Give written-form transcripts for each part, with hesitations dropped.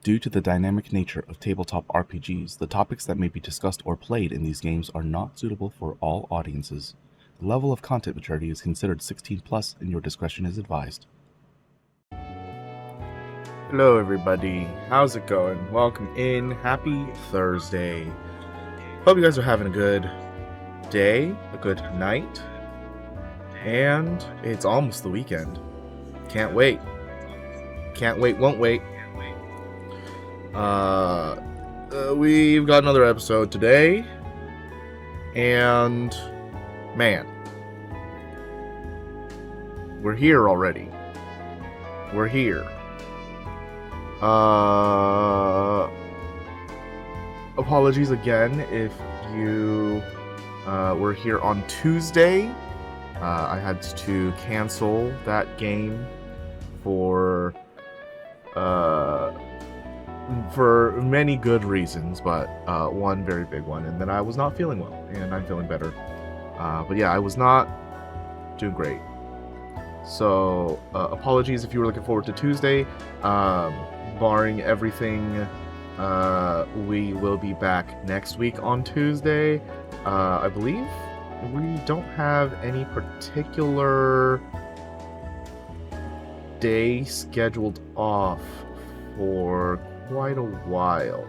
Due to the dynamic nature of tabletop RPGs, the topics that may be discussed or played in these games are not suitable for all audiences. The level of content maturity is considered 16+, and your discretion is advised. Hello everybody, how's it going? Welcome in, happy Thursday. Hope you guys are having a good day, a good night, and it's almost the weekend. Can't wait. Can't wait, won't wait. We've got another episode today, and man, we're here already. We're here. Apologies again if you were here on Tuesday. I had to cancel that game for many good reasons, but one very big one, and then I was not feeling well, and I'm feeling better. But yeah, I was not doing great. So apologies if you were looking forward to Tuesday. Barring everything, we will be back next week on Tuesday. I believe we don't have any particular day scheduled off for quite a while.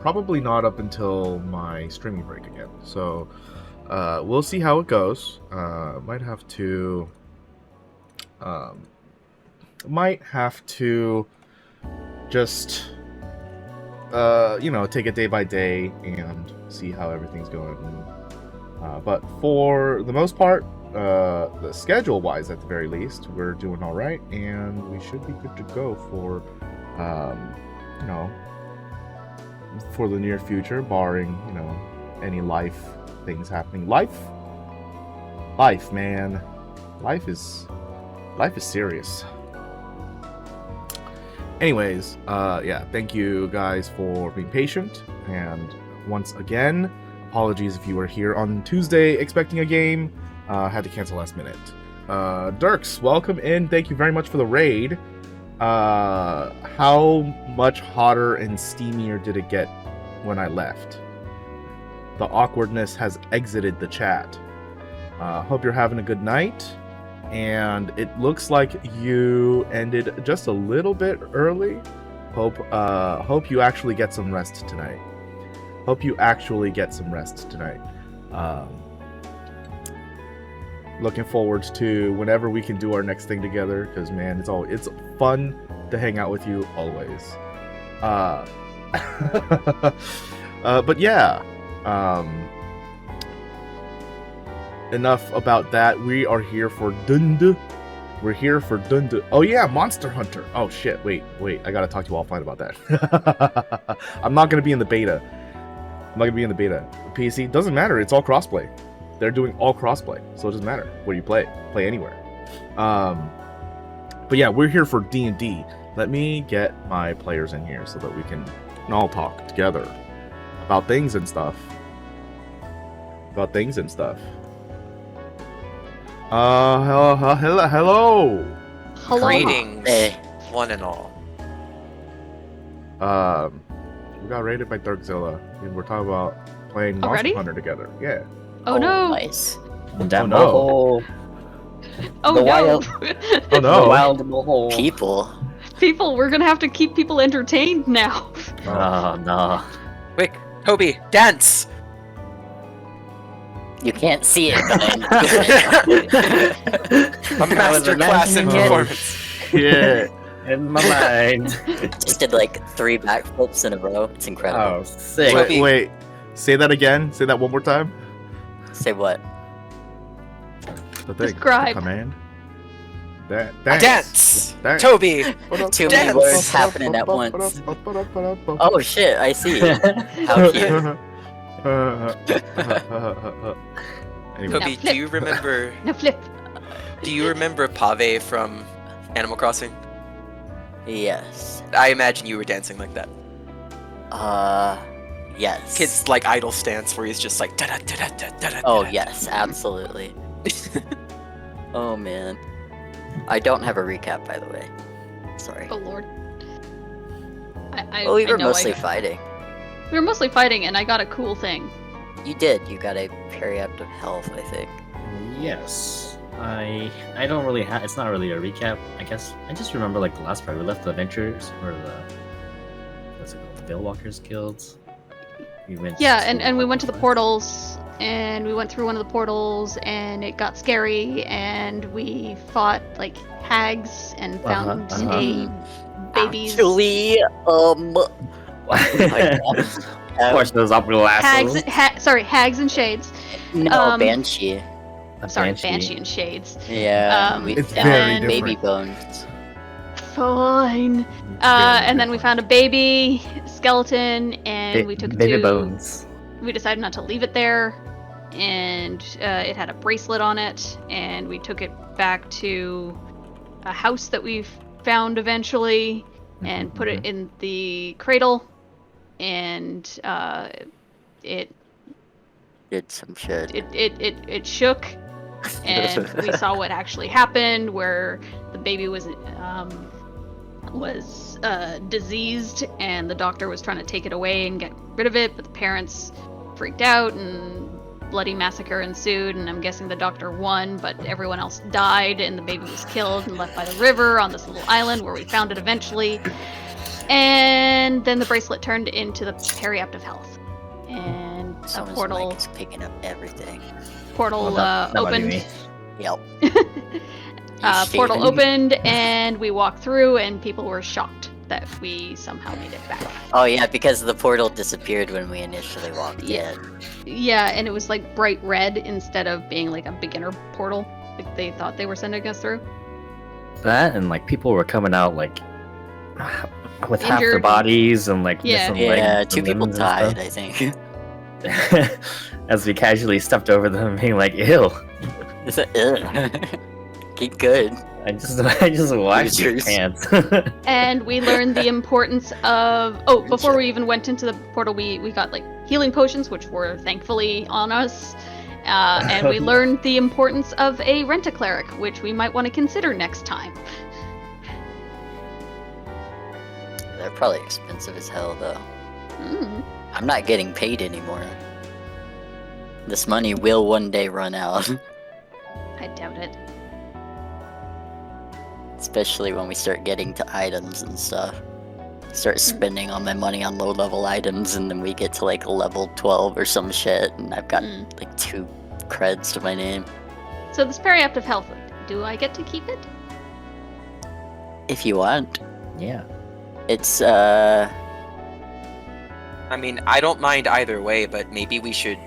Probably not up until my streaming break again. So we'll see how it goes. Might have to just take it day by day and see how everything's going. But for the most part, the schedule wise at the very least, we're doing all right, and we should be good to go for for the near future, barring any life things happening. Life man, life is serious. Anyways, yeah, thank you guys for being patient, and once again, apologies if you were here on Tuesday expecting a game. Had to cancel last minute. Dirks, welcome in. Thank you very much for the raid. How much hotter and steamier did it get when I left? The awkwardness has exited the chat. Hope you're having a good night. And it looks like you ended just a little bit early. Hope you actually get some rest tonight. Looking forward to whenever we can do our next thing together, because man, it's fun to hang out with you always. But yeah, enough about that. We are here for Dund. Oh yeah, Monster Hunter. Oh shit, wait, I gotta talk to you offline about that. I'm not gonna be in the beta. PC, doesn't matter, it's all crossplay. They're doing all crossplay, so it doesn't matter where you play anywhere. But yeah, we're here for D&D. Let me get my players in here so that we can all talk together about things and stuff. Hello. Greetings, one and all. We got raided by Darkzilla, and we're talking about playing Already? Monster Hunter together. Yeah. Oh no! Nice. Down no. the hole. Oh The no! wild- Oh no. The wild in the hole. People. People, we're gonna have to keep people entertained now. Oh no. Quick, Toby, dance! You can't see it, A masterclass in performance. Yeah. in my mind. Just did like 3 backflips in a row. It's incredible. Oh, sick. Toby. Wait. Say that again. Say that one more time. Say what? The thing. Describe. The command. Dance. Dance! Dance. Toby! Too Dance. many words happening at once. Oh shit, I see. How cute. Anyway. Toby, do you remember No flip. Pave from Animal Crossing? Yes. I imagine you were dancing like that. Yes. Kid's like idle stance where he's just like da da da da da da. Oh yes, absolutely. Oh man. I don't have a recap, by the way. Sorry. Oh lord. Well, we I were know, mostly fighting. we were mostly fighting, and I got a cool thing. You did. You got a periaptive health, I think. Yes. I don't really have. It's not really a recap. I guess I just remember like the last part. We left the adventures or the what's it called? The Veilwalkers Guilds. We went. Yeah, and we went to the portals, and we went through one of the portals, and it got scary, and we fought like hags and found a baby's Actually, Of course, those upper lassos. hags and shades. no, Banshee. Sorry, Banshee and Shades. Yeah, It's found very baby different. bones. Fine. And then we found a baby skeleton, and we took it baby to. bones. We decided not to leave it there, and it had a bracelet on it, and we took it back to a house that we found eventually, and put it in the cradle, and it Did some shit. it shook, and we saw what actually happened, where the baby was diseased, and the doctor was trying to take it away and get rid of it, but the parents freaked out, and bloody massacre ensued, and I'm guessing the doctor won, but everyone else died, and the baby was killed and left by the river on this little island where we found it eventually. And then the bracelet turned into the periaptive health, and a Someone's portal mic is picking up everything. portal That might be opened. me. Yep. Portal opened, and we walked through, and people were shocked that we somehow made it back. Oh yeah, because the portal disappeared when we initially walked Yeah. in. Yeah, and it was like bright red instead of being like a beginner portal, like they thought they were sending us through. That and like people were coming out like with half their Injured. bodies and like Yeah. missing Yeah, legs 2 and people limbs and died, I think. stuff. As we casually stepped over them, being like, "Ew." Ugh. Keep good. I just washed your Losers. pants. And we learned the importance of before we even went into the portal, we got like healing potions, which were thankfully on us. And we learned the importance of a rent-a-cleric, which we might want to consider next time. They're probably expensive as hell, though. Mm. I'm not getting paid anymore. This money will one day run out. I doubt it. Especially when we start getting to items and stuff. Start spending all my money on low-level items, and then we get to like level 12 or some shit, and I've got like 2 creds to my name. So this periaptive health, do I get to keep it? If you want. Yeah. It's, I mean, I don't mind either way, but maybe we should,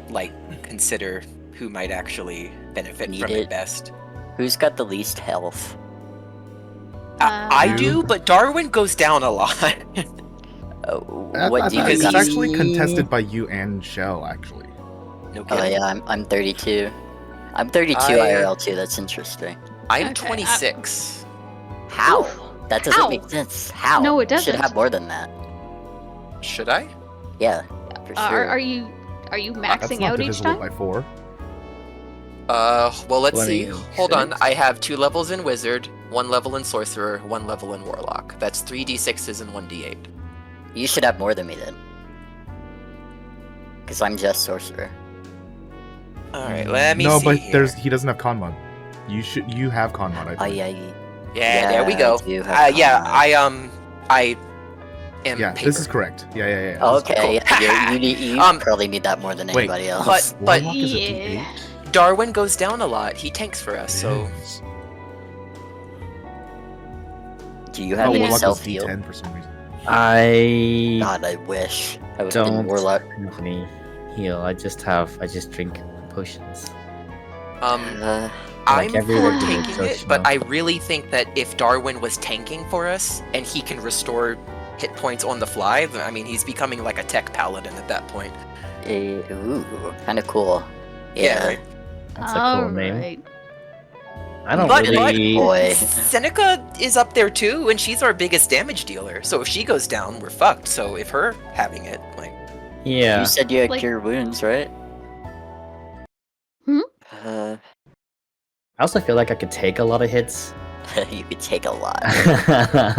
like, consider who might actually benefit Need from it. it best. who's got the least health? I You? do, but Darwin goes down a lot. What do you It's Because actually see? contested by you and Shell, actually. No Oh kidding. yeah, I'm 32. I'm 32 IRL too, that's interesting. I'm Okay, 26. How? That doesn't How? make sense. How? No, it You should doesn't. have more than that. Should I? Yeah, for sure. Are you That's maxing not out each divisible time? by 4. Well, let's see. 26? Hold on. I have 2 levels in Wizard, 1 level in Sorcerer, 1 level in Warlock. That's 3d6s and 1d8. You should have more than me then. Because I'm just sorcerer. Alright, let me No, see but here. he doesn't have con mod. You have con mod, I Oh believe. yeah, Yeah, there we go. I do have Yeah, con mod. I am Yeah, paper. this is correct. Yeah. Okay, Cool. yeah, you Um, probably need that more than wait, anybody else. But Warlock is a Yeah. D8? Darwin goes down a lot. He tanks for us, so Yes. Do you have Oh, any Warlock is self heal? D10 for some reason. I God, I wish I would have been don't warlock. have any heal. I just drink potions. Uh, I'm Like every for regular tanking it, church but now. I really think that if Darwin was tanking for us and he can restore hit points on the fly, I mean, he's becoming like a tech paladin at that point. ooh, kind of cool. Yeah, right. That's a cool name. Alright. I don't But- really. Boy. Seneca is up there too, and she's our biggest damage dealer. So if she goes down, we're fucked. So if her having it, like, Yeah. You said you had Like- cure wounds, right? Hmm? Uh, I also feel like I could take a lot of hits You could take a lot.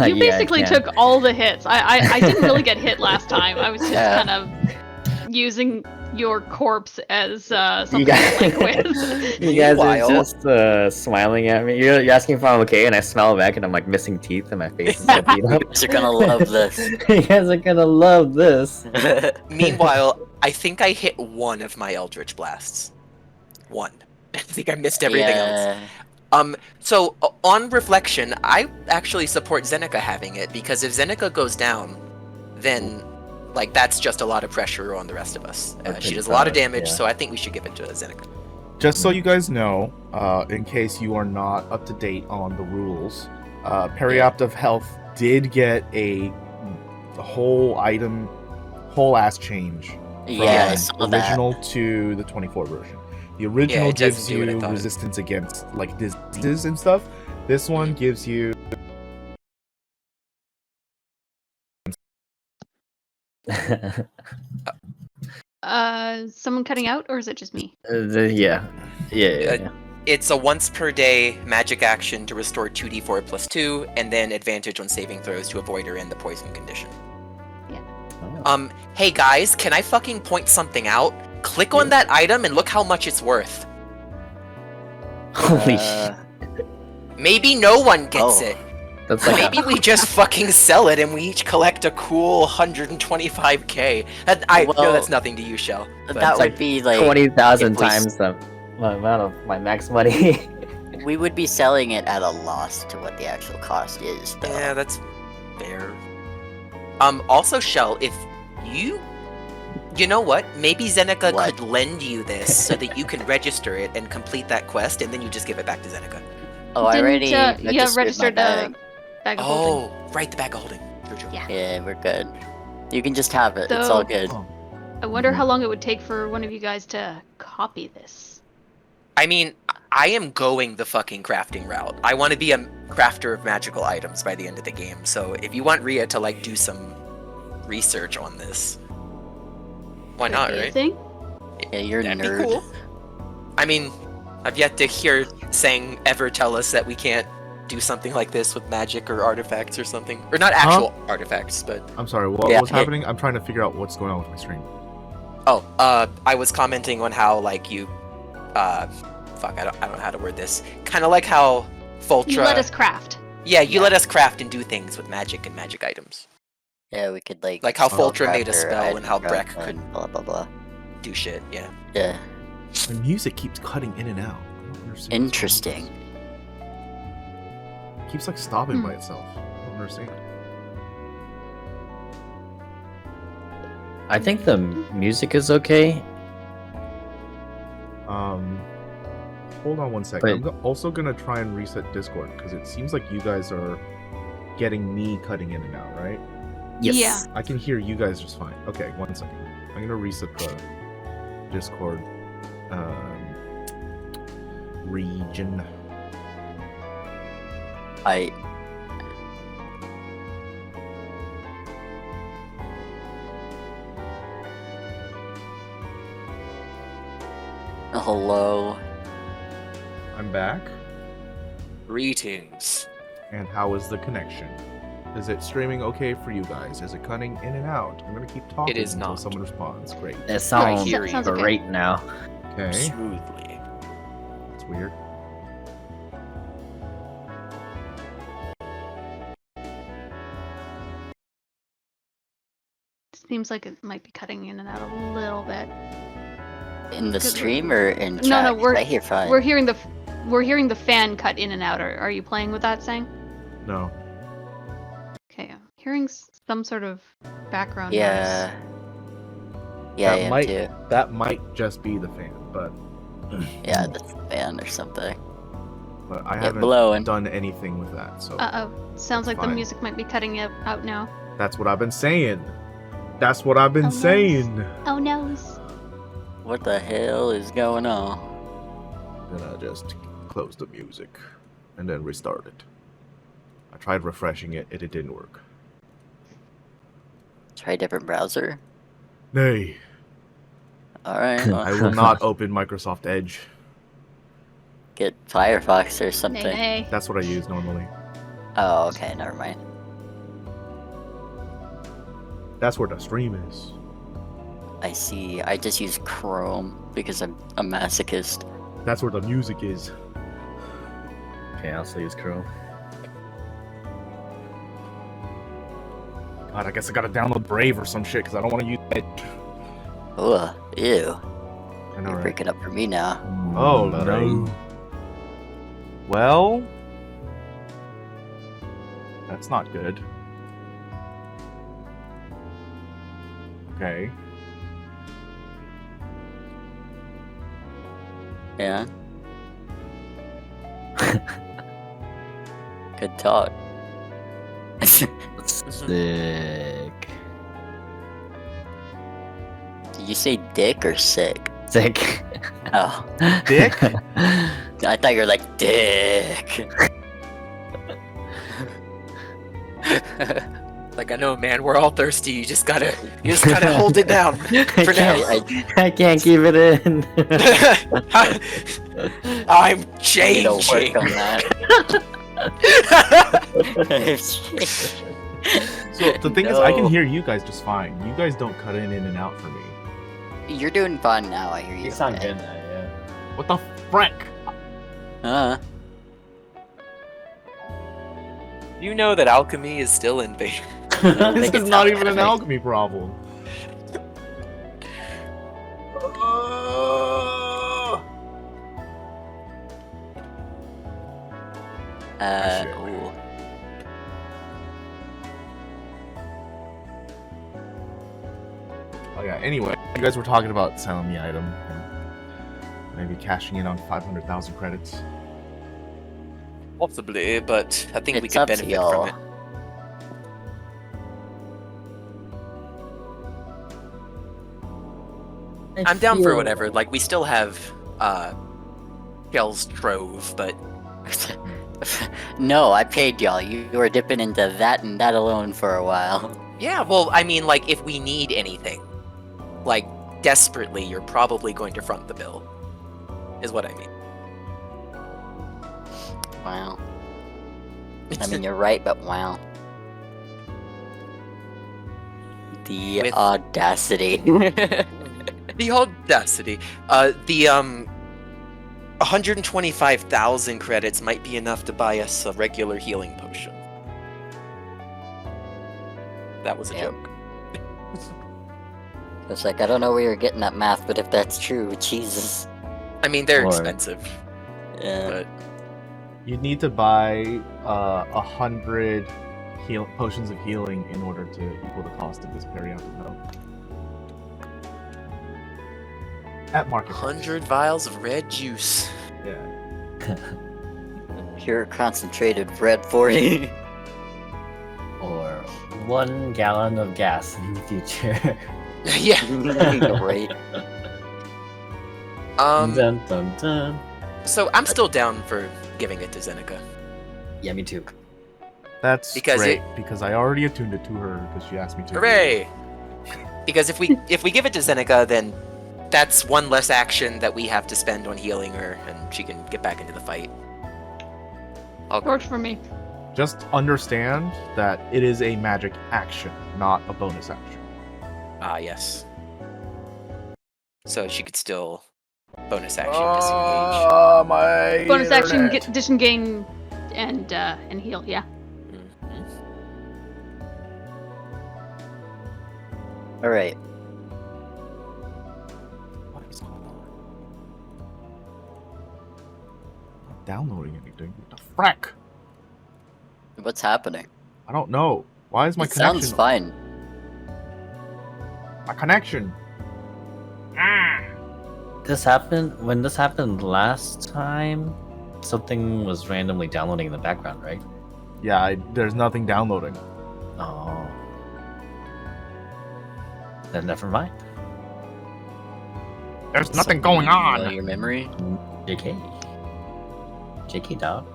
You basically took all the hits. I didn't really get hit last time. I was just kind of using your corpse as something to link with. You guys are Meanwhile- just smiling at me. You're asking if I'm okay, and I smile back, and I'm like missing teeth, and my face is so beat You up. guys are gonna love this. You guys are gonna love this. Meanwhile, I think I hit one of my Eldritch Blasts. One. I think I missed everything else. So on reflection, I actually support Zeneca having it, because if Zeneca goes down, then like that's just a lot of pressure on the rest of us. She does a lot of damage, so I think we should give it to Zeneca. Just so you guys know, in case you are not up to date on the rules, Periopt of Health did get a whole ass change from Yeah, I saw that. original to the 24 version. The original it doesn't gives do what I you thought it- resistance against like diseases and stuff. This one gives you Someone cutting out, or is it just me? Yeah. It's a once per day magic action to restore 2d4 plus 2, and then advantage on saving throws to avoid or end the poison condition. Oh. Hey guys, can I fucking point something out? Click on that item and look how much it's worth. Holy shit. Maybe no one gets Oh. it. That's like Maybe we just fucking sell it and we each collect a cool 125k. No, Well, that's nothing to you, Shell. But That would be like 20,000 if we times the amount of my max money. We would be selling it at a loss to what the actual cost is, though. yeah, that's fair. Also, Shell, if you know what? Maybe Zeneca What? could lend you this so that you can register it and complete that quest, and then you just give it back to Zeneca. Oh, I already registered my the bag. bag of holding. Oh, right, the bag of holding. True. Yeah. Yeah, we're good. You can just have it. It's So- all good. I wonder how long it would take for one of you guys to copy this. I mean, I am going the fucking crafting route. I want to be a crafter of magical items by the end of the game. So if you want Ryia to like do some research on this, why not, Could be a right? thing? Yeah, you're a That'd nerd. be cool. I mean, I've yet to hear Sang ever tell us that we can't do something like this with magic or artifacts or something. Or not actual artifacts, but... I'm sorry, what Yeah, was happening? I'm trying to figure out what's going on with my stream. Oh, I was commenting on how, like, you... fuck, I don't know how to word this. Kind of like how Fultra... You let us craft. Yeah, you let us craft and do things with magic and magic items. Yeah, we could like. Like how Oh, Fultra made a craft our spell and item how drop Breck could and blah blah blah. do shit, yeah. Yeah, The music keeps cutting in and out. I don't understand what's going on with interesting. this. It keeps like stopping by itself. I don't understand. I think the music is okay. Hold on one second. Wait. I'm also gonna try and reset Discord because it seems like you guys are getting me cutting in and out, right? Yeah. I can hear you guys just fine. Okay, one second. I'm gonna reset the Discord region. I. Hello. I'm back. Greetings. And how is the connection? Is it streaming okay for you guys? Is it cutting in and out? I'm gonna keep talking It is until not. someone responds. Great. It sounds hear you. Sounds okay. great now. Okay. Smoothly. It's weird. Seems like it might be cutting in and out a little bit. In the Good. stream or in chat? No, no, 'Cause we're I hear fine. we're hearing the fan cut in and out. Are you playing with that, Sang? No. Okay, I'm hearing some sort of background Yeah. Yeah, I That am might- too. That might just be the fan, but Yeah, that's the fan or something. I Yeah, haven't blowing. done anything with that. So noise. Uh oh, sounds like the Fine. music might be cutting out now. that's what I've been saying. That's what I've been Oh, saying. Oh no. What the hell is going on? Then I just closed the music and then restart it. I tried refreshing it and it didn't work. Try a different browser. Nay, All right. I will not open Microsoft Edge. get Firefox or something. Nay. That's what I use normally. Oh, okay, never mind. That's where the stream is. I see. I just use Chrome because I'm a masochist. That's where the music is. Okay, I also use Chrome. God, I guess I gotta download Brave or some shit because I don't want to use it. Ugh, ew. I know, You're right? breaking up for me now. Oh no. Well, that's not good. Okay. Yeah. Good talk. Sick. Did you say dick or sick? Sick. Oh. Dick? I thought you were like, dick. Like, I know, man, we're all thirsty. You just gotta hold it down for now. I can't keep it in. I'm You know, changing. work on that. So the thing is, I can hear you guys just fine. You guys don't cut in and out for me. You're doing fine now, I hear you. You sound okay. good now, yeah. What the frick? You know that alchemy is still in vain. This think is it's not even an alchemy. alchemy problem. Shit. Ooh. Oh yeah. Anyway, you guys were talking about selling the item and maybe cashing in on 500,000 credits. Possibly, but I think we It's could up to benefit y'all. from it. I'm down for whatever. Like, we still have Shell's Trove, but No, I paid y'all. You were dipping into that and that alone for a while. yeah, well, I mean, like, if we need anything, like, desperately, you're probably going to front the bill, is what I mean. Wow. I mean, you're right, but wow. The With- audacity. The audacity. The 125,000 credits might be enough to buy us a regular healing potion. That was a Yep. joke. It's like, I don't know where you're getting that math, but if that's true, Jesus. I mean, they're Or- expensive, Yeah. but You'd need to buy 100 potions of healing in order to equal the cost of this periodic though. At market price. 100 vials of red juice. Yeah. Pure concentrated red 40. Or 1 gallon of gas in the future. Yeah. Right. Dun dun dun. So I'm still down for giving it to Zeneca. Yeah, me too. That's Because great because I already attuned it to her because she asked me to. Hooray! Because if we give it to Zeneca, then that's one less action that we have to spend on healing her, and she can get back into the fight. Works for me. Just understand that it is a magic action, not a bonus action. Ah, yes. So she could still bonus action disengage. My Bonus action, disengage, and heal. Yeah. Mhm. Alright. What is going on? Not downloading anything. What the frack? What's happening? I don't know. Why is my It connection? sounds fine. My connection. When this happened last time, something was randomly downloading in the background, right? Yeah, there's nothing downloading. Oh. Then never mind. There's nothing going on. Your memory? JK. JK dog.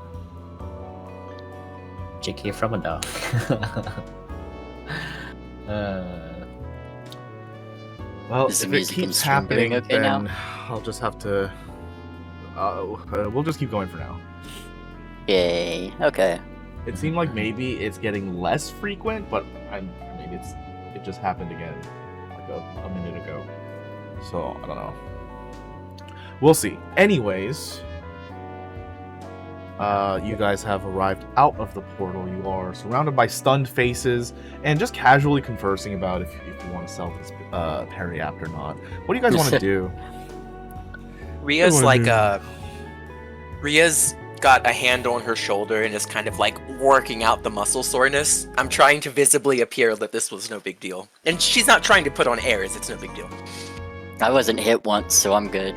JK from a dog. Well, Is the if it music in keeps stream doing happening, okay now? then I'll just have to we'll just keep going for now. Yay. Okay. It seemed like maybe it's getting less frequent, but it just happened again like a minute ago. So I don't know. We'll see. Anyways, you guys have arrived out of the portal. You are surrounded by stunned faces and just casually conversing about if you want to sell this periapt or not. What do you guys want to do? Rhea's Rhea's got a hand on her shoulder and is kind of like working out the muscle soreness. I'm trying to visibly appear that this was no big deal. And she's not trying to put on airs, it's no big deal. I wasn't hit once, so I'm good.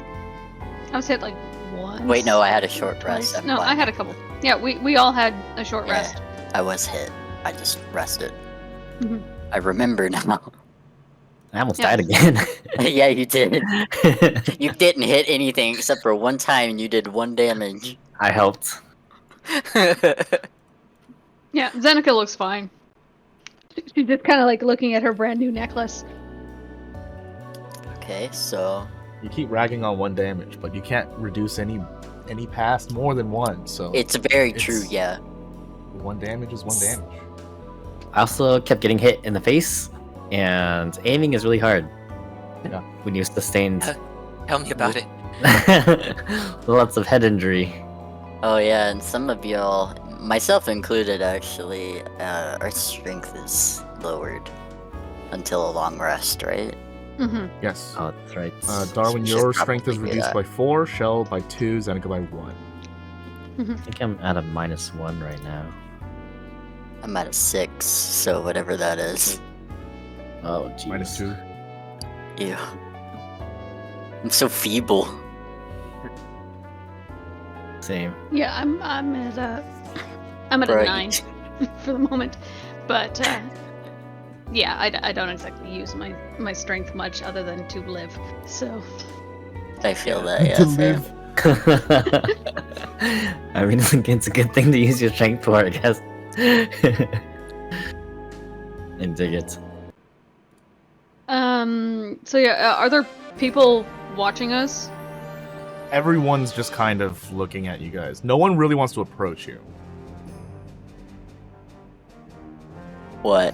I was hit like once. Wait, no, I had a short rest. No, I had a couple. Yeah, we all had a short rest. I was hit. I just rested. Mhm. I remember now. I almost died again. Yeah, you did. You didn't hit anything except for one time and you did 1 damage. I helped. Yeah, Zeneca looks fine. She's just kind of like looking at her brand new necklace. Okay, so You keep ragging on 1 damage, but you can't reduce any past more than 1. So it's very true, yeah. 1 damage is 1 damage. I also kept getting hit in the face, and aiming is really hard. Yeah. When you sustained Tell me about it. lots of head injury. Oh yeah, and some of y'all, myself included actually, our strength is lowered until a long rest, right? Mm-hmm. Yes. Oh, that's right. Darwin, we should your strength is probably do reduced that. by 4, Shell by 2, Zeneca by 1. I think I'm at a -1 right now. I'm at a 6, so whatever that is. Oh, jeez. -2. Ew. I'm so feeble. Same. Yeah, I'm at a Right. 9 for the moment, but yeah, I don't exactly use my strength much other than to live. So I feel that, yeah. To same. live. I mean, it's a good thing to use your strength for, I guess. And dig it. So yeah, are there people watching us? Everyone's just kind of looking at you guys. No one really wants to approach you. What?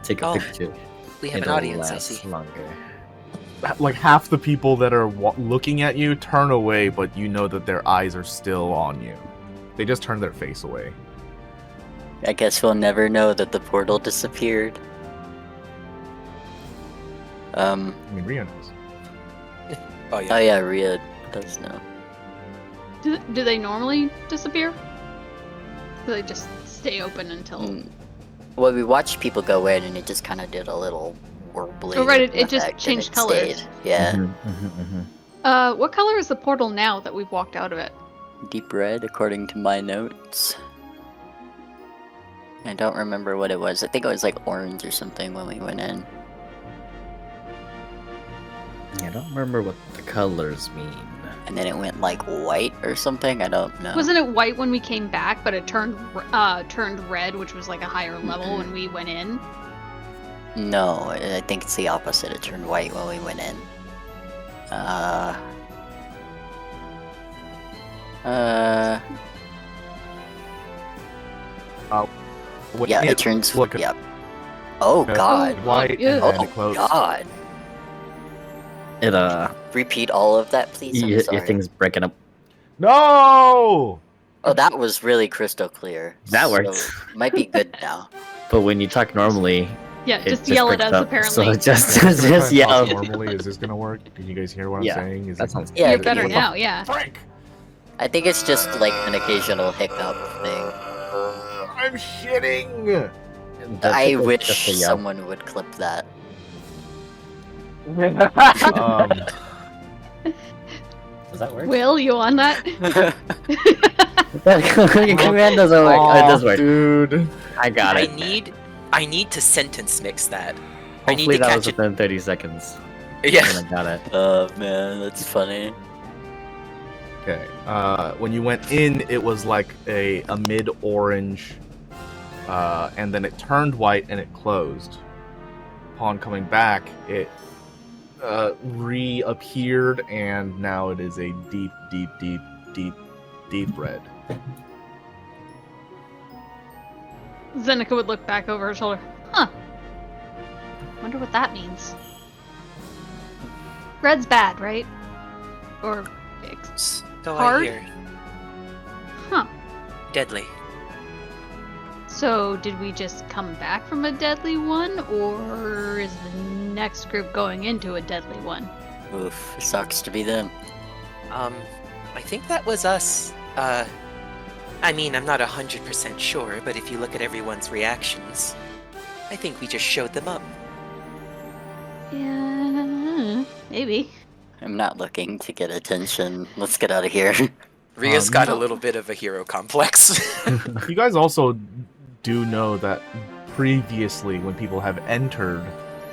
Take a Oh, picture. We have an It'll audience, I last see. longer. Like half the people that are looking at you turn away, but you know that their eyes are still on you. They just turn their face away. I guess we'll never know that the portal disappeared. I mean, Ryia knows. Oh Oh yeah. yeah, Ryia does know. Do they normally disappear? Do they just stay open until? Well, we watched people go in and it just kind of did a little warbly. Oh, right, it just effect and changed it colors. stayed. Yeah, What color is the portal now that we've walked out of it? deep red according to my notes. I don't remember what it was. I think it was like orange or something when we went in. Yeah, I don't remember what the colors mean. And then it went like white or something. I don't know. Wasn't it white when we came back, but it turned red, which was like a higher level when we went in? No, I think it's the opposite. It turned white when we went in. Yeah, it turns. Look, Yep. Oh god. white, yeah. and then Oh it closed. god. It Repeat all of that, please. I'm your sorry. thing's breaking up. No! Oh, that was really crystal clear. That So, worked. might be good now. But when you talk normally, Yeah, it just yell at breaks us up. apparently. So just If I try and yell. talk normally, is this gonna work? Can you guys hear what Yeah, I'm saying? Is that it- sounds Yeah, You're I better can- now, yeah. Frank! I think it's just like an occasional hiccup thing. I'm shitting! I Just a wish yell. someone would clip that. Does that work? Will, you on that? Your command doesn't work. Oh, it does work. Dude. I got I it. need to sentence mix that. I need Hopefully to that was catch it. within 30 seconds. Yeah. And I got it. Oh man, that's funny. Okay. When you went in, it was like a mid-orange, and then it turned white and it closed. Upon coming back, it reappeared, and now it is a deep, deep, deep, deep, deep red. Zeneca would look back over her shoulder. Huh. Wonder what that means. Red's bad, right? Or So hard? I hear. Huh. Deadly. So did we just come back from a deadly one, or is the next group going into a deadly one? Oof, sucks to be them. I think that was us. I mean, I'm not 100% sure, but if you look at everyone's reactions, I think we just showed them up. Yeah, maybe. I'm not looking to get attention. Let's get out of here. Rhea's got a no. little bit of a hero complex. You guys also do know that previously, when people have entered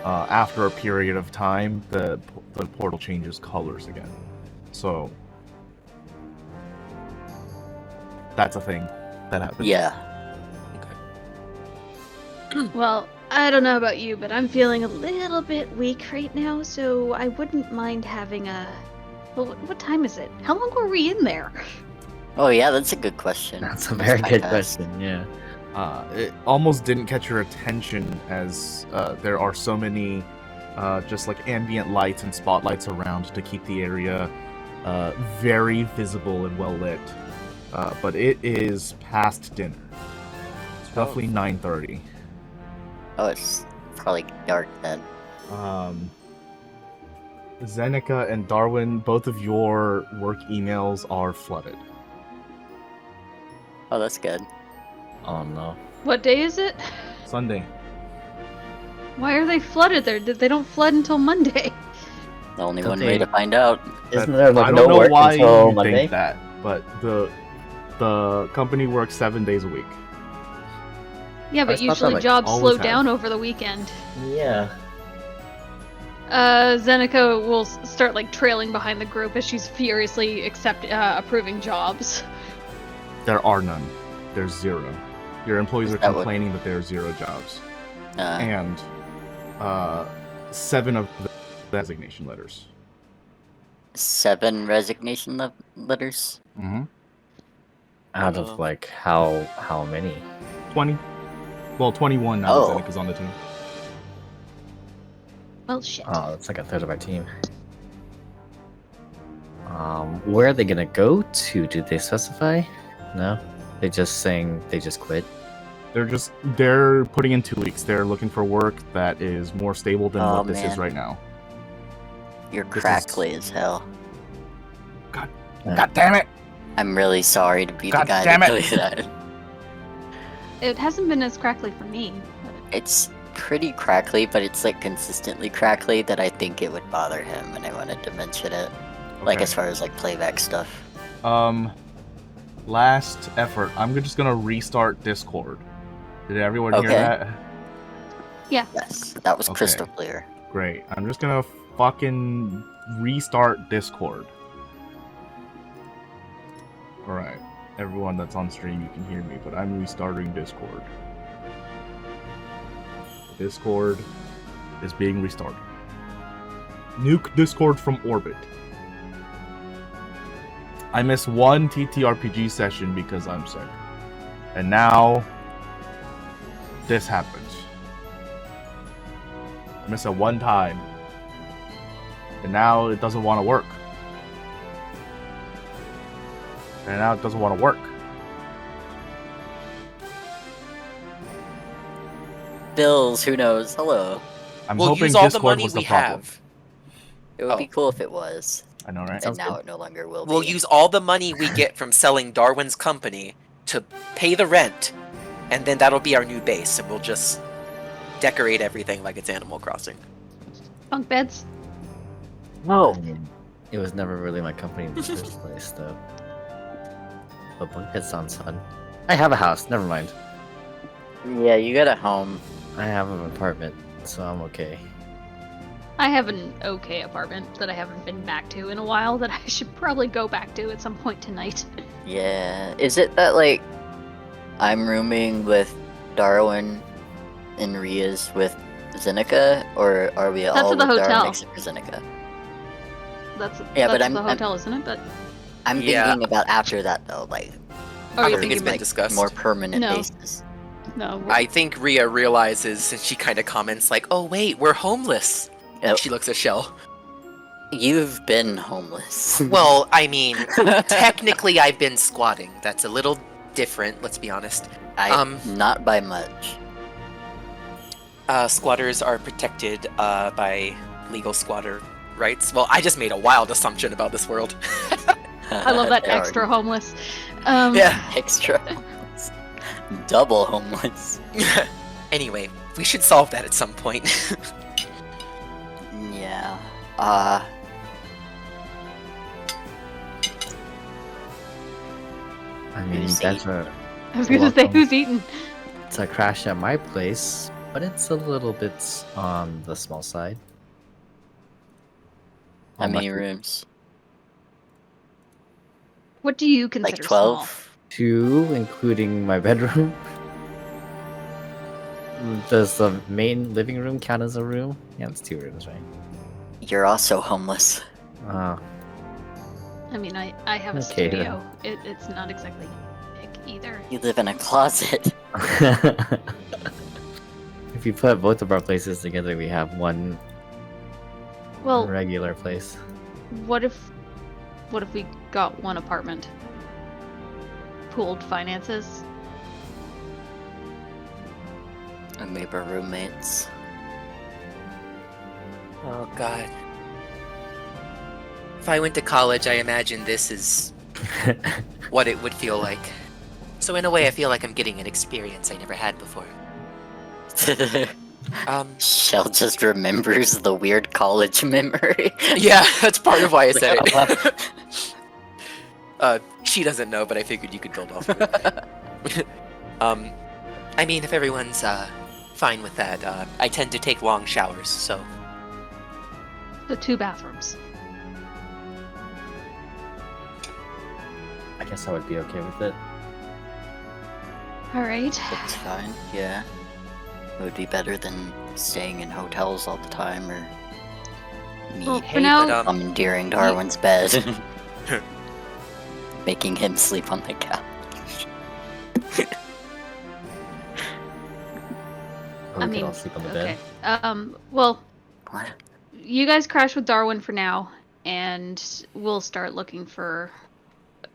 after a period of time, the portal changes colors again. So that's a thing that happens. Yeah. Well, I don't know about you, but I'm feeling a little bit weak right now, so I wouldn't mind having a... Well, what time is it? How long were we in there? Oh yeah, that's a good question. That's a very my good bad. question. Yeah. It almost didn't catch your attention as there are so many just like ambient lights and spotlights around to keep the area very visible and well lit. But it is past dinner. It's roughly 9:30. Oh, it's probably dark then. Zeneca and Darwin, both of your work emails are flooded. Oh, that's good. Oh no. What day is it? Sunday. Why are they flooded there? They don't flood until Monday. The only Don't one they- way to find out. Isn't there like I no don't know work why until you Monday? think that, but the company works 7 days a week. Yeah, but I thought that, usually like, jobs always slow have. down over the weekend. Yeah. Zeneca will start like trailing behind the group as she's furiously approving jobs. There are none. There's zero. Your employees are That would- complaining that there are 0 jobs. Uh, And 7 of the resignation letters. 7 resignation letters. Mm-hmm. Out Oh. of like how many? 20. Well, 21 now Oh. that Zeneca's on the team. Well, shit. Oh, that's like a third of our team. Where are they gonna go to? Did they specify? No. They just saying they just quit. They're putting in 2 weeks. They're looking for work that is more stable than Oh, what this is man. right now. You're This is- crackly as hell. God damn it! I'm really sorry to be God the guy damn to it. tell you that. It hasn't been as crackly for me. It's pretty crackly, but it's like consistently crackly that I think it would bother him, and I wanted to mention it. Like Okay. as far as like playback stuff. Last effort. I'm just gonna restart Discord. Did everyone hear Okay. that? Yes, that was Okay. crystal clear. Great. I'm just gonna fucking restart Discord. Alright. Everyone that's on stream, you can hear me, but I'm restarting Discord. Discord is being restarted. Nuke Discord from orbit. I missed 1 TTRPG session because I'm sick. And now this happens. I missed it 1 time. And now it doesn't want to work. And now it doesn't want to work. Bills, who knows? Hello. I'm We'll hoping use all the Discord money was the we problem. have. It would Oh. be cool if it was. I know, right? And Sounds now good. it no longer will We'll be. use all the money we get from selling Darwin's company to pay the rent, and then that'll be our new base, and we'll just decorate everything like it's Animal Crossing. Bunk beds? No. It was never really my company in the first place, though. But bunk bed sounds fun. I have a house. Never mind. Yeah, you got a home. I have an apartment, so I'm okay. I have an okay apartment that I haven't been back to in a while that I should probably go back to at some point tonight. Yeah. Is it that like I'm rooming with Darwin and Rhea's with Zeneca, or are we That's all at the with Darwin hotel. except for Zeneca? That's Yeah, but that's I'm- the I'm- hotel, isn't it? But I'm Yeah. thinking about after that though, like oh, I you don't think it's thinking been like discussed. more permanent No. basis. no? I think Ryia realizes, and she kind of comments like, "Oh wait, we're homeless." Yep. She looks at Shell. You've been homeless. Well, I mean, technically I've been squatting. That's a little different, let's be honest. Not by much. Squatters are protected by legal squatter rights. Well, I just made a wild assumption about this world. I love that They are extra homeless. Yeah. extra homeless. Double homeless. Anyway, we should solve that at some point. Yeah. I mean, Who's that's eating? I was gonna say, Welcome. who's eating? it's a crash at my place, but it's a little bit on the small side. How On my many feet. rooms? What do you consider Like 12? small? 2, including my bedroom. Does the main living room count as a room? Yeah, it's 2 rooms, right? You're also homeless. Uh, I mean, I have a Okay, then. studio. It's not exactly big either. You live in a closet. if you put both of our places together, we have one Well, regular place. what if we got one apartment? Pooled finances. And maybe we're roommates. Oh god. If I went to college, I imagine this is what it would feel like. So in a way, I feel like I'm getting an experience I never had before. Shell just remembers the weird college memory. Yeah, that's part of why I said it. She doesn't know, but I figured you could build off of it. I mean, if everyone's fine with that, I tend to take long showers, so The 2 bathrooms. I guess I would be okay with it. All right. That's fine, yeah. It would be better than staying in hotels all the time or me Well, Hey, for now, but, commandeering Darwin's bed. Making him sleep on the couch. Or I we mean, could all sleep on the okay. bed. Well, What? you guys crash with Darwin for now, and we'll start looking for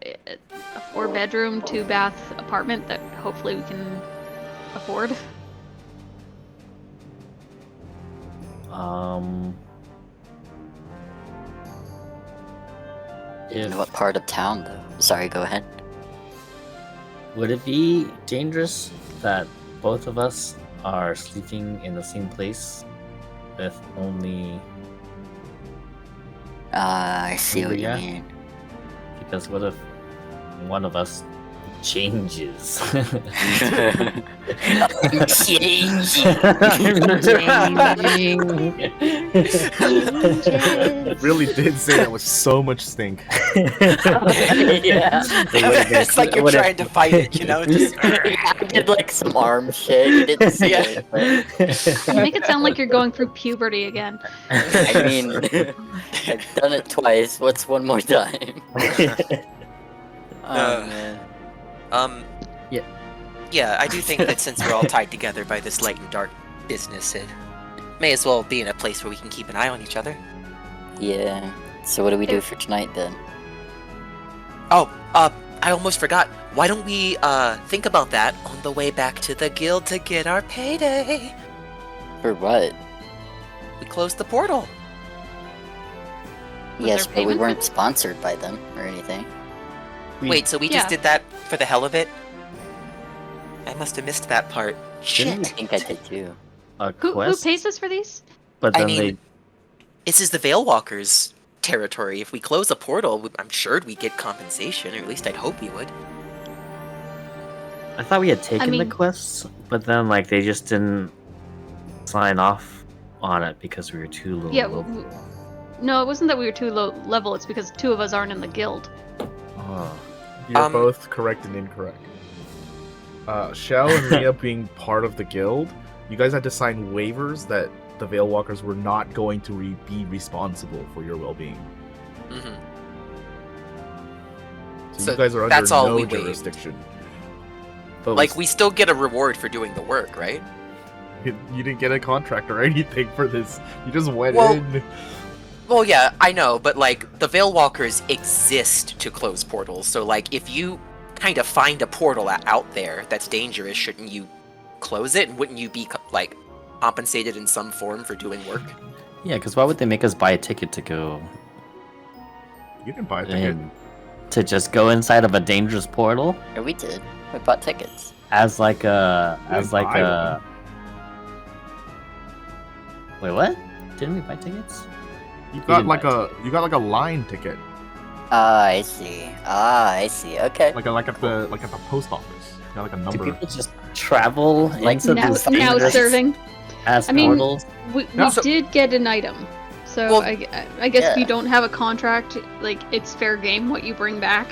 a 4-bedroom, 2-bath apartment that hopefully we can afford. In If, what part of town, though? Sorry, go ahead. would it be dangerous that both of us are sleeping in the same place with only I see what you Yeah. mean. because what if one of us changes? It really did say that with so much stink. Yeah. it's like you're trying to fight it, you know? Just Did like some arm shit. You didn't see Yeah. it. You make it sound like you're going through puberty again. I mean, I've done it twice. What's one more time? Oh man. Yeah. Yeah, I do think that since we're all tied together by this light and dark business, it may as well be in a place where we can keep an eye on each other. Yeah. So what do we do for tonight then? Oh, I almost forgot. Why don't we think about that on the way back to the guild to get our payday? For what? We closed the portal. Was Yes, there but we payment for weren't this? sponsored by them or anything. Wait, so we Yeah. just did that for the hell of it? I must have missed that part. I Shit. think I did too. A Who quest, pays us for these? but I then mean, this is the Veil Walkers' territory. If we close a portal, I'm sure we'd get compensation, or at least I'd hope we would. I thought we had taken the mean- quests, but then like they just didn't sign off on it because we were too low. Yeah. No, it wasn't that we were too low level. It's because 2 of us aren't in the guild. Oh. You're Um, both correct and incorrect. Shell and Ryia being part of the guild, you guys had to sign waivers that the Veil Walkers were not going to be responsible for your well-being. Mm-hmm. So you guys are that's under all we no waived. jurisdiction. But Like, we still get a reward for doing the work, right? you didn't get a contract or anything for this. You just went Well- in. Well, yeah, I know, but like, the Veil Walkers exist to close portals, so like, if you kind of find a portal out there that's dangerous, shouldn't you close it? And wouldn't you be, like, compensated in some form for doing work? Yeah, because why would they make us buy a ticket to go You didn't buy a ticket. to just go inside of a dangerous portal Yeah, we did. We bought tickets. as like a You as didn't like buy a. Wait, what? Didn't we buy tickets? You didn't got like buy a line ticket, I see. I see. Okay. like at the post office. You got like a Do number. people just travel Like, into Now, these now dangerous serving. ass I mean- portals? We Yeah. did get an item. So Well, I guess if you yeah. don't have a contract, like, it's fair game what you bring back.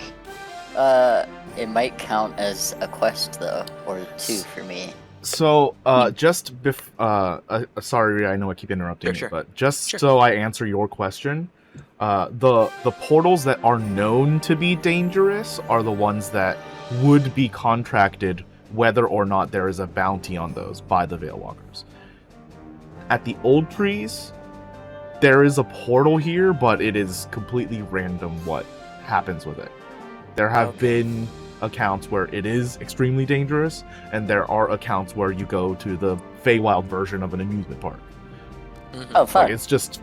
It might count as a quest though, or two for me. So, sorry, I know I keep interrupting Sure. you, but just Sure. so I answer your question, the portals that are known to be dangerous are the ones that would be contracted whether or not there is a bounty on those by the Veil Walkers. At the Old Trees, there is a portal here, but it is completely random what happens with it. There have been accounts where it is extremely dangerous, and there are accounts where you go to the Feywild version of an amusement park. Mhm. Oh, fun. Like, it's just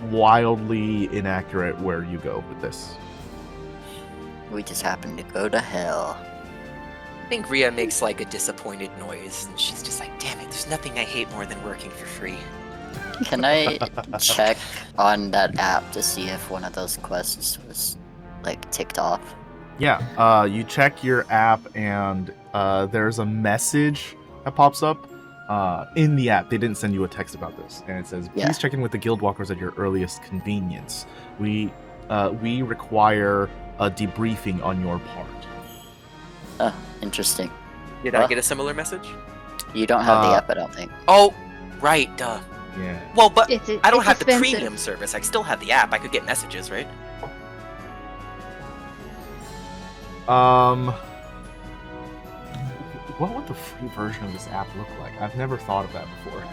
wildly inaccurate where you go with this. We just happened to go to hell. I think Ryia makes like a disappointed noise, and she's just like, damn it, there's nothing I hate more than working for free. Can I check on that app to see if one of those quests was like ticked off? Yeah, you check your app, and there's a message that pops up in the app. They didn't send you a text about this, and it says, "Please Yeah. check in with the guild walkers at your earliest convenience. We require a debriefing on your part." Oh, interesting. Did Huh? I get a similar message? You don't have the Uh, app, I don't think. Oh, right, duh. Yeah. Well, but It's I don't it's have the expensive. premium service. I still have the app. I could get messages, right? What would the free version of this app look like? I've never thought of that before.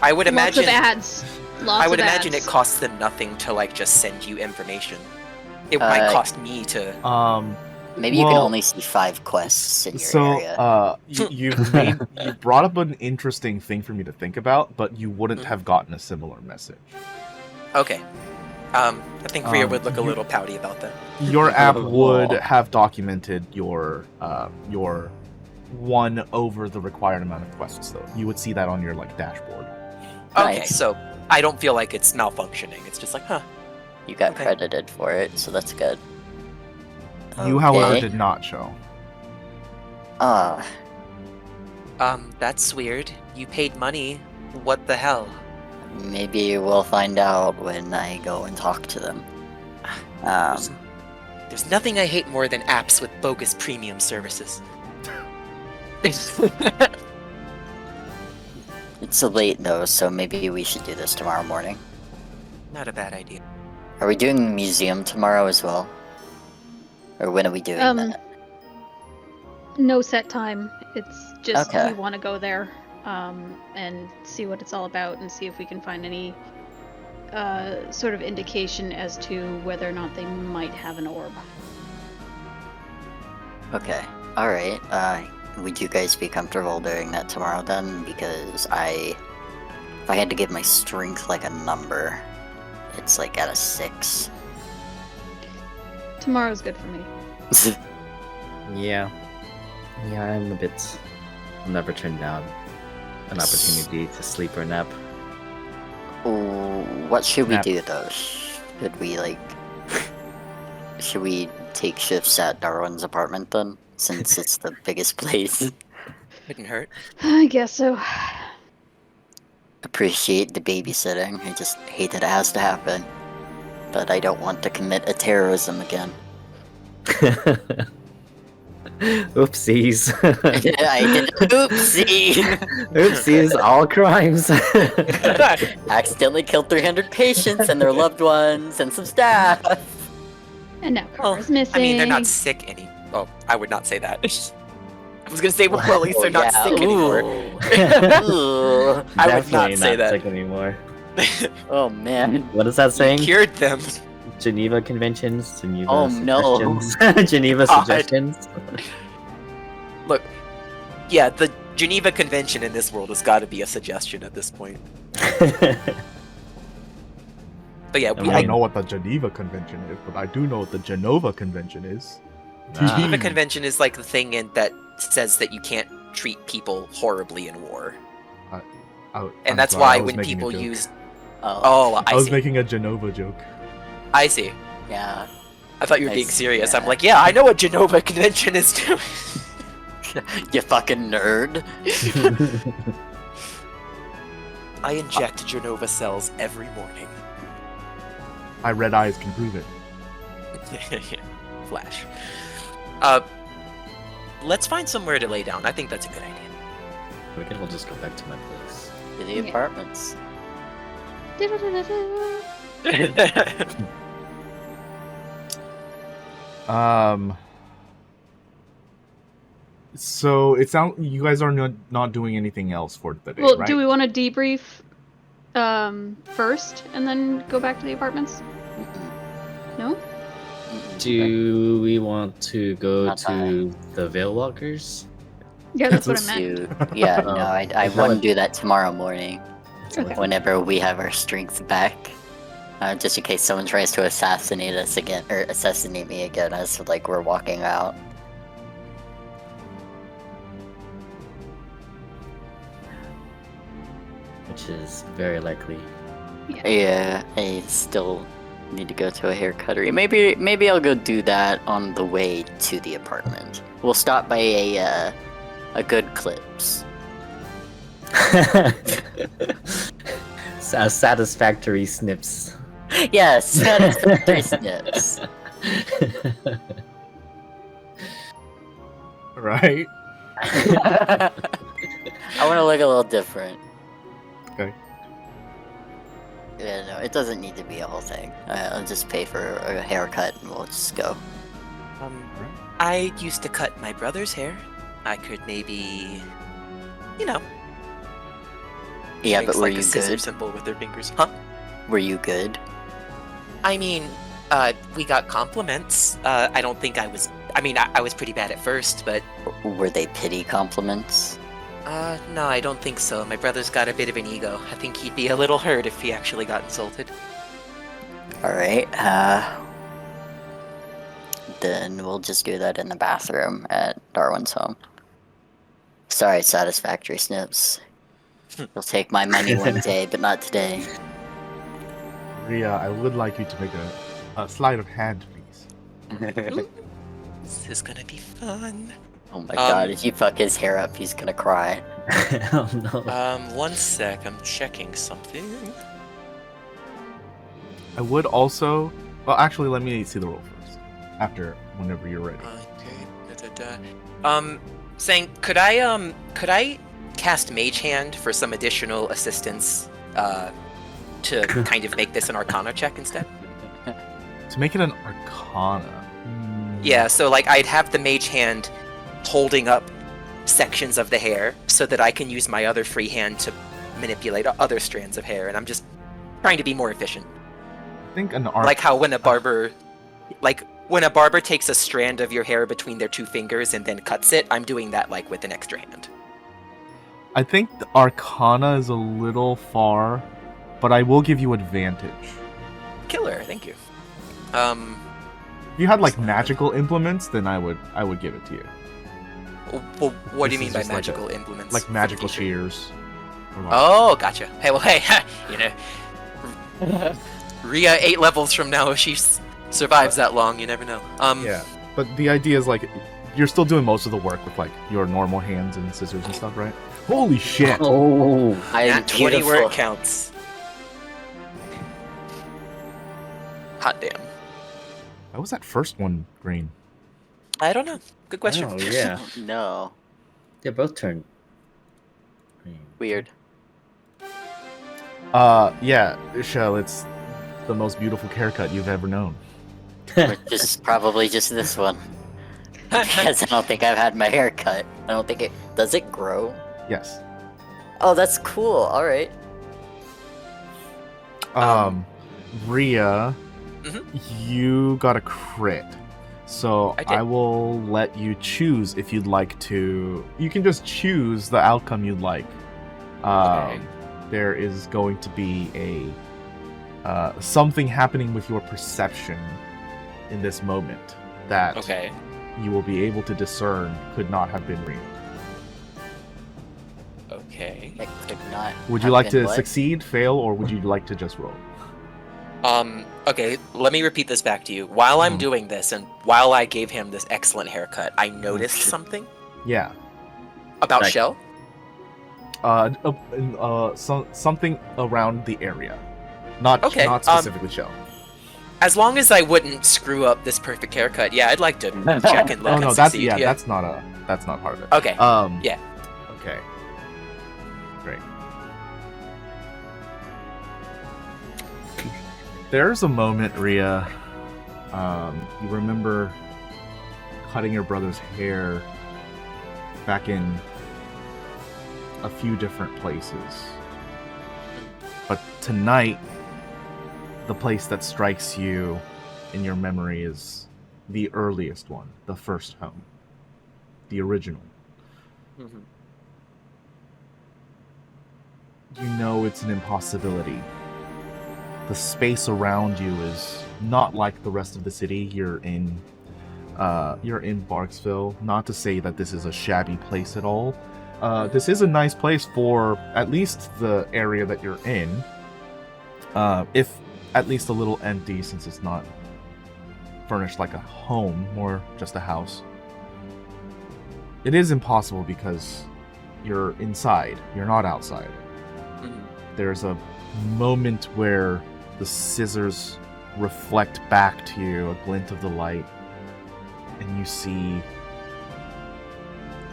I would Lots imagine. of ads. Lots I would of imagine ads. it costs them nothing to like just send you information. It might cost me to. Maybe you can well, only see 5 quests in your So, area. you brought up an interesting thing for me to think about, but you wouldn't have gotten a similar message. Okay. I think Ryia would look a you- little pouty about that. Your app Oh. would have documented your one over the required amount of quests, though. You would see that on your like dashboard. Okay, Nice. so I don't feel like it's malfunctioning. It's just like, huh. You got okay. credited for it, so that's good. You, however, Okay. did not show. Ah, That's weird. You paid money. What the hell? maybe we'll find out when I go and talk to them. There's nothing I hate more than apps with bogus premium services. It's late though, so maybe we should do this tomorrow morning. Not a bad idea. Are we doing museum tomorrow as well? Or when are we doing that? No set time. It's just Okay. we want to go there and see what it's all about and see if we can find any sort of indication as to whether or not they might have an orb. Okay, alright. Would you guys be comfortable doing that tomorrow then? Because if I had to give my strength like a number, it's like at a 6. Tomorrow's good for me. Yeah. Yeah, I'll never turn down an opportunity to sleep or nap. Ooh, what should we Nap. do though? Should we like... should we take shifts at Darwin's apartment then? Since it's the biggest place. Couldn't hurt. I guess so. Appreciate the babysitting. I just hate that it has to happen. But I don't want to commit a terrorism again. Oopsies. I did oopsie. Oopsies, all crimes. Accidentally killed 300 patients and their loved ones and some staff. And now Well, Carver's missing. I mean, they're not sick any. Oh, I would not say that. I was gonna say, well, at least they're not Yeah, sick anymore. Ooh. I would not Definitely say that. sick anymore. Oh man. What is that saying? Cured them. Geneva Conventions? Geneva Oh, no. suggestions? Geneva God. suggestions? Look, yeah, the Geneva Convention in this world has got to be a suggestion at this point. But yeah, I I I, don't know what the Geneva Convention is, but I do know what the Genova Convention is. Geneva Convention is like the thing that says that you can't treat people horribly in war, I'm and that's sorry, I why was when making a people joke. use Oh, oh, I I was see, making a Genova joke. I see. yeah. I thought you were I being see, serious. I'm yeah. like, yeah, I know what Genova Convention is too. You fucking nerd. I inject Genova cells every morning. My red eyes can prove it. Flash. Let's find somewhere to lay down. I think that's a good idea. We can all just go back to my place. To the Yeah. apartments. So it sounds you guys are not doing anything else for the day, Well, right? do we want to debrief first and then go back to the apartments? Mm-mm. No? Mm-mm. Do we want to go Not to the Veil Walkers? Yeah, that's what I meant. Yeah, Oh. no, I Is that want to what- do that tomorrow morning. Okay. Whenever we have our strength back. Just in case someone tries to assassinate us again, or assassinate me again as like we're walking out. Which is very likely. Yeah, I still need to go to a haircuttery. Maybe I'll go do that on the way to the apartment. We'll stop by a good Clips. Satisfactory snips. Yes, satisfactory snips. Right? I want to look a little different. Okay. Yeah, no, it doesn't need to be a whole thing. I'll just pay for a haircut and we'll just go. I used to cut my brother's hair. I could maybe, Yeah, makes but were like you a scissor good? symbol with their fingers. Huh? Were you good? I mean, we got compliments. I don't think I was. I mean, I was pretty bad at first, but Were they pity compliments? no, I don't think so. My brother's got a bit of an ego. I think he'd be a little hurt if he actually got insulted. Alright, then we'll just do that in the bathroom at Darwin's home. Sorry, satisfactory snips. You'll take my money one day, but not today. Ryia, I would like you to make a sleight of hand, please. This is gonna be fun. Oh my god, if you fuck his hair up, he's gonna cry. Oh no. 1 sec. I'm checking something. I would also. Well, actually, let me see the roll first. After, whenever you're ready. Okay. Saying, could I cast Mage Hand for some additional assistance, to kind of make this an Arcana check instead? To make it an Arcana. Yeah, so like I'd have the Mage Hand holding up sections of the hair so that I can use my other free hand to manipulate other strands of hair, and I'm just trying to be more efficient. I think an Arcana. Like how when a barber takes a strand of your hair between their 2 fingers and then cuts it, I'm doing that like with an extra hand. I think the Arcana is a little far, but I will give you advantage. Killer, thank you. If you had like magical implements, then I would give it to you. Well, what do you This mean is by just like magical implements? Like for the magical teacher? shears. Or like- Oh, gotcha. Hey, well, hey, Ryia 8 levels from now, if she survives that long, you never know. Yeah, but the idea is like you're still doing most of the work with like your normal hands and scissors and stuff, right? Holy shit! Oh. I'm Nat 20 where beautiful. it counts. Hot damn. How was that first one green? I don't know. Good question. Oh, yeah. No. They both turned green. Weird. Yeah, Shell, it's the most beautiful haircut you've ever known. Which is probably just this one. Because I don't think I've had my hair cut. I don't think it... Does it grow? Yes. Oh, that's cool. Alright. Ryia, Mhm. you got a crit. So I did. I will let you choose if you'd like to. You can just choose the outcome you'd like. Okay. There is going to be something happening with your perception in this moment that Okay. you will be able to discern could not have been real. Okay. It could not. Would you have like been to what? succeed, fail, or would you like to just roll? Okay, let me repeat this back to you. While I'm Mhm. doing this, and while I gave him this excellent haircut, I noticed something Yeah. about Like- Shell. Something around the area, not Okay, not specifically Shell. As long as I wouldn't screw up this perfect haircut, yeah, I'd like to check and look Oh no, and that's succeed. that's not part of it. Okay. Yeah. Okay. Great. There's a moment, Ryia. You remember cutting your brother's hair back in a few different places. But tonight, the place that strikes you in your memory is the earliest one, the first home, the original. Mhm. You know it's an impossibility. The space around you is not like the rest of the city. You're in Barksville. Not to say that this is a shabby place at all. This is a nice place for at least the area that you're in. If at least a little empty, since it's not furnished like a home, more just a house. It is impossible because you're inside. You're not outside. Mhm. There's a moment where the scissors reflect back to you, a glint of the light, and you see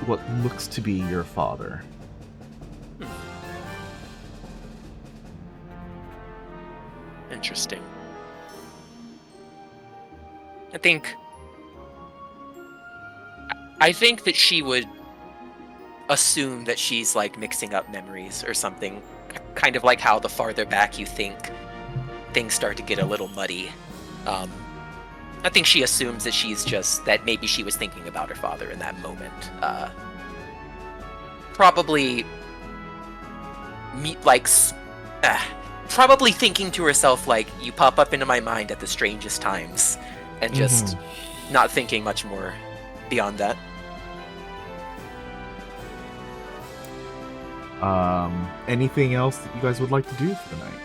what looks to be your father. Interesting. I think that she would assume that she's like mixing up memories or something, kind of like how the farther back you think, things start to get a little muddy. I think she assumes that she's just that maybe she was thinking about her father in that moment. Probably probably thinking to herself like, you pop up into my mind at the strangest times, and just not thinking much more beyond that. Anything else that you guys would like to do for the night?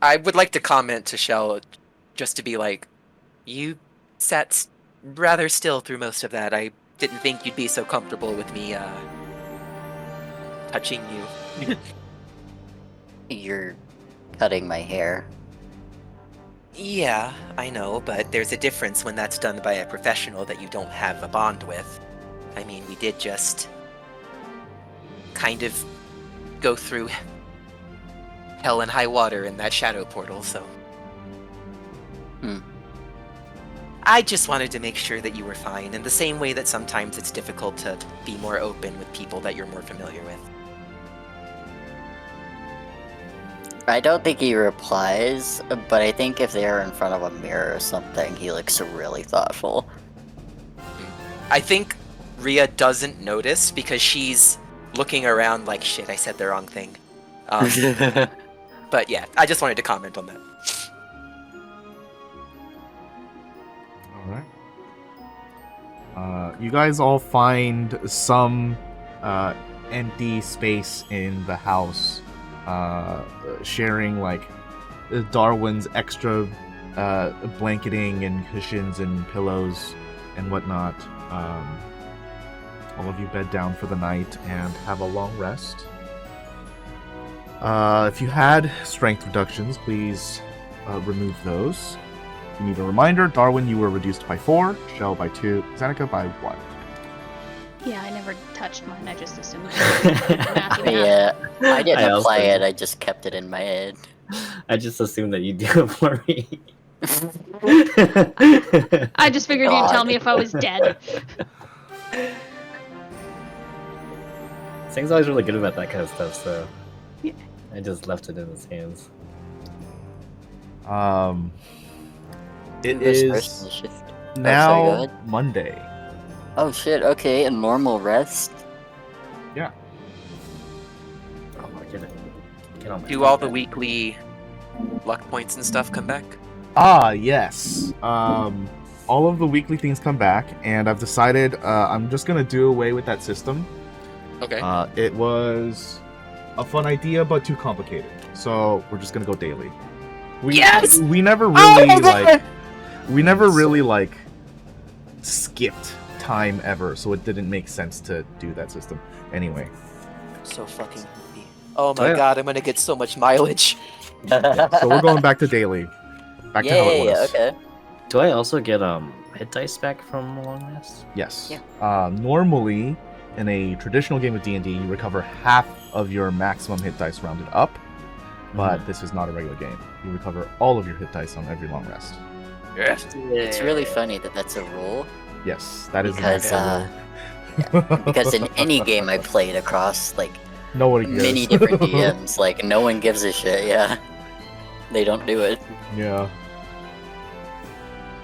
I would like to comment to Shell, just to be like, you sat rather still through most of that. I didn't think you'd be so comfortable with me touching you. You're cutting my hair. Yeah, I know, but there's a difference when that's done by a professional that you don't have a bond with. I mean, we did just kind of go through hell and high water in that shadow portal, so... I just wanted to make sure that you were fine, in the same way that sometimes it's difficult to be more open with people that you're more familiar with. I don't think he replies, but I think if they're in front of a mirror or something, he looks really thoughtful. I think Ryia doesn't notice because she's looking around like, shit, I said the wrong thing. But yeah, I just wanted to comment on that. Alright. You guys all find some empty space in the house, sharing like Darwin's extra blanketing and cushions and pillows and whatnot. All of you bed down for the night and have a long rest. If you had strength reductions, please remove those. You need a reminder. Darwin, you were reduced by 4. Shell by 2. Zeneca by 1. Yeah, I never touched mine. I just assumed. Math. Yeah, I didn't I also apply it. did. I just kept it in my head. I just assumed that you do it for me. I just figured you'd tell God. me if I was dead. Sing's always really good about that kind of stuff, so Yeah. I just left it in his hands. It This is person shift. go now ahead. Monday. Oh shit, okay, a normal rest. Oh, get it. Get on my Do all the iPad. weekly luck points and stuff come back? Ah, yes. All of the weekly things come back, and I've decided I'm just gonna do away with that system. Okay. It was a fun idea, but too complicated. So we're just gonna go daily. Yes! We never Oh really my God! like. We never really like skipped time ever, so it didn't make sense to do that system. Anyway, So fucking happy. Oh my Yeah. god, I'm gonna get so much mileage. so we're going back to daily. Back to how it Yay, was. okay. Do I also get hit dice back from a long rest? Yes. Yeah. Normally, in a traditional game of D&D, you recover half of your maximum hit dice rounded up, but this is not a regular game. You recover all of your hit dice on every long rest. Yes. It's really funny that that's a rule Yes, that is because an actual rule. because in any game I played across like nobody cares. many different DMs, like no one gives a shit. Yeah, they don't do it. Yeah.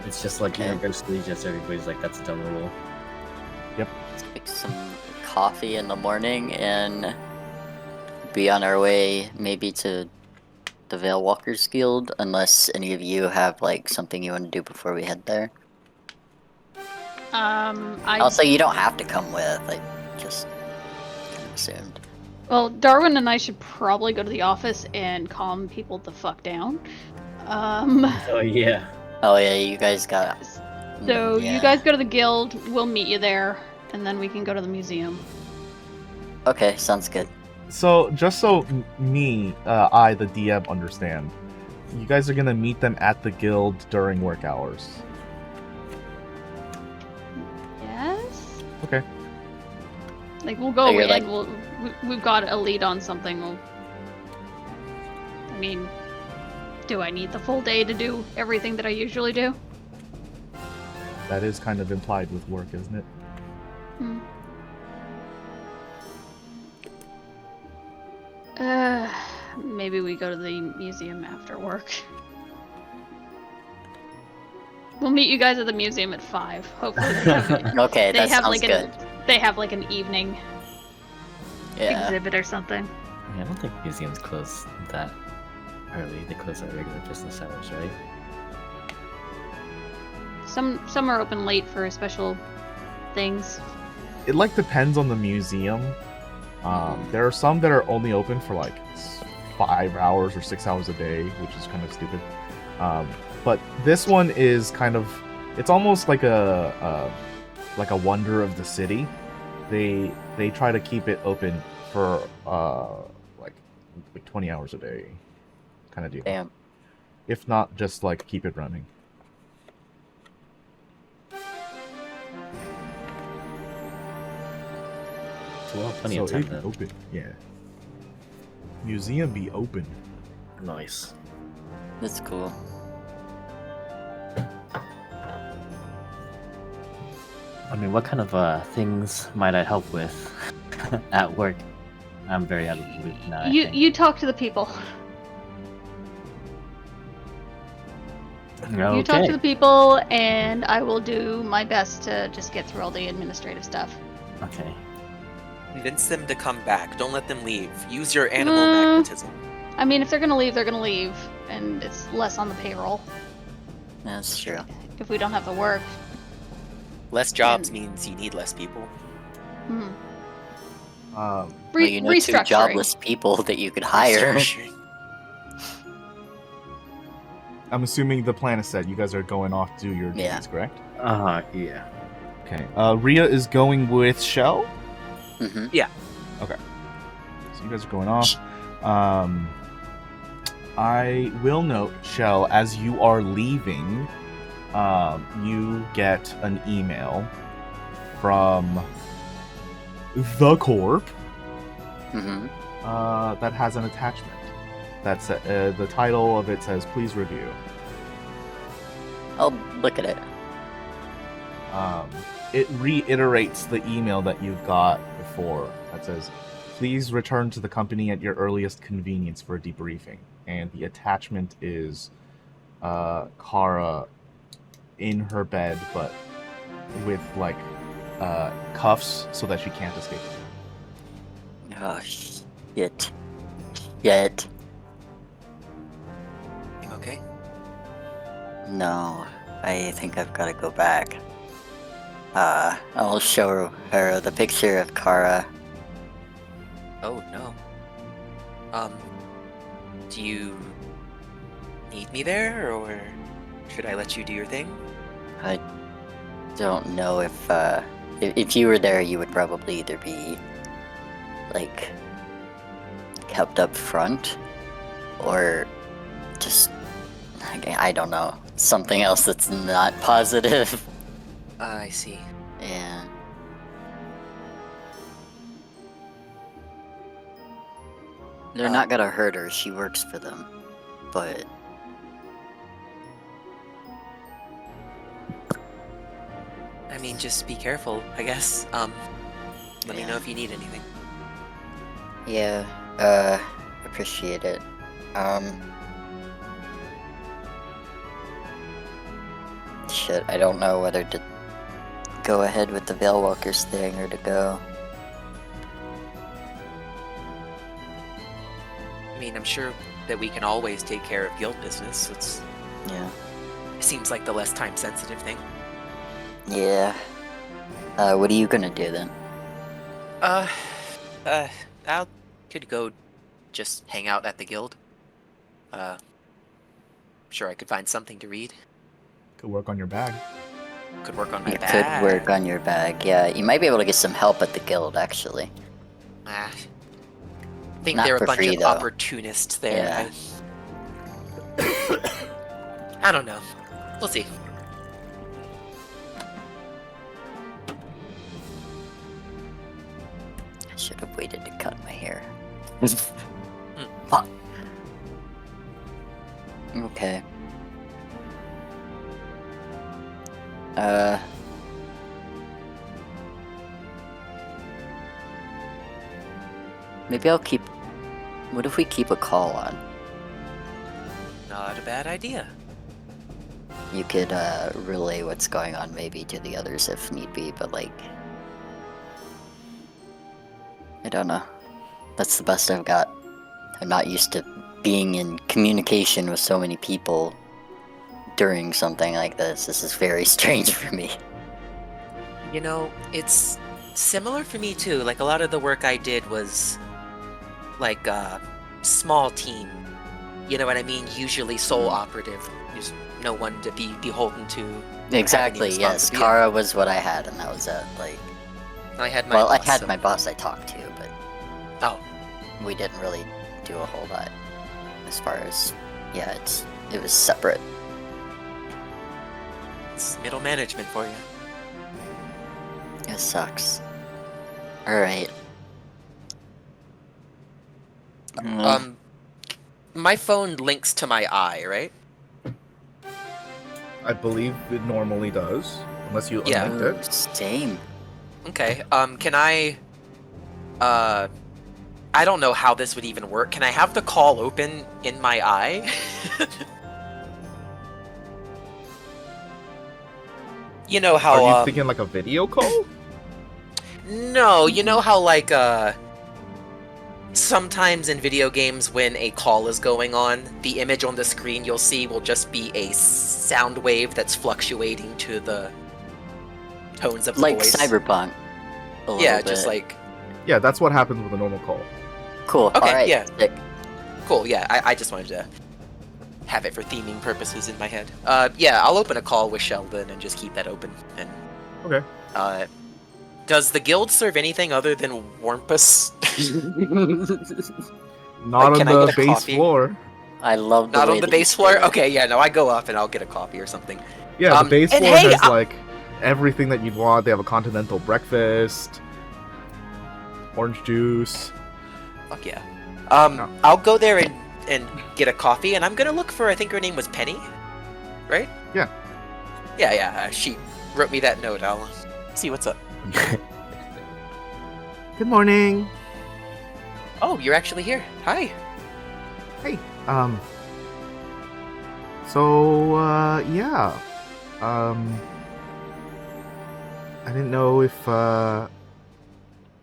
It's just like Okay. universally, just everybody's like, that's a dumb rule. Let's make some coffee in the morning and be on our way maybe to the Veil Walkers Guild, unless any of you have like something you want to do before we head there. I Also, you don't have to come with. I just kind of assumed. well, Darwin and I should probably go to the office and calm people the fuck down. Oh yeah. Oh yeah, you guys got. So Yeah. you guys go to the guild. We'll meet you there, and then we can go to the museum. Okay, sounds good. So, just so I, the DM, understand, you guys are gonna meet them at the guild during work hours. Yes. Okay. Like we'll go So you're in. like- We've got a lead on something. I mean, do I need the full day to do everything that I usually do? That is kind of implied with work, isn't it? Hmm. Maybe we go to the museum after work. We'll meet you guys at the museum at 5. Hopefully they have, Okay, they that have sounds like good. they have like an evening Yeah. exhibit or something. I don't think museums close that early. They close at regular business hours, right? Some are open late for special things. It like depends on the museum. There are some that are only open for like 5 hours or 6 hours a day, which is kind of stupid. But this one is kind of, it's almost like a wonder of the city. They try to keep it open for like 20 hours a day, kind of deal. Damn. If not, just like keep it running. So we'll have plenty So of time it be then. open, yeah. Museum be open. Nice. That's cool. I mean, what kind of things might I help with at work? I'm very out of the loop now. I think. You talk to the people. Okay. You talk to the people, and I will do my best to just get through all the administrative stuff. Okay. Convince them to come back. Don't let them leave. Use your animal Mm. magnetism. I mean, if they're gonna leave, they're gonna leave, and it's less on the payroll That's true. if we don't have the work. Less jobs means you need less people. Hmm. Um, Well, you know, two Restructuring. jobless people that you could hire. I'm assuming the plan is set. You guys are going off to do your duties, Yeah. correct? Yeah. Okay. Ryia is going with Shell. Mm-hmm. So you guys are going off. I will note, Shell, as you are leaving, you get an email from the Corp Mm-hmm. that has an attachment. That's the title of it says, "Please review." I'll look at it. It reiterates the email that you got before that says, "Please return to the company at your earliest convenience for a debriefing." And the attachment is Kara in her bed, but with like cuffs so that she can't escape. Oh, shit. Shit. You okay? No, I think I've got to go back. I'll show her the picture of Kara. Oh no. Do you need me there, or should I let you do your thing? I don't know if you were there, you would probably either be like kept up front, or just I don't know, something else that's not positive. I see. Yeah. They're not gonna hurt her, she works for them. But I mean, just be careful, I guess. Let me know Yeah. if you need anything. yeah, appreciate it. Shit, I don't know whether to go ahead with the Veilwalkers thing or to go. I mean, I'm sure that we can always take care of guild business. Yeah. It seems like the less time-sensitive thing. Yeah. What are you gonna do then? I could go just hang out at the guild. Sure I could find something to read. Could work on your bag. Could work on my You bag. could work on your bag, yeah. You might be able to get some help at the guild, actually. I think Not they're a for bunch free, of though. opportunists there. I don't know. We'll see. I should have waited to cut my hair. Hmm. Fuck. Okay. Maybe I'll keep... What if we keep a call on? Not a bad idea. You could, relay what's going on maybe to the others if need be, but like... I don't know. That's the best I've got. I'm not used to being in communication with so many people during something like this. This is very strange for me. You know, it's similar for me too. Like, a lot of the work I did was like a small team. You know what I mean? Usually sole operative. There's no one to be beholden to. Exactly, any yes. responsibility. Kara was what I had, and that was it. Like, I had my well, I boss, had so- my boss I talked to, but Oh, we didn't really do a whole lot. As far as, yeah, it was separate. it's middle management for you. It sucks. Alright. My phone links to my eye, right? I believe it normally does, unless you Yeah. unlinked it. Same. Okay. Can I? I don't know how this would even work. Can I have the call open in my eye? You know how? Are you thinking like a video call? No, you know how like sometimes in video games when a call is going on, the image on the screen you'll see will just be a sound wave that's fluctuating to the tones of the Like voice. Cyberpunk. A Yeah, little just bit. like Yeah, that's what happens with a normal call. Cool. Okay, Alright. yeah. Sick. cool. Yeah, I just wanted to have it for theming purposes in my head. Yeah, I'll open a call with Sheldon and just keep that open. And Okay. does the guild serve anything other than Warmpus? Not can on I the get a base coffee? floor. I love the Not way on the that you base floor? say it. Okay, yeah, no, I go up and I'll get a coffee or something. Yeah, the base and floor hey, has like everything that you'd want. They have a continental breakfast, orange juice. Fuck yeah. No. I'll go there and get a coffee, and I'm gonna look for, I think her name was Penny, right? Yeah. Yeah, she wrote me that note. I'll see what's up. Good morning. Oh, you're actually here. Hi. Hey. So, yeah. I didn't know if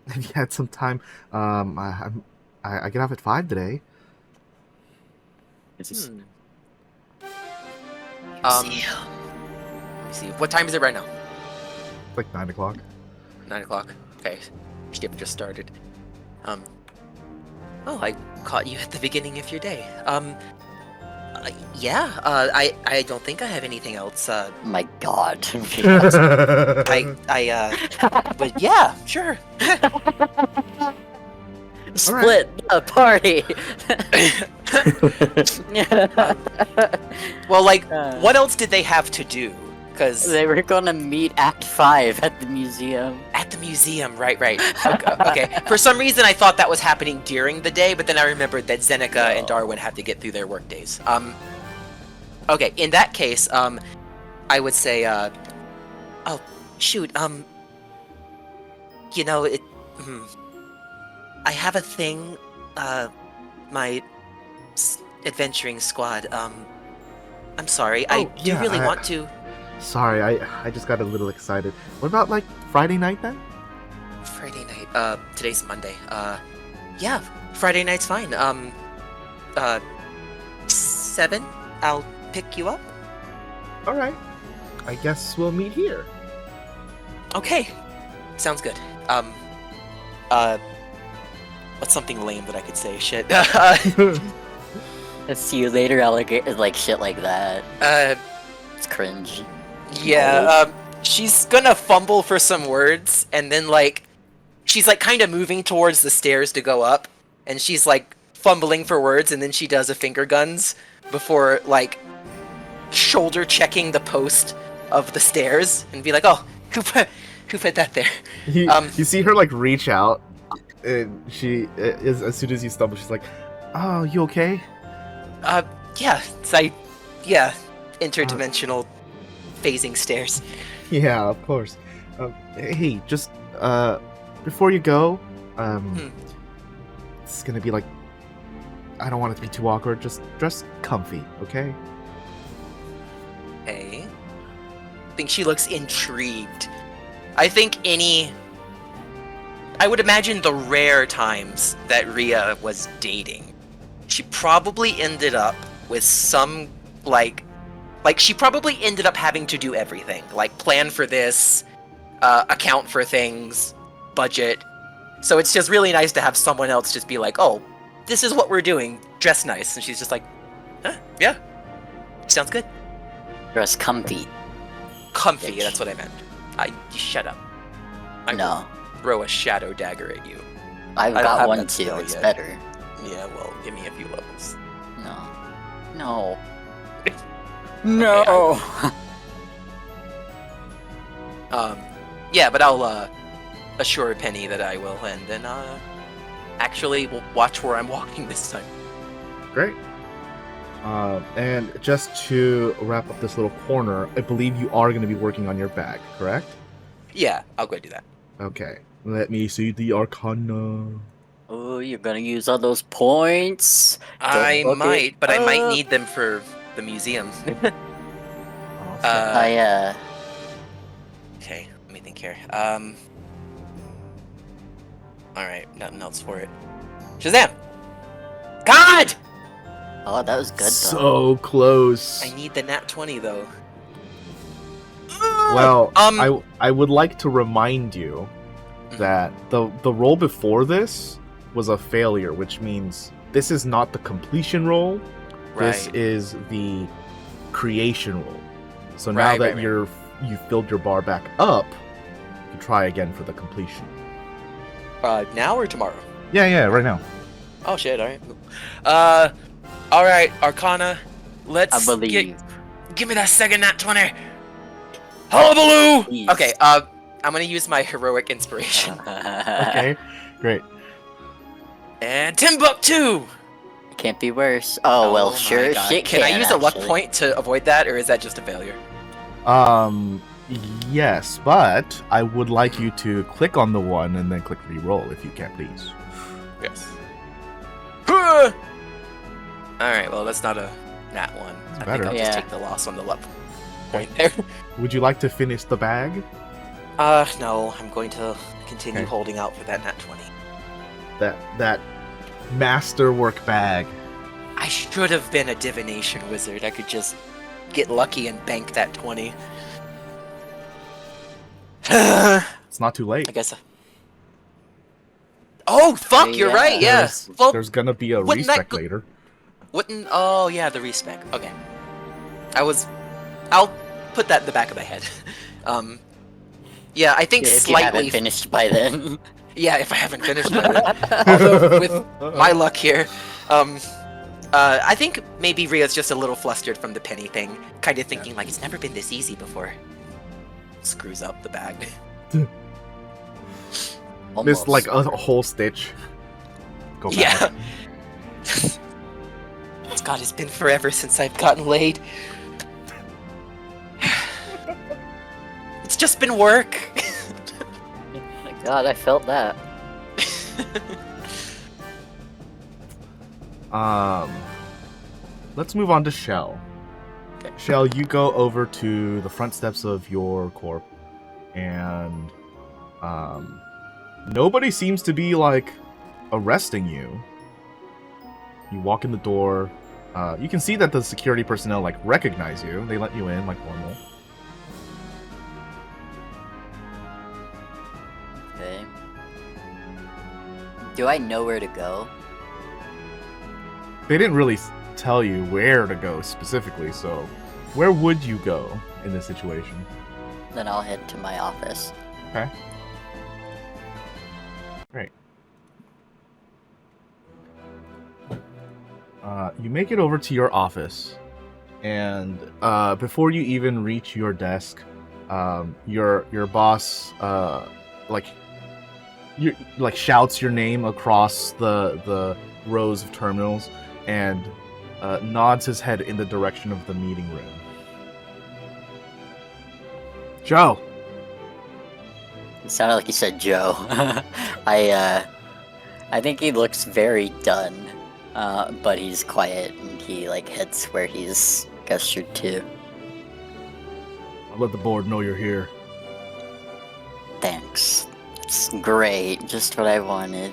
if you had some time. I get off at 5 today. Hmm. Let me see. What time is it right now? It's like 9 o'clock. 9 o'clock. Okay. Shift just started. Oh, I caught you at the beginning of your day. Yeah. I don't think I have anything else. My God. But yeah, sure. Split the party. Well, like, what else did they have to do? Because They were gonna meet Act 5 at the museum. at the museum, right. Okay. For some reason, I thought that was happening during the day, but then I remembered that Zeneca and Darwin have to get through their work days. Okay. In that case, I would say, oh, shoot, you know, I have a thing, my adventuring squad, I'm sorry, I Oh, do yeah, really want to. Sorry, I just got a little excited. What about like Friday night then? Friday night, today's Monday, yeah, Friday night's fine, 7, I'll pick you up. All right. I guess we'll meet here. Okay, sounds good, what's something lame that I could say? Shit. See you later, alligator. Like shit like that. It's cringe. Yeah, she's gonna fumble for some words, and then, like, she's, like, kind of moving towards the stairs to go up, and she's, like, fumbling for words, and then she does a finger guns before, like, shoulder checking the post of the stairs, and be like, oh, who put that there? You see her like reach out, and she is as soon as you stumble, she's like, "Oh, you okay?" Yeah, interdimensional phasing stairs. Yeah, of course. Hey, just before you go, it's gonna be like, I don't want it to be too awkward. Just dress comfy, okay? Okay. I think she looks intrigued. I would imagine the rare times that Ryia was dating, she probably ended up with some, like she probably ended up having to do everything. Like, plan for this, account for things, budget. So it's just really nice to have someone else just be like, oh, this is what we're doing, dress nice. And she's just like, huh, yeah, sounds good. Dress comfy. Comfy, Bitch. that's what I meant. You shut up. I No, will throw a shadow dagger at you. I've I don't got have one that too. spell It's yet. better. Yeah, well, give me a few levels. No. No. Yeah, but I'll assure Penny that I will, and then actually we'll watch where I'm walking this time. Great. And just to wrap up this little corner, I believe you are going to be working on your bag, correct? Yeah, I'll go do that. Okay. Let me see the Arcana. Oh, you're gonna use all those points? I look might, it but I might up. need them for the museum. Awesome. Okay, let me think here. Alright, nothing else for it. Shazam! God! Oh, that was good though. So close. I need the nat 20 though. Well, Um, I would like to remind you that the roll before this was a failure, which means this is not the completion roll. This Right. is the creation roll. So now Right, that right. you've filled your bar back up, you can try again for the completion. Now or tomorrow? Yeah, right now. Oh shit, alright. All right, Arcana. Let's I believe. give me that second nat 20. Hullabaloo! Please. Okay, I'm gonna use my heroic inspiration. Okay, great. And Timbuktu! Can't be worse. Oh, well, my sure God. shit Can I use a luck actually. point to avoid that, or is that just a failure? Yes, but I would like you to click on the one and then click re-roll if you can, please. Yes. Alright, well, that's not a nat 1. I better. think I'll Yeah. just take the loss on the luck point there. Would you like to finish the bag? No, I'm going to continue Okay. holding out for that nat 20. That masterwork bag. I should have been a divination wizard. I could just get lucky and bank that 20. I It's not too late. guess. Oh, fuck, you're Yeah. right, yeah. Well, There's gonna be a wouldn't that respec go- later. wouldn't. Oh, yeah, the respec. Okay. I'll put that in the back of my head. Yeah, I think If you haven't slightly. finished by then. Yeah, if I haven't finished by then. Although, with my luck here, I think maybe Rhea's just a little flustered from the penny thing, kind of thinking like it's never been this easy before. Screws up the bag. Almost. Missed like a whole stitch. Go back. Yeah. God, it's been forever since I've gotten laid. It's just been work. Oh my God, I felt that. Let's move on to Shell. Okay. Shell, you go over to the front steps of your corp, and nobody seems to be like arresting you. You walk in the door. You can see that the security personnel like recognize you. They let you in like normal. Okay. Do I know where to go? They didn't really tell you where to go specifically, so where would you go in this situation? Then I'll head to my office. Okay. Great. You make it over to your office, and before you even reach your desk, your boss shouts your name across the rows of terminals and nods his head in the direction of the meeting room. Joe. It sounded like he said Joe. I think he looks very done, but he's quiet and he like heads where he's gestured to. I'll let the board know you're here. Thanks. It's great. Just what I wanted.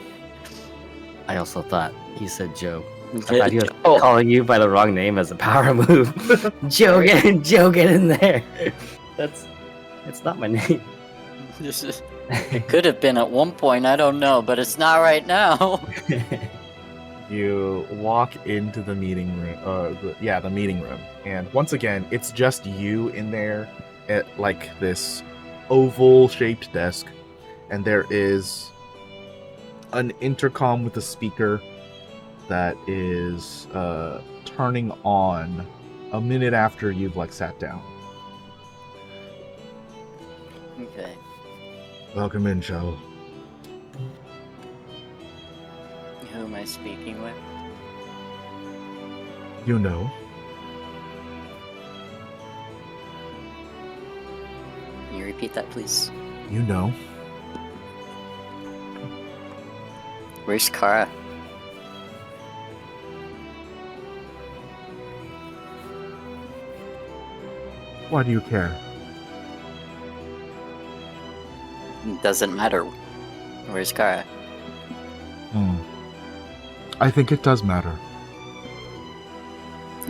I also thought he said Joe. I thought he was Oh. calling you by the wrong name as a power move. Joe, get in there. It's not my name. Could have been at one point, I don't know, but it's not right now. You walk into the meeting room, the meeting room, and once again, it's just you in there at like this oval-shaped desk, and there is an intercom with a speaker that is turning on a minute after you've like sat down. Okay. Welcome in, Shell. Who am I speaking with? You know. Can you repeat that, please? You know. Where's Kara? Why do you care? Doesn't matter. Where's Kara? I think it does matter.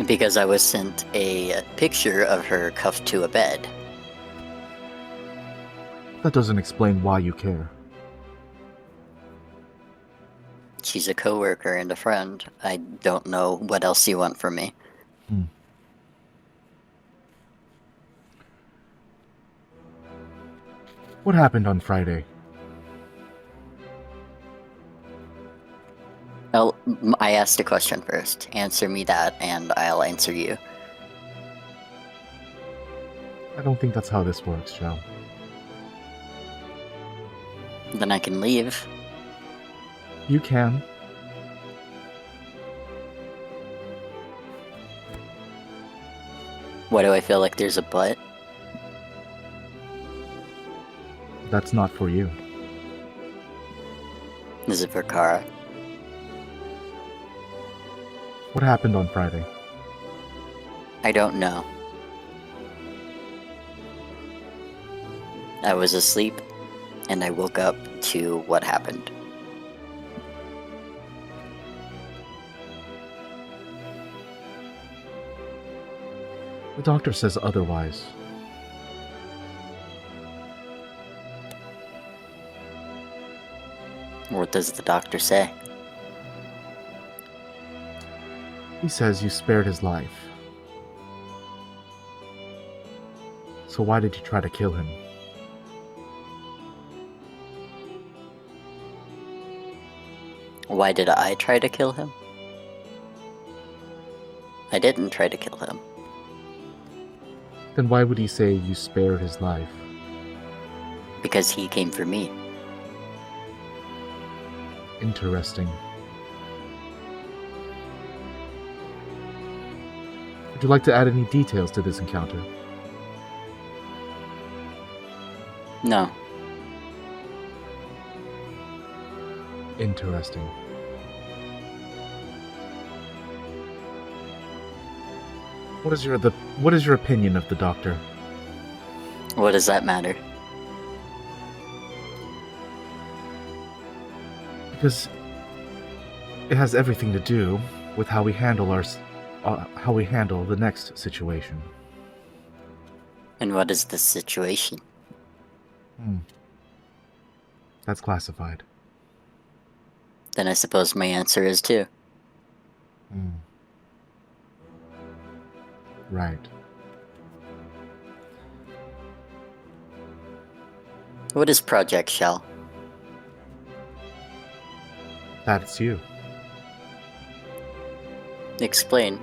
Because I was sent a picture of her cuffed to a bed. That doesn't explain why you care. She's a coworker and a friend. I don't know what else you want from me. What happened on Friday? I asked a question first. Answer me that, and I'll answer you. I don't think that's how this works, Joe. Then I can leave. You can. Why do I feel like there's a but? That's not for you. Is it for Kara? What happened on Friday? I don't know. I was asleep, and I woke up to what happened. The doctor says otherwise. What does the doctor say? He says you spared his life. So why did you try to kill him? Why did I try to kill him? I didn't try to kill him. Then why would he say you spared his life? Because he came for me. Interesting. Would you like to add any details to this encounter? No. Interesting. What is your opinion of the doctor? What does that matter? Because it has everything to do with how we handle the next situation. And what is the situation? That's classified. Then I suppose my answer is too. Right. What is Project Shell? That's you. Explain.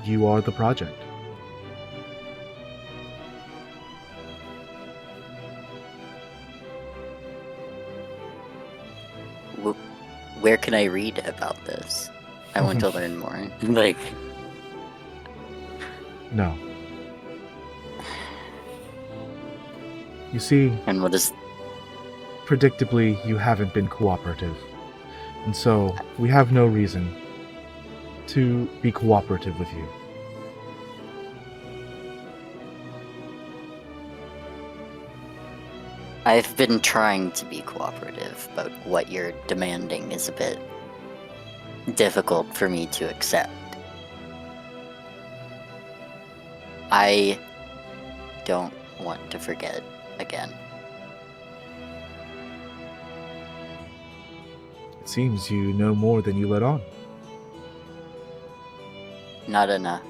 You are the project. Where can I read about this? I want to learn more. Like... No. You see, And what is... predictably, you haven't been cooperative. And so, we have no reason to be cooperative with you. I've been trying to be cooperative, but what you're demanding is a bit difficult for me to accept. I don't want to forget again. It seems you know more than you let on. Not enough.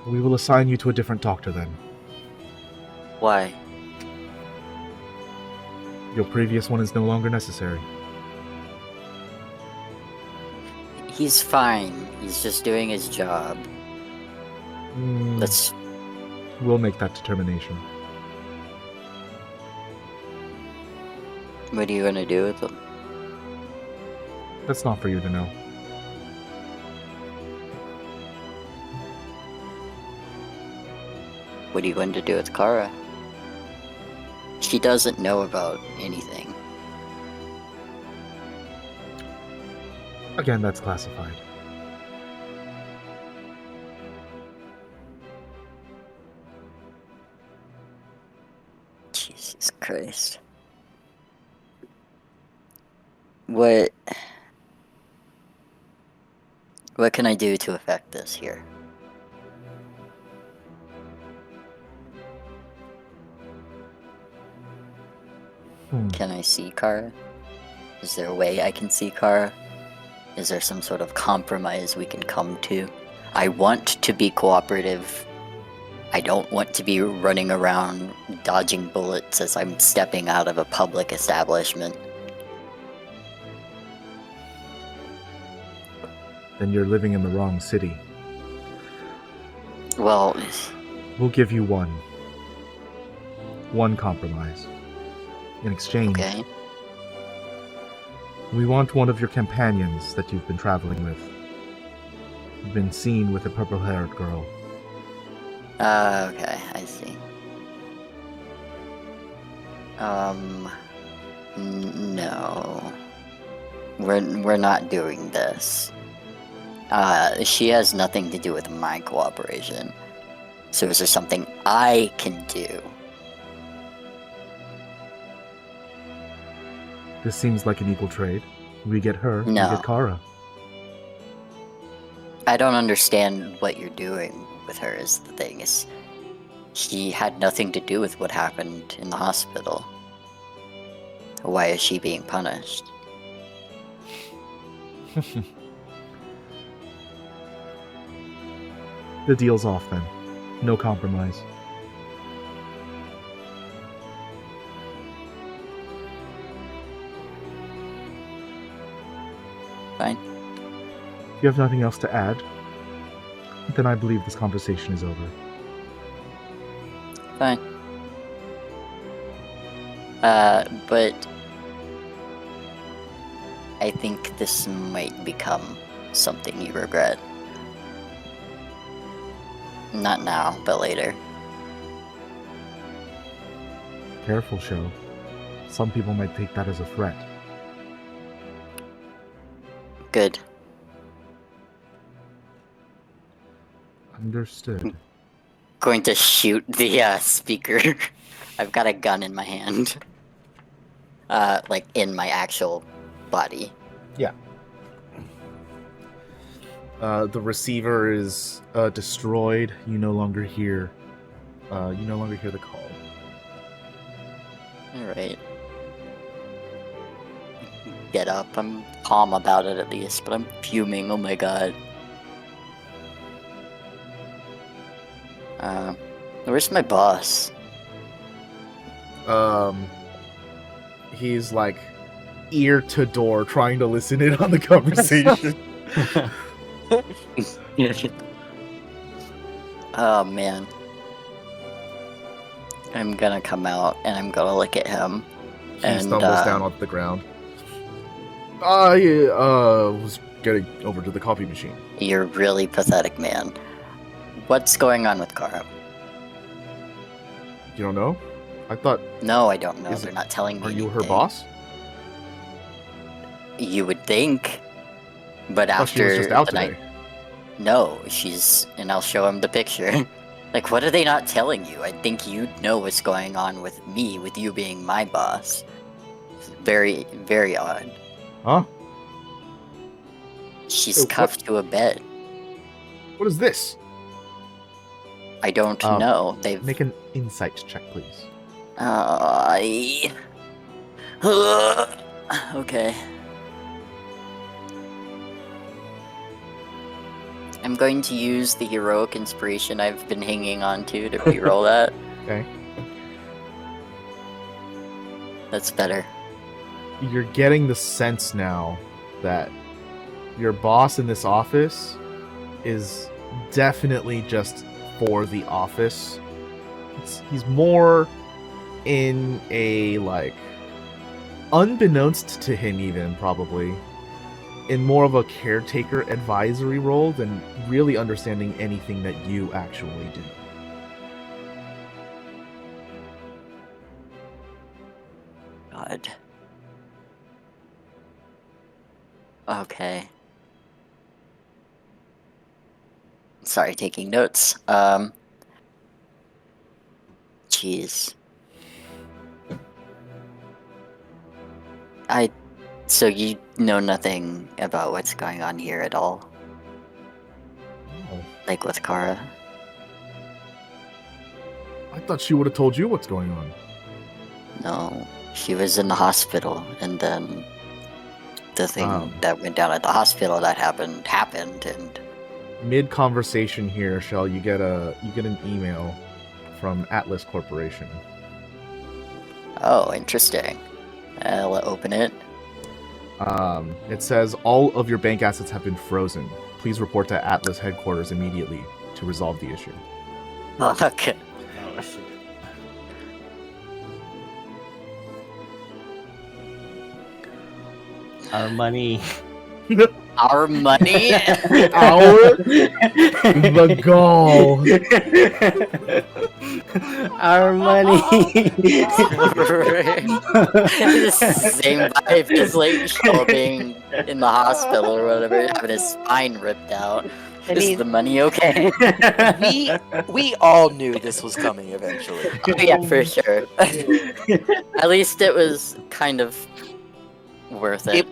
We will assign you to a different doctor then. Why? Your previous one is no longer necessary. He's fine. He's just doing his job. Let's... We'll make that determination. What are you gonna do with him? That's not for you to know. What are you going to do with Kara? She doesn't know about anything. Again, that's classified. Jesus Christ. What can I do to affect this here? Can I see Kara? Is there a way I can see Kara? Is there some sort of compromise we can come to? I want to be cooperative, I don't want to be running around dodging bullets as I'm stepping out of a public establishment. Then you're living in the wrong city. Well, We'll give you one. One compromise. In exchange, okay. we want one of your companions that you've been traveling with. You've been seen with a purple-haired girl. Okay, I see. No. We're not doing this. She has nothing to do with my cooperation. So is there something I can do? This seems like an equal trade. We get her, No. we get Kara. I don't understand what you're doing with her is the thing. She had nothing to do with what happened in the hospital. Why is she being punished? The deal's off then. No compromise. Fine. If you have nothing else to add, then I believe this conversation is over. Fine. But I think this might become something you regret. Not now, but later. Careful, Show. Some people might take that as a threat. Good. Understood. Going to shoot the speaker. I've got a gun in my hand. Like in my actual body. The receiver is destroyed. You no longer hear the call. Alright. Get up. I'm calm about it at least, but I'm fuming. Oh my god. Where's my boss? He's like ear to door trying to listen in on the conversation. Oh man. I'm gonna come out and I'm gonna look at him. He And, stumbles down onto the ground. I was getting over to the coffee machine. You're really pathetic, man. What's going on with Kara? You don't know? I thought, No, I don't know. Is They're it- not telling me are you her anything. boss? You would think. But I thought she was after just out the today. night... No, she's... And I'll show him the picture. Like, what are they not telling you? I think you'd know what's going on with me, with you being my boss. It's very, very odd. Huh? She's What- cuffed to a bed. What is this? I don't know. They've... Make an insight check, please. Okay. I'm going to use the heroic inspiration I've been hanging on to reroll that. Okay. That's better. You're getting the sense now that your boss in this office is definitely just for the office. He's more in a, like, unbeknownst to him even, probably, in more of a caretaker advisory role than really understanding anything that you actually do. God. Okay. Sorry, taking notes. Jeez. So you know nothing about what's going on here at all? Oh, Like with Kara? I thought she would have told you what's going on. No. She was in the hospital, and then the thing Oh. that went down at the hospital that happened, and mid-conversation here, Shell, you get an email from Atlas Corporation. Oh, interesting. I'll open it. It says all of your bank assets have been frozen. Please report to Atlas headquarters immediately to resolve the issue. Okay. Our money. Our money? The gall. Our money. Same vibe as like Shaw being in the hospital or whatever, having his spine ripped out. Is the money okay? we all knew this was coming eventually. Yeah, for sure. At least it was kind of worth it.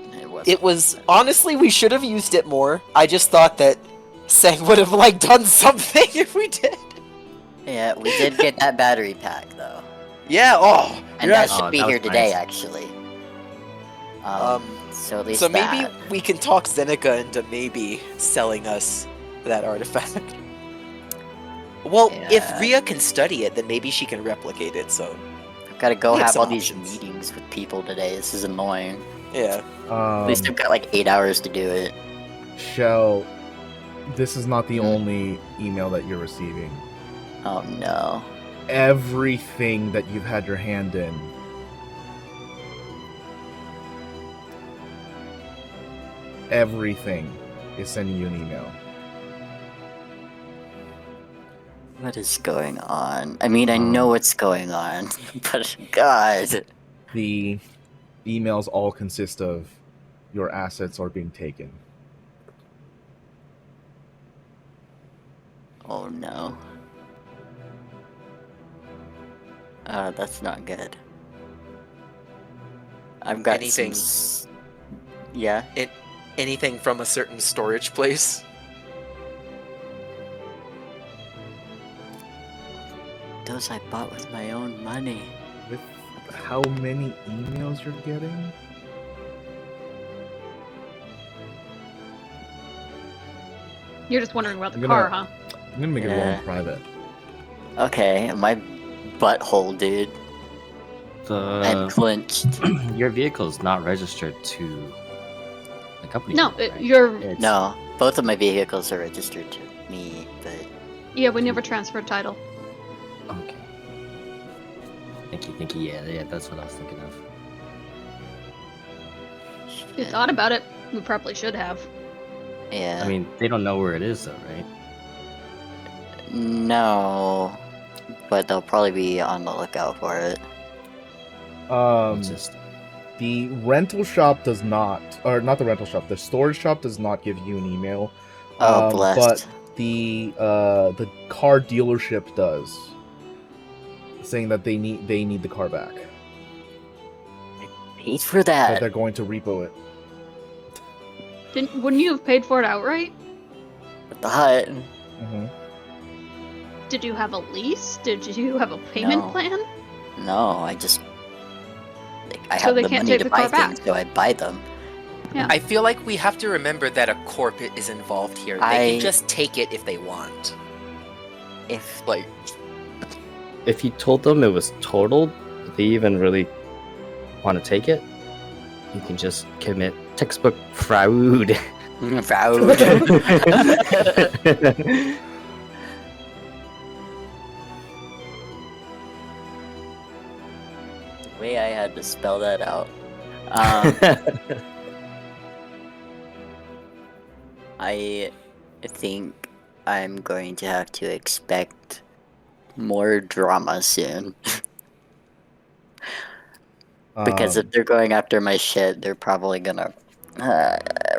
It was honestly, we should have used it more. I just thought that Sang would have like done something if we did. Yeah, we did get that battery pack though. Yeah. Oh. And yes. that should be that was here today, nice. actually. So at least So that. maybe we can talk Zeneca into maybe selling us that artifact. Well, if Yeah. Ryia can study it, then maybe she can replicate it. So I've got to go we have have some all these options. meetings with people today. This is annoying. yeah. At least I've got like 8 hours to do it. Shell, this is not the only email that you're receiving. Oh no. Everything that you've had your hand in. Everything is sending you an email. What is going on? I mean, I know what's going on, but God. The emails all consist of your assets are being taken. Oh no. That's not good. I've got Anything- Yeah. Anything from a certain storage place. Those I bought with my own money. With how many emails you're getting? You're just wondering about the I'm car, gonna- huh? I'm gonna make it Yeah. all private. Okay, my butthole, dude. I'm The clenched. your vehicle is not registered to the company. No, right? you're. It's- No, both of my vehicles are registered to me, but Yeah, we never transferred title. Okay. Thank you. Yeah, that's what I was thinking of. If you thought about it, we probably should have. yeah. I mean, they don't know where it is, though, right? No, but they'll probably be on the lookout for it. It's just The rental shop does not, or not the rental shop, the storage shop does not give you an email. Oh, blessed. But the car dealership does, saying that they need the car back. Paid for That that. they're going to repo it. Wouldn't you have paid for it outright? With the hut. Mm-hmm. Did you have a lease? Did you have a payment No. plan? No, I just. Like, I So have they the can't money take to the buy car back. things, so I buy them. Yeah. I feel like we have to remember that a corp is involved here. They I- can just take it if they want. If Like, If you told them it was totaled, would they even really want to take it? You can just commit textbook fraud. Fraud. The way I had to spell that out. I think I'm going to have to expect more drama soon. Because if they're going after my shit, they're probably gonna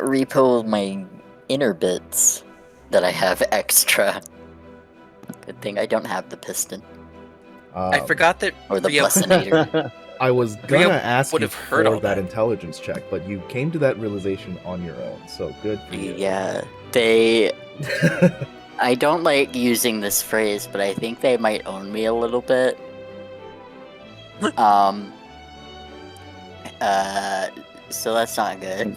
repo my inner bits that I have extra. Good thing I don't have the piston I forgot that or the Ryia- blessinator. I was gonna Ryia ask would you have heard for all that that. intelligence check, but you came to that realization on your own. So good for you. Yeah, they. I don't like using this phrase, but I think they might own me a little bit. So that's not good.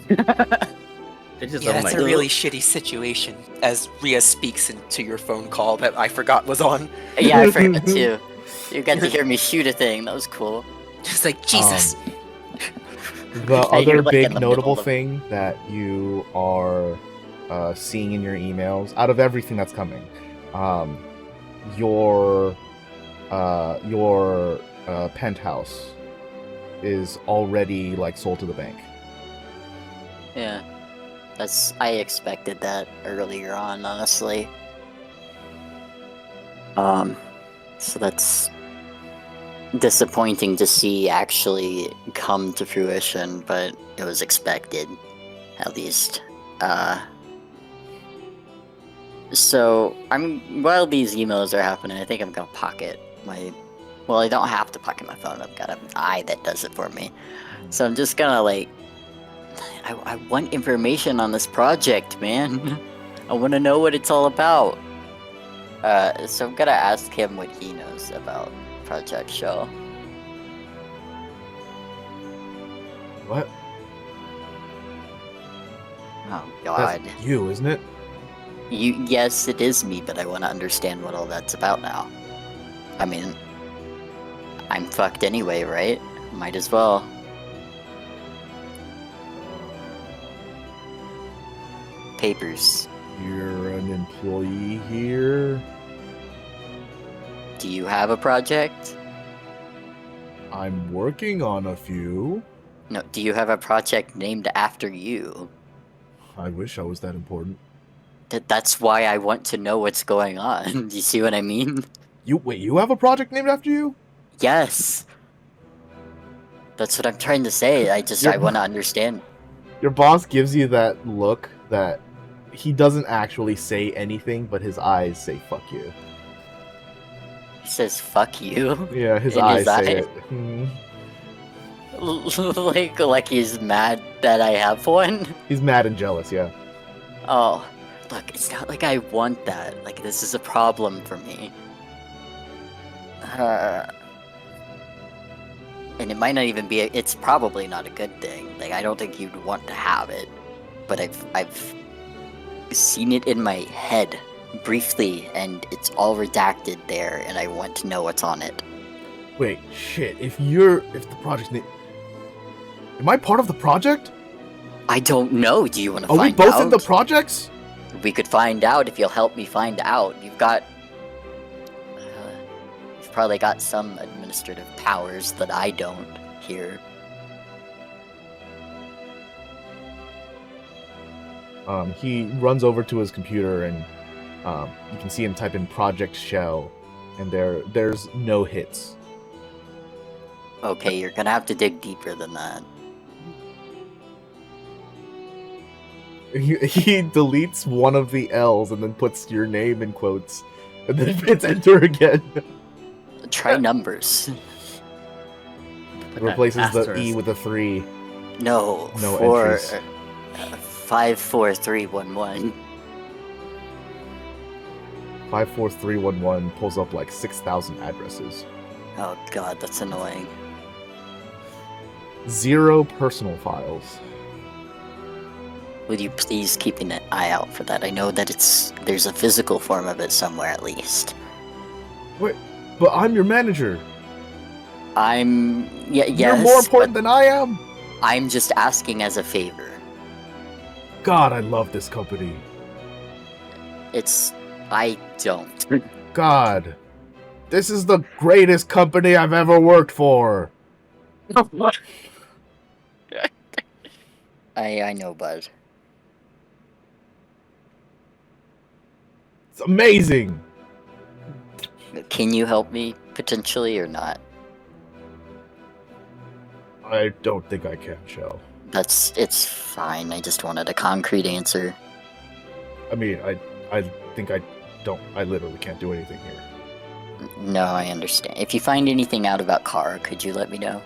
They just Yeah, don't that's like. a really shitty situation. As Ryia speaks into your phone call that I forgot was on. Yeah, I forgot too. You got to hear me shoot a thing. That was cool. Just like Jesus. The Yeah, you're, other like, big in the notable middle of- thing that you are seeing in your emails, out of everything that's coming, your penthouse is already like sold to the bank. Yeah. I expected that earlier on, honestly. So that's disappointing to see actually come to fruition, but it was expected, at least. So while these emails are happening, I think I'm gonna pocket my. Well, I don't have to pocket my phone. I've got an eye that does it for me. So I'm just gonna like. I want information on this project, man. I want to know what it's all about. So I'm gonna ask him what he knows about Project Show. What? Oh God. That's you, isn't it? Yes, it is me, but I want to understand what all that's about now. I mean, I'm fucked anyway, right? Might as well. Papers. You're an employee here. Do you have a project? I'm working on a few. No, do you have a project named after you? I wish I was that important. That's why I want to know what's going on. Do you see what I mean? You have a project named after you? Yes. That's what I'm trying to say. I want to understand. Your boss gives you that look that he doesn't actually say anything, but his eyes say "fuck you." He says, "Fuck you." Yeah, his In eyes his say eyes? it. Hmm. like he's mad that I have one. He's mad and jealous. Yeah. Oh, look, it's not like I want that. Like, this is a problem for me. And it might not even be. It's probably not a good thing. Like, I don't think you'd want to have it. But I've seen it in my head briefly, and it's all redacted there, and I want to know what's on it. Wait, shit. If the project's name, am I part of the project? I don't know. Do you want to Are we find both out? in the projects? We could find out if you'll help me find out. You've probably got some administrative powers that I don't here. He runs over to his computer and you can see him type in Project Shell, and there's no hits. Okay, you're gonna have to dig deeper than that. He deletes one of the L's and then puts your name in quotes, and then hits enter again. Try numbers. Replaces the Asterisk. E with a 3. No, No four, entries. 54311. 54311 pulls up like 6,000 addresses. Oh god, that's annoying. 0 personal files. Would you please keep an eye out for that? I know that there's a physical form of it somewhere at least. Wait, but I'm your manager. Yes, You're more important but than I am. I'm just asking as a favor. God, I love this company. I don't. God, this is the greatest company I've ever worked for. I know, bud. It's amazing. Can you help me potentially or not? I don't think I can, Shell. It's fine. I just wanted a concrete answer. I mean, I think I literally can't do anything here. No, I understand. If you find anything out about Kara, could you let me know?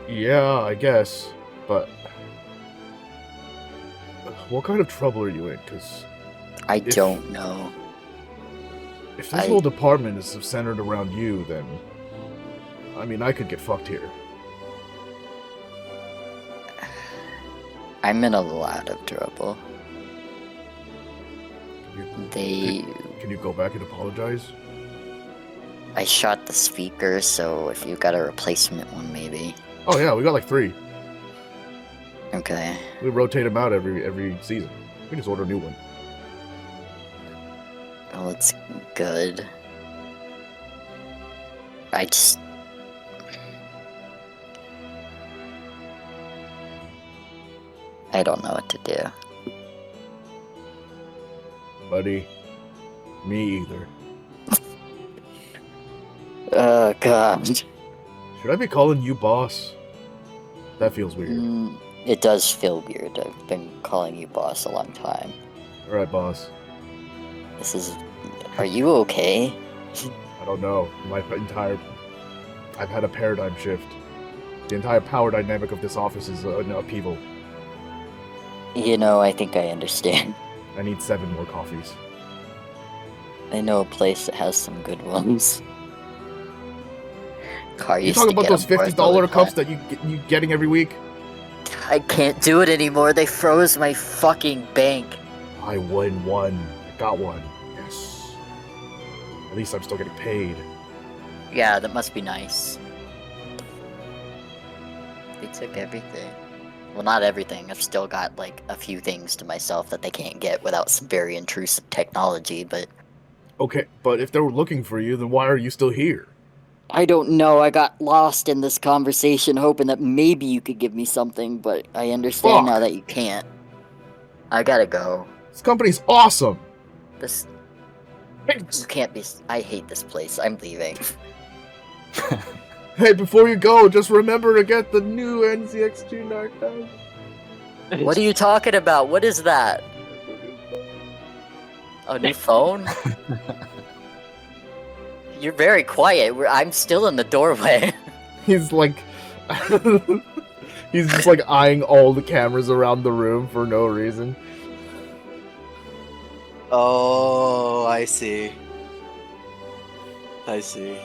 Yeah, I guess, but what kind of trouble are you in? Because I don't know. if this whole department is centered around you, then I mean, I could get fucked here. I'm in a lot of trouble. Can you go back and apologize? I shot the speaker, so if you got a replacement one, maybe. Oh yeah, we got like 3. Okay. We rotate them out every season. We can just order a new one. Well, it's good. I don't know what to do. Buddy, me either. Oh, God. Should I be calling you boss? That feels weird. It does feel weird. I've been calling you boss a long time. Alright, boss. Are you okay? I don't know. I've had a paradigm shift. The entire power dynamic of this office is an upheaval. You know, I think I understand. I need 7 more coffees. I know a place that has some good ones. You talking about those $50 cups that you getting every week? I can't do it anymore. They froze my fucking bank. I won one. I got one. Yes. At least I'm still getting paid. Yeah, that must be nice. They took everything. Well, not everything. I've still got, like, a few things to myself that they can't get without some very intrusive technology, but... Okay, but if they were looking for you, then why are you still here? I don't know. I got lost in this conversation hoping that maybe you could give me something, but I understand now that you can't. I gotta go. This company's awesome! You can't be... I hate this place. I'm leaving. Hey, before you go, just remember to get the new NZX2 knocked out. What are you talking about? What is that? A new phone? You're very quiet. I'm still in the doorway. He's like... he's just like eyeing all the cameras around the room for no reason. Oh, I see. I see.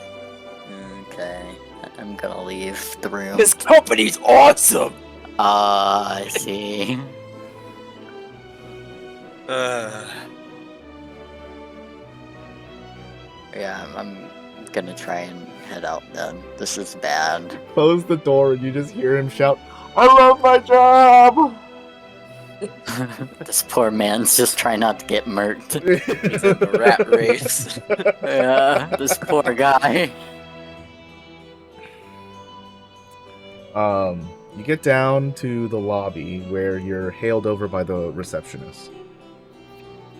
Okay. I'm gonna leave the room. This company's awesome! I see. Yeah, I'm gonna try and head out then. This is bad. Close the door and you just hear him shout, I love my job! This poor man's just trying not to get murked. He's in the rat race. Yeah, this poor guy. You get down to the lobby where you're hailed over by the receptionist.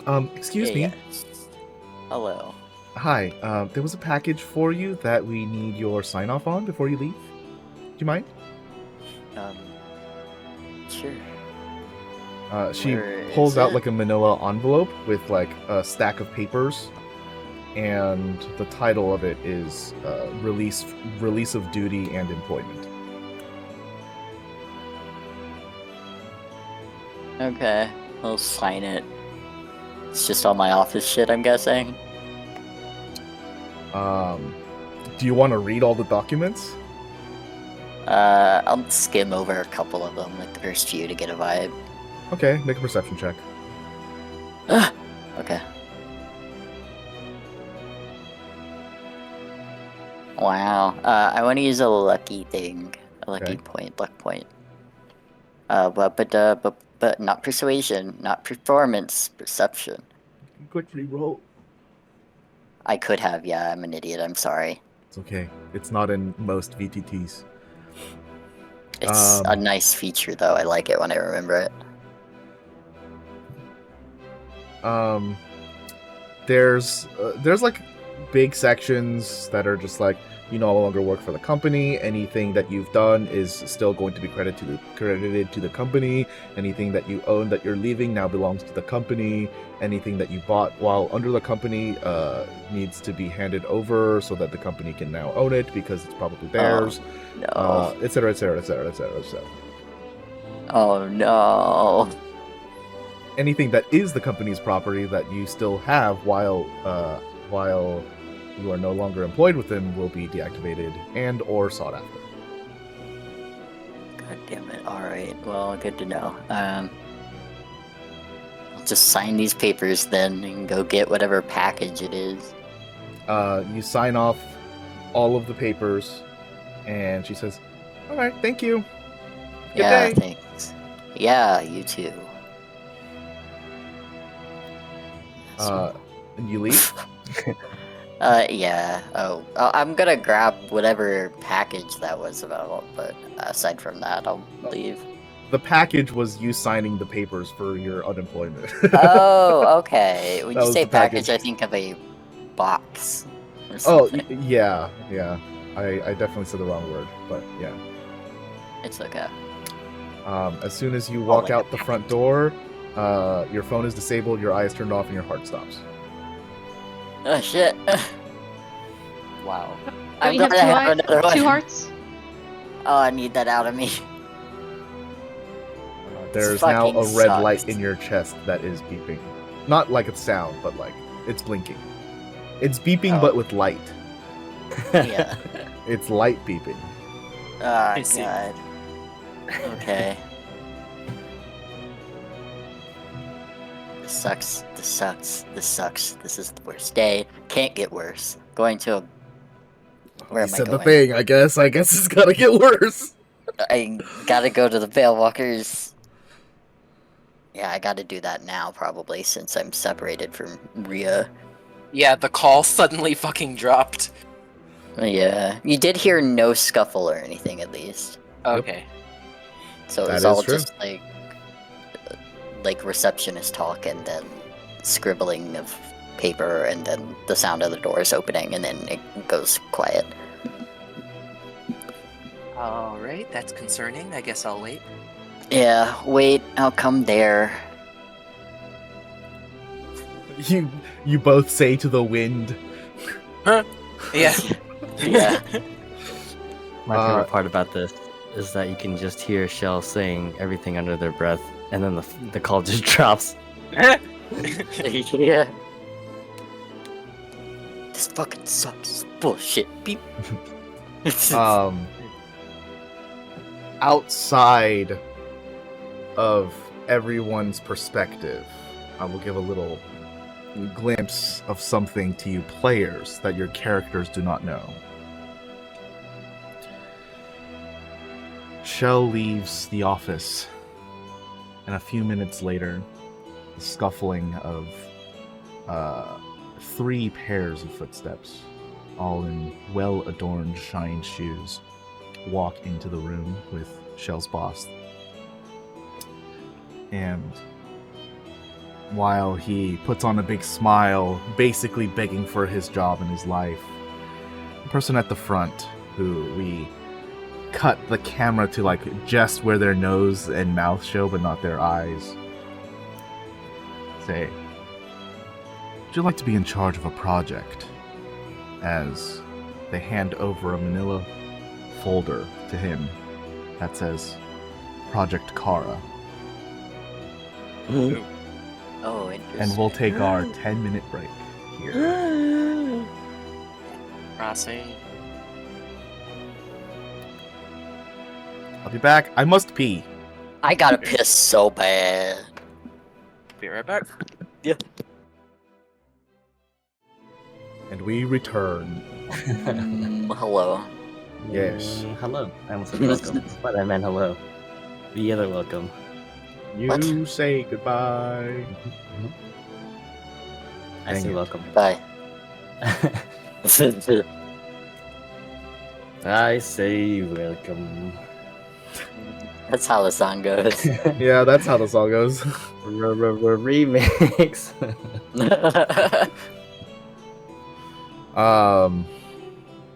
Excuse me. Yes. Hello. Hi, there was a package for you that we need your sign-off on before you leave. Do you mind? Sure. She Where pulls is out it? like a manila envelope with like a stack of papers, and the title of it is release of duty and employment. Okay, I'll sign it. It's just all my office shit, I'm guessing. Do you want to read all the documents? I'll skim over a couple of them, like the first few to get a vibe. Okay, make a perception check. Okay. Wow. I want to use a lucky thing, a lucky Okay. luck point. But not persuasion, not performance, perception. Quickly roll. I could have, yeah. I'm an idiot. I'm sorry. It's okay. It's not in most VTTs. It's a nice feature, though. I like it when I remember it. There's like big sections that are just like, you no longer work for the company. Anything that you've done is still going to be credited to the company. Anything that you own that you're leaving now belongs to the company. Anything that you bought while under the company needs to be handed over so that the company can now own it because it's probably theirs. No. Etc. etc. etc. etc. etc. Oh no. Anything that is the company's property that you still have while you are no longer employed with them will be deactivated and or sought after. God damn it. Alright, well, good to know. I'll just sign these papers then and go get whatever package it is. You sign off all of the papers, and she says, "All right, thank you. Good Yeah, day." thanks. Yeah, you too. And you leave. Yeah. Oh, I'm gonna grab whatever package that was about, but aside from that, I'll leave. The package was you signing the papers for your unemployment. Oh, okay. When That you was say the package. package, I think of a box. Or Oh, something. yeah. I definitely said the wrong word, but yeah. It's okay. As soon as you walk like out a the front door, your phone is disabled, your eye is turned off, and your heart stops. Oh shit. Wow. Don't I'm you have glad I have another one. 2 hearts? Oh, I need that out of me. There's now a fucking red sucks. light in your chest that is beeping. Not like a sound, but like it's blinking. It's beeping, Oh. but with light. Yeah. It's light beeping. Oh see. god. Okay. This sucks. This sucks. This sucks. This is the worst day. Can't get worse. Going to a... Where am I said going? the thing, I guess. I guess it's gotta get worse. I gotta go to the Veilwalkers. Yeah, I gotta do that now, probably, since I'm separated from Ryia. Yeah, the call suddenly fucking dropped. Yeah. You did hear no scuffle or anything, at least. Okay. So That it's is all true. just like receptionist talk and then scribbling of paper and then the sound of the doors opening and then it goes quiet. Alright, that's concerning. I guess I'll wait. Yeah, wait, I'll come there. You both say to the wind. Yeah. Yeah. My Uh, favorite part about this is that you can just hear Shell saying everything under their breath, and then the call just drops. Yeah. This fucking sucks. Bullshit. Beep. Outside of everyone's perspective, I will give a little glimpse of something to you players that your characters do not know. Shell leaves the office, and a few minutes later, the scuffling of 3 pairs of footsteps, all in well-adorned, shined shoes, walk into the room with Shell's boss. And while he puts on a big smile, basically begging for his job and his life, the person at the front, who we cut the camera to like just where their nose and mouth show but not their eyes, say, "Would you like to be in charge of a project?" As they hand over a manila folder to him that says Project Kara. Oh, interesting. And we'll take our 10-minute break here. Crossing. I'll be back. I must pee. I gotta piss so bad. Be right back. And we return. Hello. Yes. Hello. I almost said welcome, but I meant hello. The other welcome. You What? say goodbye. I Dang say it. welcome. Bye. I say welcome. That's how the song goes. Yeah, that's how the song goes. Remix.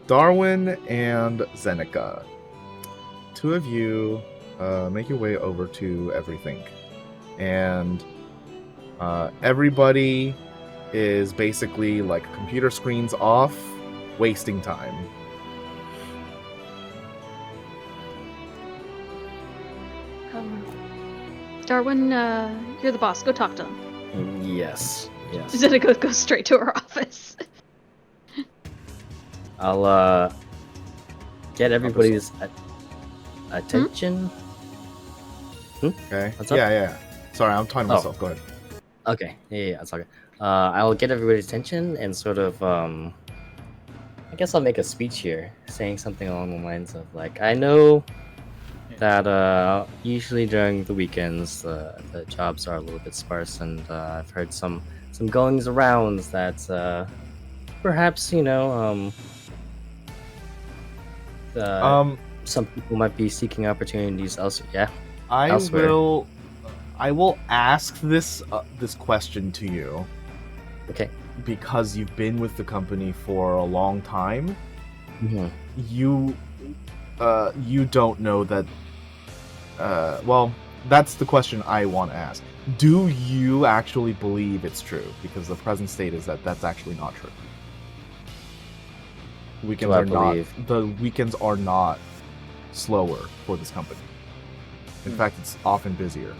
Darwin and Zeneca. 2 of you make your way over to everything. And everybody is basically like computer screens off, wasting time. Darwin, you're the boss. Go talk to them. Yes. Yes. Zeneca goes straight to her office. I'll get everybody's attention. Okay. What's up? Yeah. Sorry, I'm talking to Oh. myself. Go ahead. Okay, yeah, it's okay. I'll get everybody's attention and sort of, I guess I'll make a speech here, saying something along the lines of like, I know that usually during the weekends the jobs are a little bit sparse, and I've heard some goings arounds that perhaps some people might be seeking opportunities elsewhere. Yeah. Elsewhere. I will ask this question to you Okay. because you've been with the company for a long time. Mm-hmm. You don't know that. Well, that's the question I want to ask. Do you actually believe it's true? Because the present state is that that's actually not true. Weekends are not. The weekends are not slower for this company. In fact, it's often busier.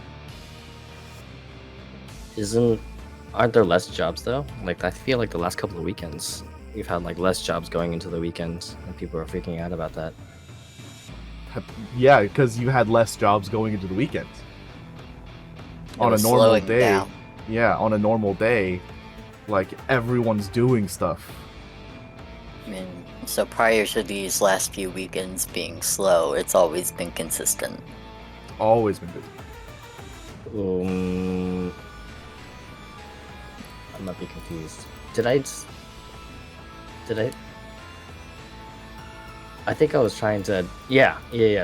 Aren't there less jobs though? Like, I feel like the last couple of weekends we've had like less jobs going into the weekends, and people are freaking out about that. Yeah, because you had less jobs going into the weekends. On a was normal slowing day, down. yeah, on a normal day, like everyone's doing stuff. I mean, so prior to these last few weekends being slow, it's always been consistent. Always been busy. I might be confused. Did I? I think I was trying to. Yeah.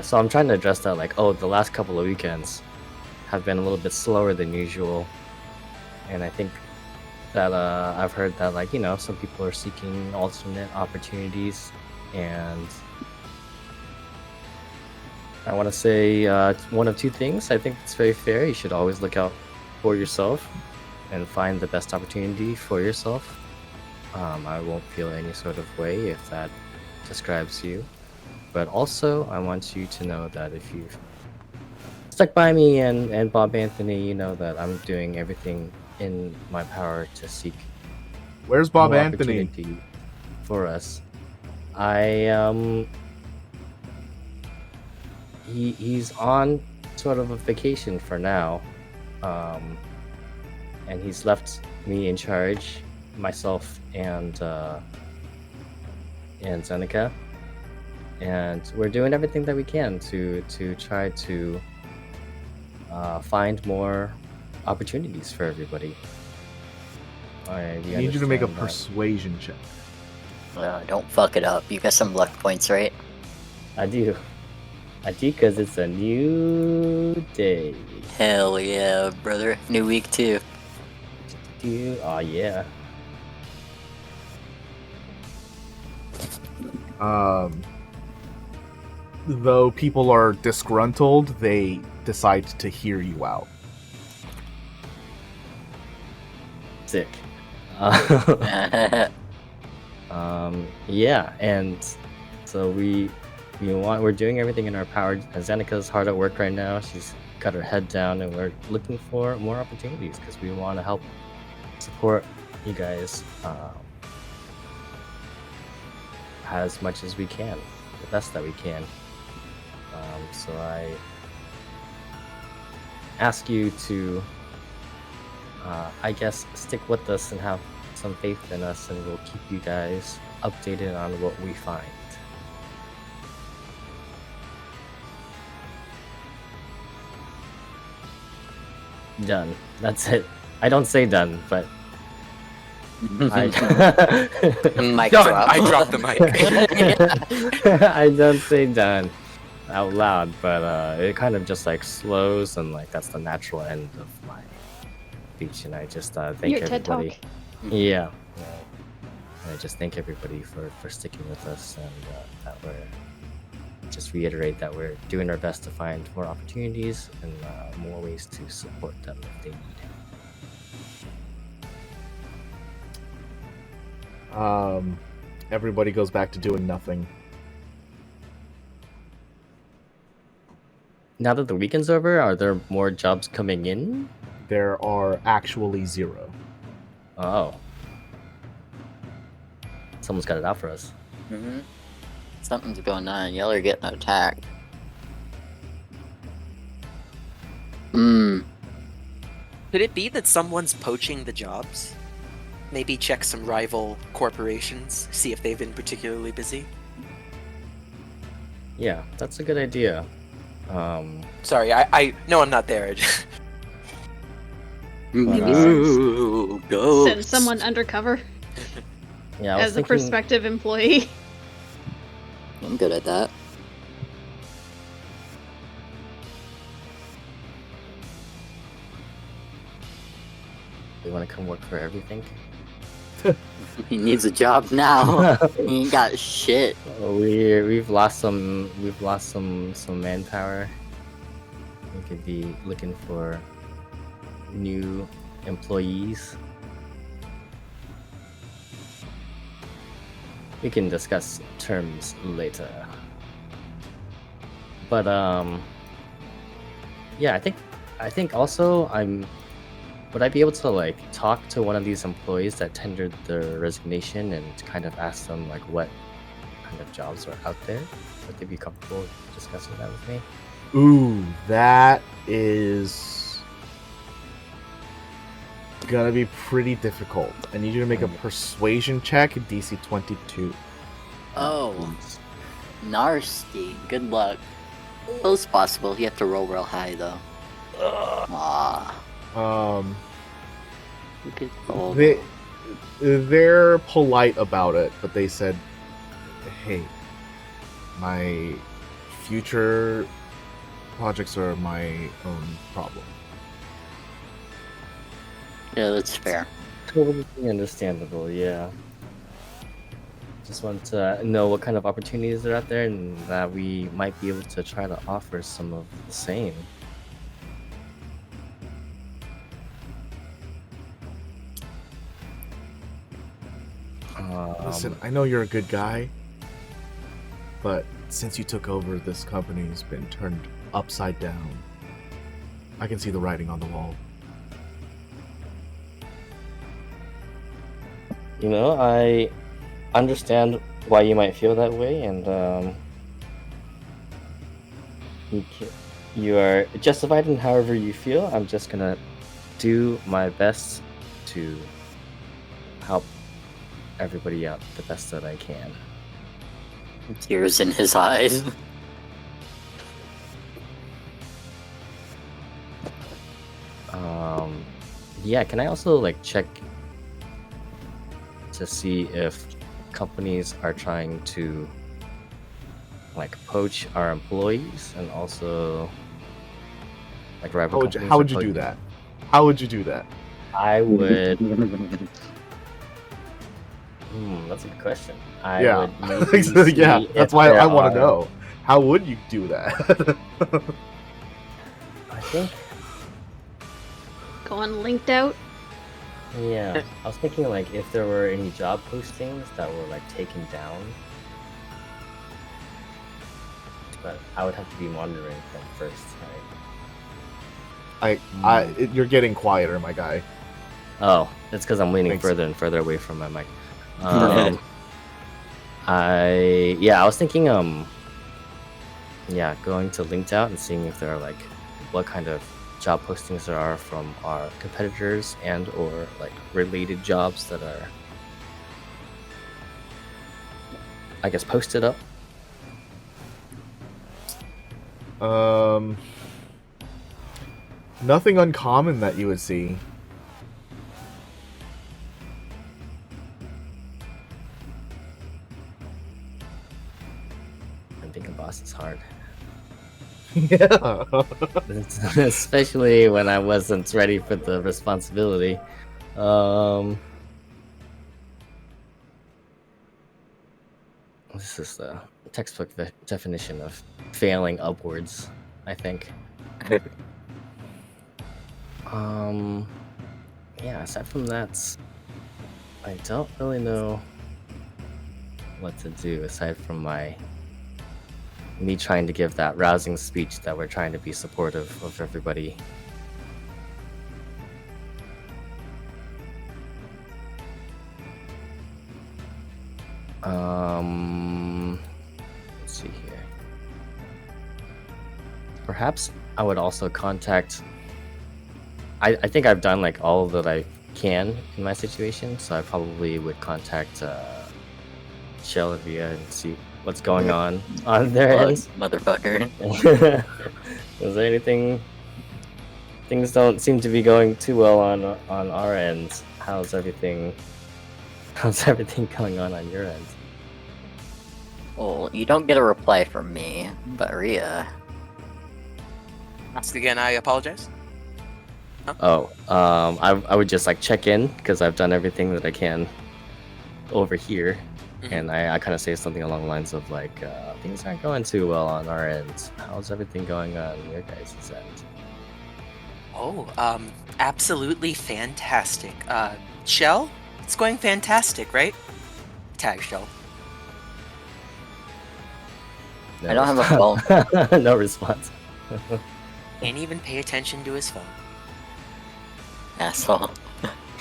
So I'm trying to address that. Like, the last couple of weekends have been a little bit slower than usual, and I think that I've heard that some people are seeking alternate opportunities, and I want to say one of two things. I think it's very fair. You should always look out for yourself and find the best opportunity for yourself. I won't feel any sort of way if that describes you. But also, I want you to know that if you've stuck by me and Bob Anthony, you know that I'm doing everything in my power to seek Where's Bob more Anthony? opportunity for us. He's on sort of a vacation for now, and he's left me in charge, myself and Zeneca, and we're doing everything that we can to try to find more opportunities for everybody. I need you to make a understand that. persuasion check. Don't fuck it up. You got some luck points, right? I do, because it's a new day. Hell yeah, brother. New week too. Oh yeah. Though people are disgruntled, they decide to hear you out. Sick. Yeah, and so we're doing everything in our power. Zeneca's hard at work right now. She's got her head down, and we're looking for more opportunities because we want to help support you guys as much as we can, the best that we can. So I ask you to, I guess, stick with us and have some faith in us, and we'll keep you guys updated on what we find. Done. That's it. I don't say done, but Mic Done. drop. I dropped the mic. I don't say done out loud, but it kind of just like slows, and like that's the natural end of my speech. And I just thank Your TED everybody. Talk. Yeah. And I just thank everybody for sticking with us, and that we're just reiterate that we're doing our best to find more opportunities and more ways to support them if they need it. Everybody goes back to doing nothing. Now that the weekend's over, are there more jobs coming in? There are actually 0. Oh. Someone's got it out for us. Something's going on. Y'all are getting attacked. Hmm. Could it be that someone's poaching the jobs? Maybe check some rival corporations, see if they've been particularly busy. Yeah, that's a good idea. Sorry, I no, I'm not there. Ooh, ghosts. Send someone undercover Yeah, I was as a thinking. prospective employee. I'm good at that. You want to come work for everything? He needs a job now. He ain't got shit. We've lost some manpower. We could be looking for new employees. We can discuss terms later. But yeah, I think also would I be able to like talk to one of these employees that tendered their resignation and kind of ask them like what kind of jobs are out there? Would they be comfortable discussing that with me? Ooh, that is gonna be pretty difficult. I need you to make a persuasion check, DC 22. Oh, nasty. Good luck. Close possible. You have to roll real high though. Ah. You could roll. They're polite about it, but they said, "Hey, my future projects are my own problem." Yeah, that's fair. Totally understandable, yeah. Just want to know what kind of opportunities are out there and that we might be able to try to offer some of the same. Listen, I know you're a good guy, but since you took over, this company's been turned upside down. I can see the writing on the wall. You know, I understand why you might feel that way, and you are justified in however you feel. I'm just gonna do my best to help everybody out the best that I can. Tears in his eyes. Yeah, can I also like check to see if companies are trying to like poach our employees and also like rival companies? How would you do that? How would you do that? I would. That's a good question. I would maybe yeah, see that's if why there I want are- to know. How would you do that? I think, Go on linked out. yeah. I was thinking like if there were any job postings that were like taken down, but I would have to be monitoring them first, right? You're getting quieter, my guy. Oh, it's because I'm leaning Thanks. further and further away from my mic. I was thinking going to linked out and seeing if there are like what kind of job postings there are from our competitors and or like related jobs that are I guess posted up. Nothing uncommon that you would see. I think a boss is hard. Yeah. Especially when I wasn't ready for the responsibility. This is the textbook definition of failing upwards, I think. Yeah, aside from that, I don't really know what to do aside from me trying to give that rousing speech that we're trying to be supportive of everybody. Let's see here. Perhaps I would also contact I think I've done like all that I can in my situation, so I probably would contact Shell and Ryia and see what's going on their end. Motherfucker. Is there anything? Things don't seem to be going too well on our end. How's everything going on your end? Well, you don't get a reply from me, but Ryia. Ask again, I apologize. Oh, I would just like check in because I've done everything that I can over here, and I kind of say something along the lines of like things aren't going too well on our end. How's everything going on your guys' end? Oh, absolutely fantastic. Shell, it's going fantastic, right? Tag Shell. I don't have a phone. No response. Can't even pay attention to his phone. Asshole.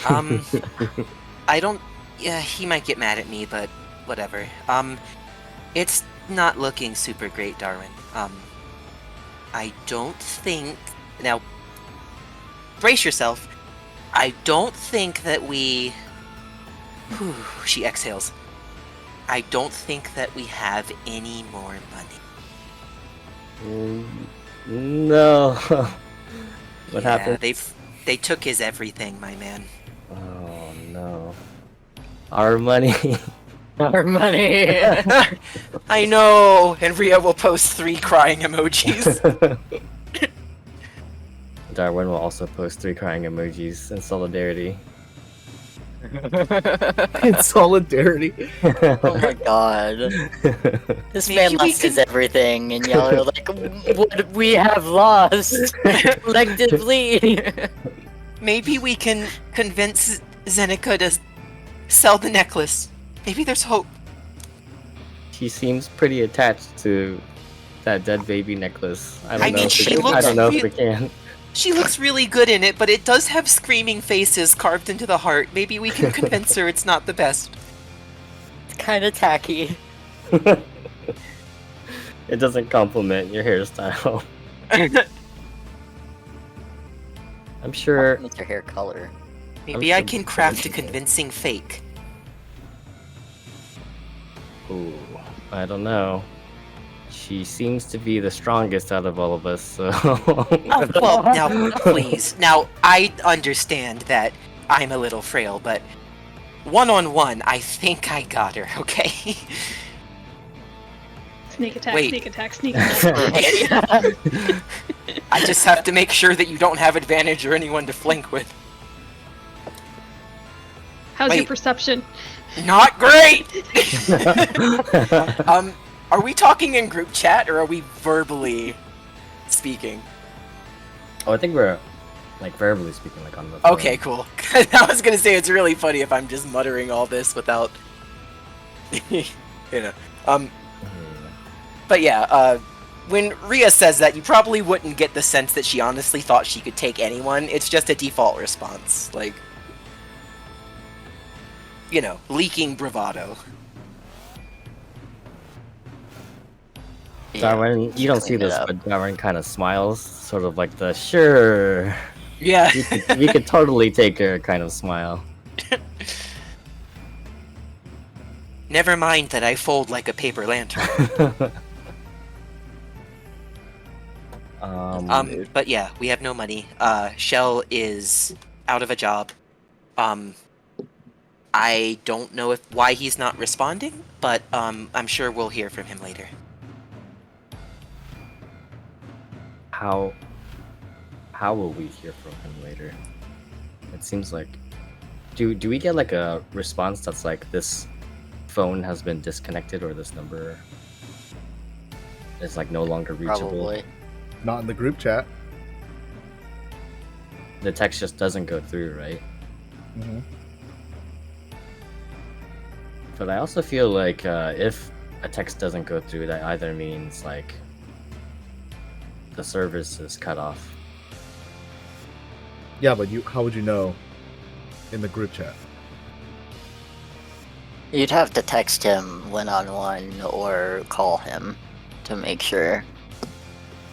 I don't. Yeah, he might get mad at me, but whatever. It's not looking super great, Darwin. I don't think. Now, brace yourself. I don't think that we. Whew, she exhales. I don't think that we have any more money. No. What happened? They took his everything, my man. Oh no. Our money. Our money. I know. And Ryia will post 3 crying emojis. Darwin will also post 3 crying emojis in solidarity. In solidarity. Oh my god. This Maybe man we lost his everything, and y'all are like, what we have lost collectively. Maybe we can convince Zeneca to sell the necklace. Maybe there's hope. She seems pretty attached to that dead baby necklace. I I don't know mean, if she we, I looks don't know if real- we can. She looks really good in it, but it does have screaming faces carved into the heart. Maybe we can convince her it's not the best. It's kind of tacky. It doesn't compliment your hairstyle. I'm sure. What's your hair color? Maybe I can craft a convincing fake. Ooh, I don't know. She seems to be the strongest out of all of us, so. Well, now, please. Now, I understand that I'm a little frail, but one-on-one, I think I got her, okay? Sneak attack, Wait. sneak attack, sneak attack. I just have to make sure that you don't have advantage or anyone to flank with. How's your Wait. perception? Not great! Are we talking in group chat, or are we verbally speaking? Oh, I think we're like verbally speaking, like on the phone. Okay, cool. I was gonna say it's really funny if I'm just muttering all this without, you know. But yeah, when Ryia says that, you probably wouldn't get the sense that she honestly thought she could take anyone. It's just a default response, like, you know, leaking bravado. Darwin, you don't see clean it this, up. but Darwin kind of smiles, sort of like the sure. Yeah. We could totally take her kind of smile. Never mind that I fold like a paper lantern. But yeah, we have no money. Shell is out of a job. I don't know why he's not responding, but I'm sure we'll hear from him later. How will we hear from him later? It seems like do we get like a response that's like this phone has been disconnected or this number is like no longer reachable? Probably. Not in the group chat. The text just doesn't go through, right? Mm-hmm. But I also feel like if a text doesn't go through, that either means like the service is cut off. Yeah, but how would you know in the group chat? You'd have to text him one-on-one or call him to make sure.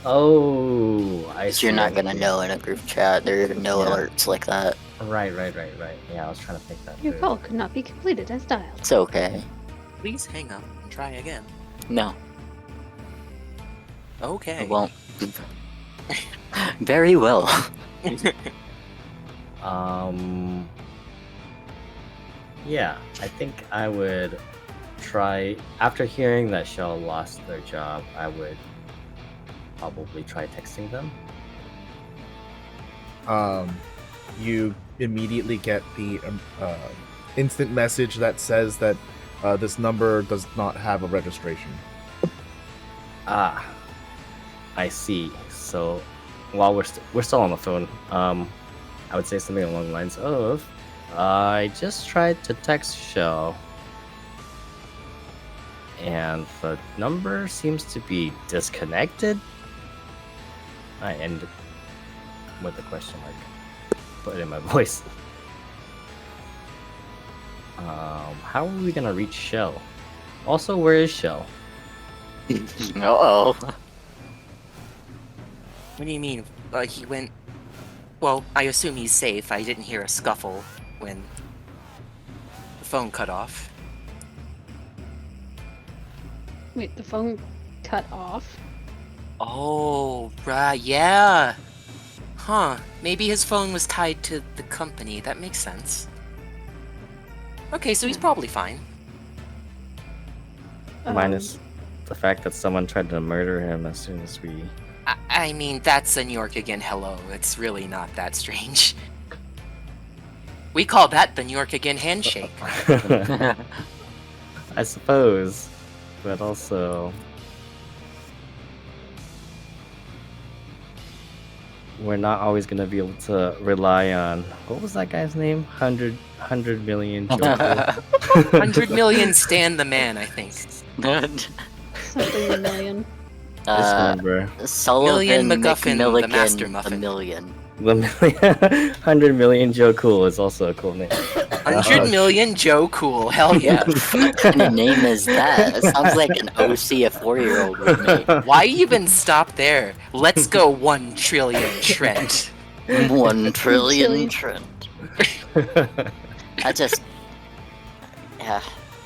Oh, I see. You're not gonna know in a group chat. There are no Yeah. alerts like that. Right. Yeah, I was trying to think that Your through. call could not be completed as dialed. It's okay. Please hang up and try again. No, Okay. I won't. Very well. Yeah, I think I would try, after hearing that Shell lost their job, I would probably try texting them. You immediately get the instant message that says that this number does not have a registration. Ah, I see. So, while we're still on the phone, I would say something along the lines of, I just tried to text Shell, and the number seems to be disconnected. I end with a question mark put in my voice. How are we gonna reach Shell? Also, where is Shell? Uh-oh. What do you mean? He went... Well, I assume he's safe. I didn't hear a scuffle when the phone cut off. Wait, the phone cut off? Oh, right, yeah. Huh. Maybe his phone was tied to the company. That makes sense. Okay, so he's probably fine. Minus the fact that someone tried to murder him as soon as we... I mean, that's a New York again hello. It's really not that strange. We call that the New York again handshake. I suppose, but also... we're not always going to be able to rely on... what was that guy's name? 100 million Joker? 100 million Stan the Man, I think. Something a million. Just remember. Sullivan MacGuffin, the McMilligan, Master the Muffin. Million. The 100 million Joe Cool is also a cool name. 100 million Joe Cool, hell yeah. What kind of name is that? It sounds like an OC a 4-year-old would make. Why even stop there? Let's go 1 trillion Trent. 1 trillion Trillion. Trent. I just... Yeah.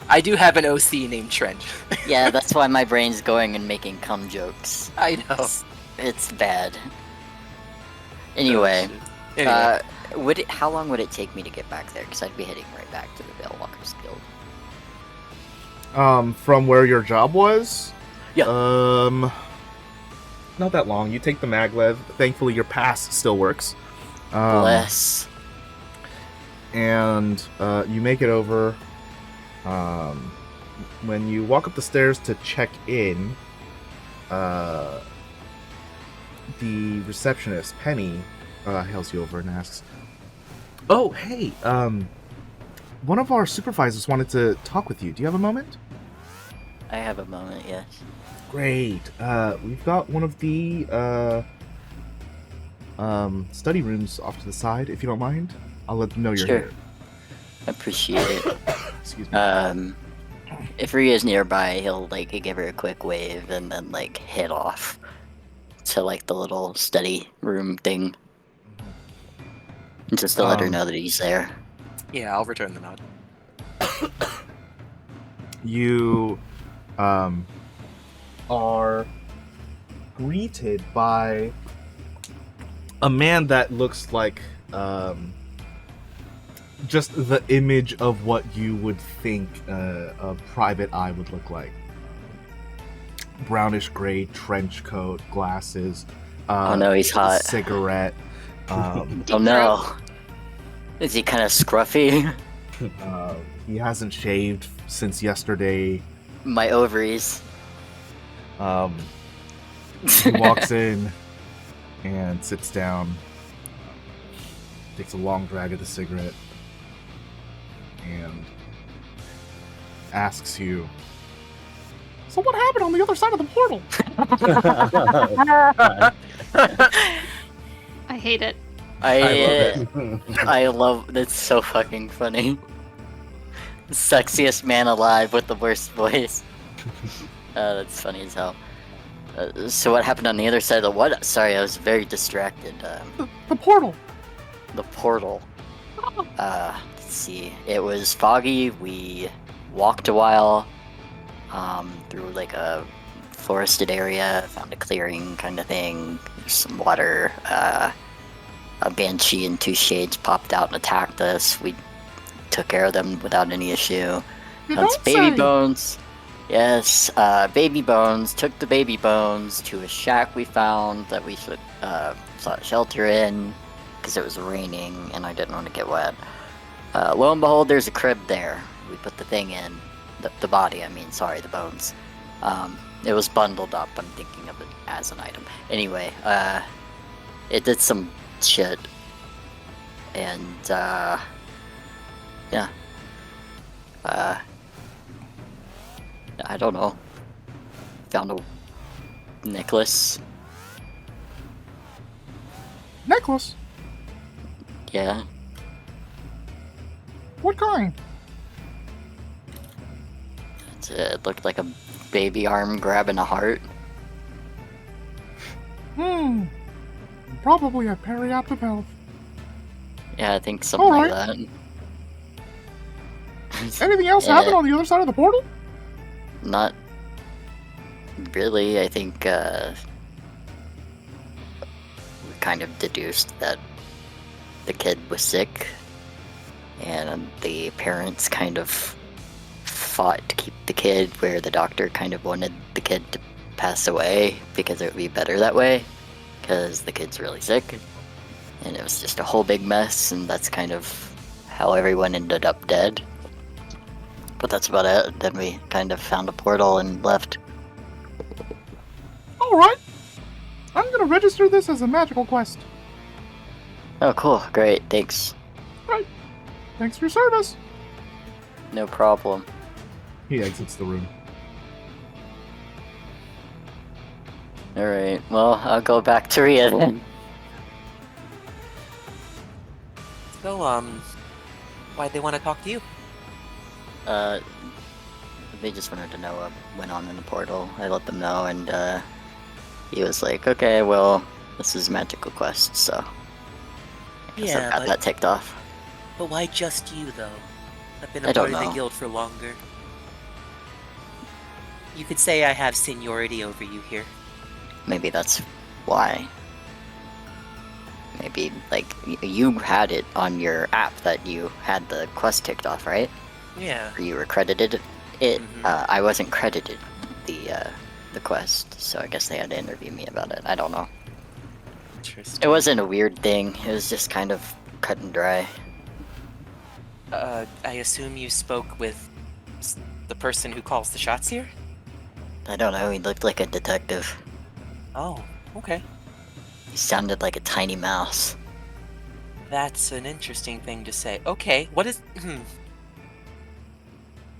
I do have an OC named Trent. Yeah, that's why my brain's going and making cum jokes. I know. It's bad. Anyway, how long would it take me to get back there? Because I'd be heading right back to the Veilwalkers Guild. From where your job was? Yeah. Not that long. You take the maglev. Thankfully, your pass still works. Bless. And you make it over. When you walk up the stairs to check in, the receptionist, Penny, hails you over and asks, "Oh, hey, one of our supervisors wanted to talk with you. Do you have a moment?" I have a moment, yes. Great. We've got one of the study rooms off to the side, if you don't mind. I'll let them know you're Sure. here. Appreciate it. Excuse me. If Rhea's nearby, he'll give her a quick wave and then head off to the little study room thing. Just to let her know that he's there. Yeah, I'll return the nod. You are greeted by a man that looks like just the image of what you would think a private eye would look like. Brownish gray trench coat, glasses. Oh no, he's hot. Cigarette. Oh no. Is he kind of scruffy? He hasn't shaved since yesterday. My ovaries. He walks in and sits down, takes a long drag of the cigarette, and asks you, "So what happened on the other side of the portal?" I hate it. I love that's so fucking funny. Sexiest man alive with the worst voice. That's funny as hell. So what happened on the other side of the what? Sorry, I was very distracted. The portal. The portal. Let's see. It was foggy. We walked a while through like a forested area, found a clearing kind of thing, some water. A banshee and 2 shades popped out and attacked us. We took care of them without any issue. You Found don't some baby say. bones. Yes, baby bones. Took the baby bones to a shack we found that we sought shelter in because it was raining and I didn't want to get wet. Lo and behold, there's a crib there. We put the thing in. The body, I mean, sorry, the bones. It was bundled up. I'm thinking of it as an item. Anyway, it did some shit. And, yeah. I don't know. Found a necklace. Necklace? Yeah. What kind? It looked like a baby arm grabbing a heart. Probably a periaptive health. Yeah, I think something like Alright. that. Anything else Yeah. happen on the other side of the portal? Not really. I think we kind of deduced that the kid was sick, and the parents kind of fought to keep the kid, where the doctor kind of wanted the kid to pass away because it would be better that way, because the kid's really sick. And it was just a whole big mess, and that's kind of how everyone ended up dead. But that's about it. Then we kind of found a portal and left. Alright. I'm gonna register this as a magical quest. Oh, cool. Great. Thanks. Thanks for your service. No problem. He exits the room. Alright. Well, I'll go back to Ryia then. So, why'd they want to talk to you? They just wanted to know what went on in the portal. I let them know, and, he was like, okay, well, this is Magical Quest, so... I guess I've got that ticked off. But why just you, though? I've been I a don't part of know. the guild for longer. You could say I have seniority over you here. Maybe that's why. Maybe, like, you had it on your app that you had the quest ticked off, right? Yeah. Or you were credited it. Mhm. I wasn't credited the quest, so I guess they had to interview me about it. I don't know. Interesting. It wasn't a weird thing. It was just kind of cut and dry. I assume you spoke with the person who calls the shots here? I don't know. He looked like a detective. Oh, okay. He sounded like a tiny mouse. That's an interesting thing to say. Okay, what is...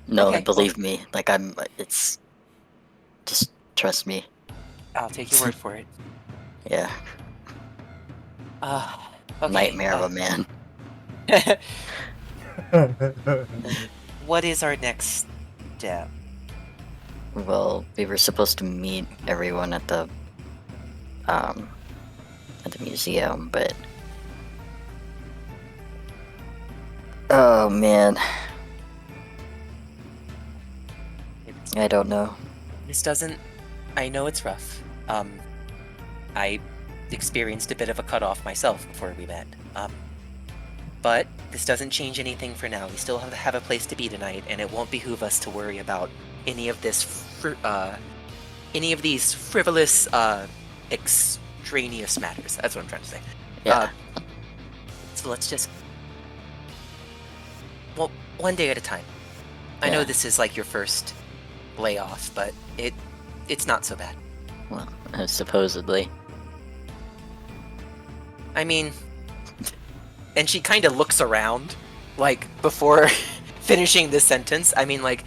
No, Okay. believe me. Like, it's... Just trust me. I'll take your word for it. Yeah. Okay, Nightmare of a man. What is our next step? Well, we were supposed to meet everyone at the museum, but... Oh, man. I don't know. This doesn't... I know it's rough. I experienced a bit of a cutoff myself before we met. But this doesn't change anything for now. We still have a place to be tonight, and it won't behoove us to worry about any of this any of these frivolous extraneous matters. That's what I'm trying to say. Yeah. So let's just... Well, one day at a time. I know Yeah. this is like your first layoff, but it's not so bad. Well, supposedly. I mean... And she kind of looks around, like, before finishing this sentence. I mean, like,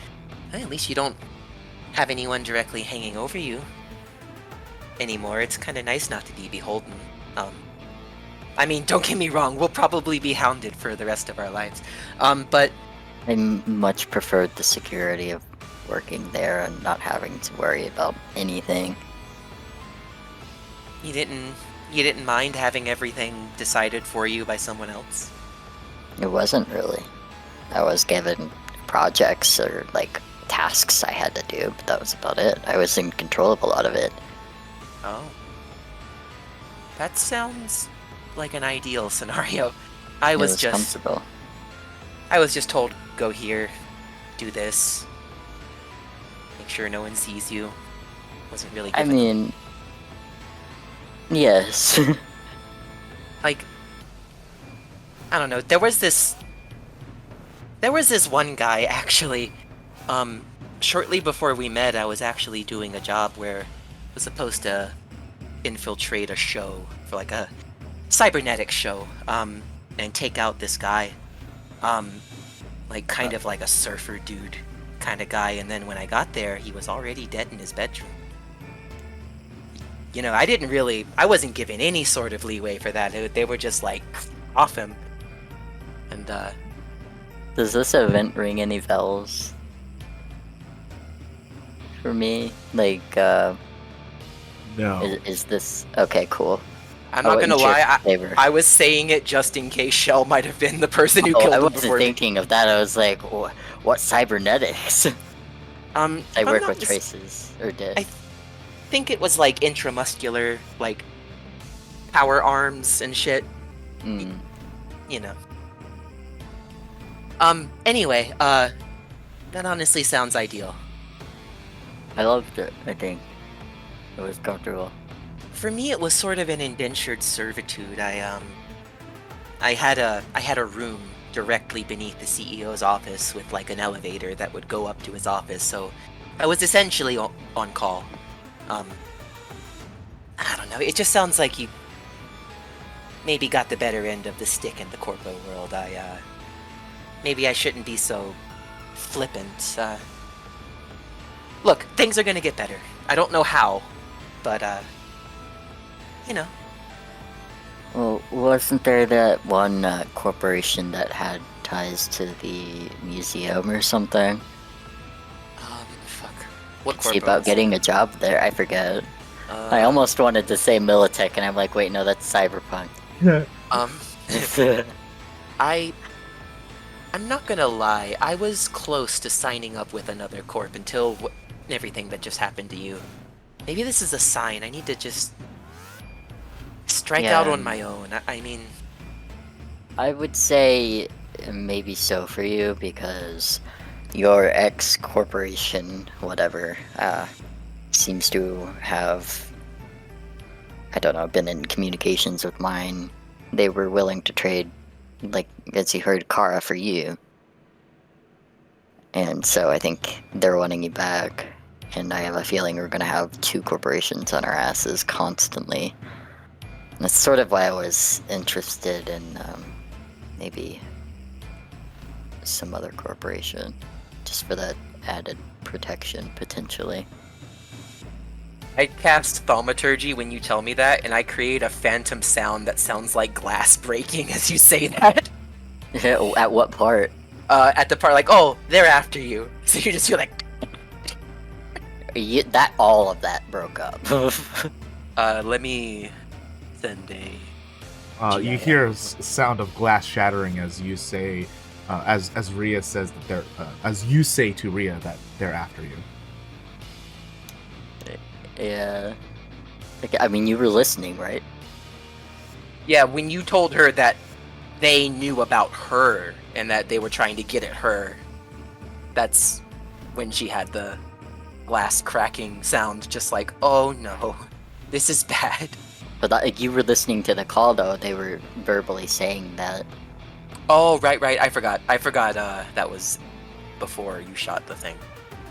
at least you don't have anyone directly hanging over you anymore. It's kind of nice not to be beholden. I mean, don't get me wrong, we'll probably be hounded for the rest of our lives. But I much preferred the security of working there and not having to worry about anything. You didn't mind having everything decided for you by someone else? It wasn't really. I was given projects or like tasks I had to do, but that was about it. I was in control of a lot of it. Oh. That sounds like an ideal scenario. I It was was just comfortable. I was just told, go here, do this, make sure no one sees you. Wasn't really I given mean, yes. like, I don't know, there was this one guy, actually, shortly before we met, I was actually doing a job where I was supposed to infiltrate a show, for like a cybernetic show, and take out this guy, like kind of like a surfer dude kind of guy, and then when I got there, he was already dead in his bedroom. You know, I wasn't given any sort of leeway for that. They were just like, off him. And, Does this event ring any bells? For me? Like, No. is this... Okay, cool. I'm I not gonna wouldn't cheer lie, for favor. I was saying it just in case Shell might have been the person who Oh, killed I him wasn't before me. thinking of that. I was like, what cybernetics? If I I'm work not with mis- traces, or did. I think it was like intramuscular, like power arms and shit. Mm. You know. Anyway, that honestly sounds ideal. I loved it, I think. It was comfortable. For me, it was sort of an indentured servitude. I had a room directly beneath the CEO's office with like an elevator that would go up to his office, so I was essentially on call. I don't know, it just sounds like you maybe got the better end of the stick in the corpo world. Maybe I shouldn't be so flippant. Look, things are gonna get better. I don't know how, but, you know. Well, wasn't there that one corporation that had ties to the museum or something? Fuck. What See corpo about was getting a job there, I forget. it? I almost wanted to say Militech, and I'm like, wait, no, that's Cyberpunk. I'm not gonna lie, I was close to signing up with another corp until everything that just happened to you. Maybe this is a sign. I need to just strike out on my own. I mean... I would say maybe so for you, because your ex-corporation, whatever, seems to have, I don't know, been in communications with mine. They were willing to trade, like, as you heard, Kara for you. And so I think they're wanting you back. And I have a feeling we're going to have two corporations on our asses constantly. That's sort of why I was interested in maybe some other corporation. Just for that added protection, potentially. I cast Thaumaturgy when you tell me that, and I create a phantom sound that sounds like glass breaking as you say that. At what part? At the part like, oh, they're after you. So you just feel like... All of that broke up. let me send a... You hear a sound of glass shattering as you say, as Ryia says that they're, as you say to Ryia that they're after you. Yeah. I mean, you were listening, right? Yeah, when you told her that they knew about her and that they were trying to get at her, that's when she had the glass cracking sound, just like, oh no, this is bad. But like, you were listening to the call, though. They were verbally saying that. Oh, right, I forgot, that was before you shot the thing.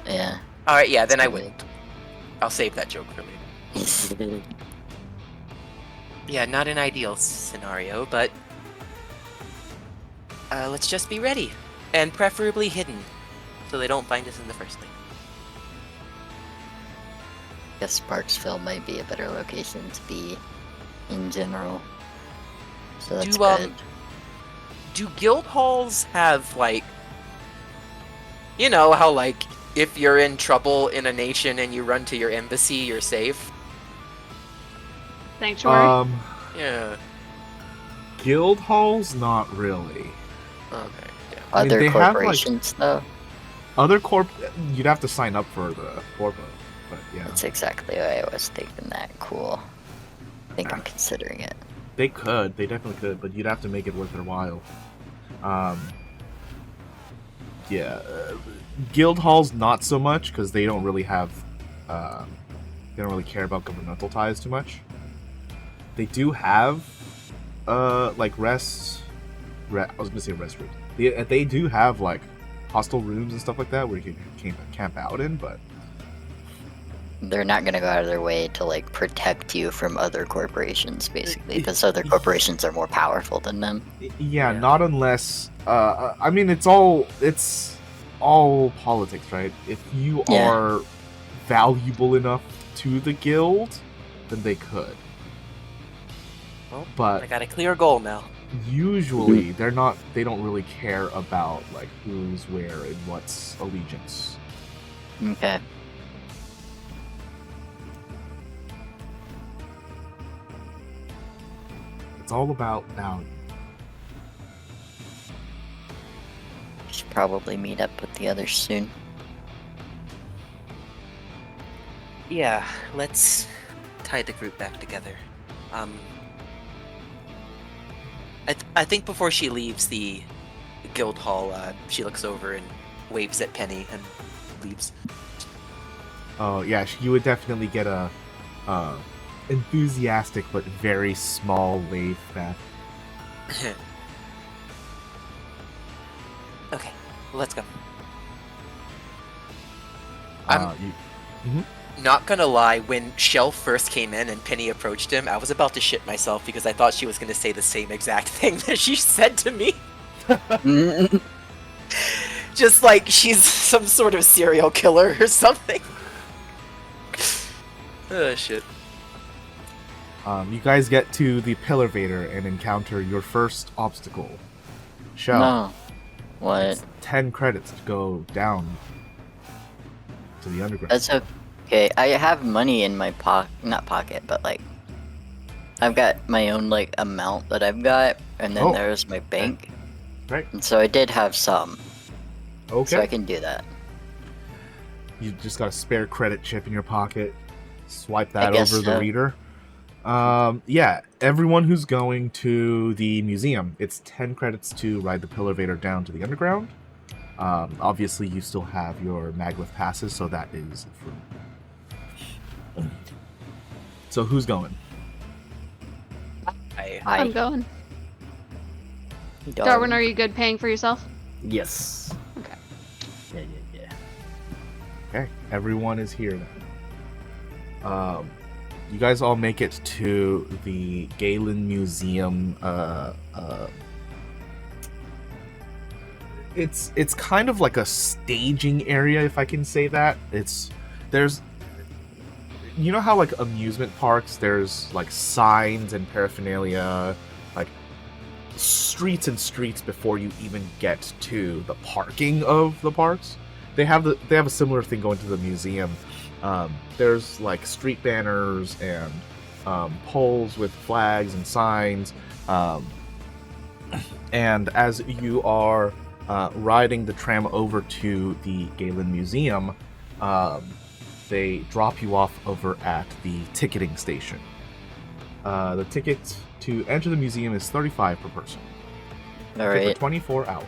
Yeah. Alright, yeah, then I wouldn't. I'll save that joke for later. Yeah, not an ideal scenario, but... let's just be ready. And preferably hidden, so they don't find us in the first place. Guess Sparksville might be a better location to be in general. So that's good. Do guild halls have, like... You know how, like, if you're in trouble in a nation and you run to your embassy, you're safe? Sanctuary? Yeah. Guild halls, not really. Okay. Yeah. I mean, Other they have, like- corporations, though. Other corp, you'd have to sign up for the corpo, but yeah, That's exactly why I was thinking that. Cool. I think I'm considering it. they definitely could, but you'd have to make it worth their while. Yeah, guild halls not so much because they don't really have, they don't really care about governmental ties too much. They do have, like I was gonna say rest rooms. They do have like hostel rooms and stuff like that where you can camp out in, but They're not gonna go out of their way to like protect you from other corporations, basically, because other corporations are more powerful than them. yeah, not unless. I mean, it's all politics, right? If you Yeah. are valuable enough to the guild, then they could. Well, But I got a clear goal now. usually they don't really care about like who's where and what's allegiance. Okay. It's all about value. Should probably meet up with the others soon. Yeah, let's tie the group back together. I think before she leaves the guild hall, she looks over and waves at Penny and leaves. Oh yeah, you would definitely get a enthusiastic but very small wave back. Okay, let's go. Not gonna lie, when Shell first came in and Penny approached him, I was about to shit myself because I thought she was gonna say the same exact thing that she said to me. Just like she's some sort of serial killer or something. Oh shit. You guys get to the Pillar Vader and encounter your first obstacle. Shell. No. What? It's 10 credits to go down to the underground. That's okay. I have money in my not pocket, but like, I've got my own like amount that I've got, and then Oh. there's my bank. Right. And so I did have some, Okay. so I can do that. You just got a spare credit chip in your pocket. Swipe that guess over the so. reader. Yeah, everyone who's going to the museum, it's 10 credits to ride the Pillar Vader down to the underground. Obviously, you still have your Maglev passes, so that is free. So who's going? I'm going. Darwin, are you good paying for yourself? Yes. Okay. Yeah. Okay, everyone is here then. You guys all make it to the Galen Museum. It's kind of like a staging area, if I can say that. There's, you know how like amusement parks, there's like signs and paraphernalia, like streets and streets before you even get to the parking of the parks. They have a similar thing going to the museum. There's like street banners and poles with flags and signs. And as you are riding the tram over to the Galen Museum, they drop you off over at the ticketing station. The ticket to enter the museum is $35 per person. All Good right. For 24 hours.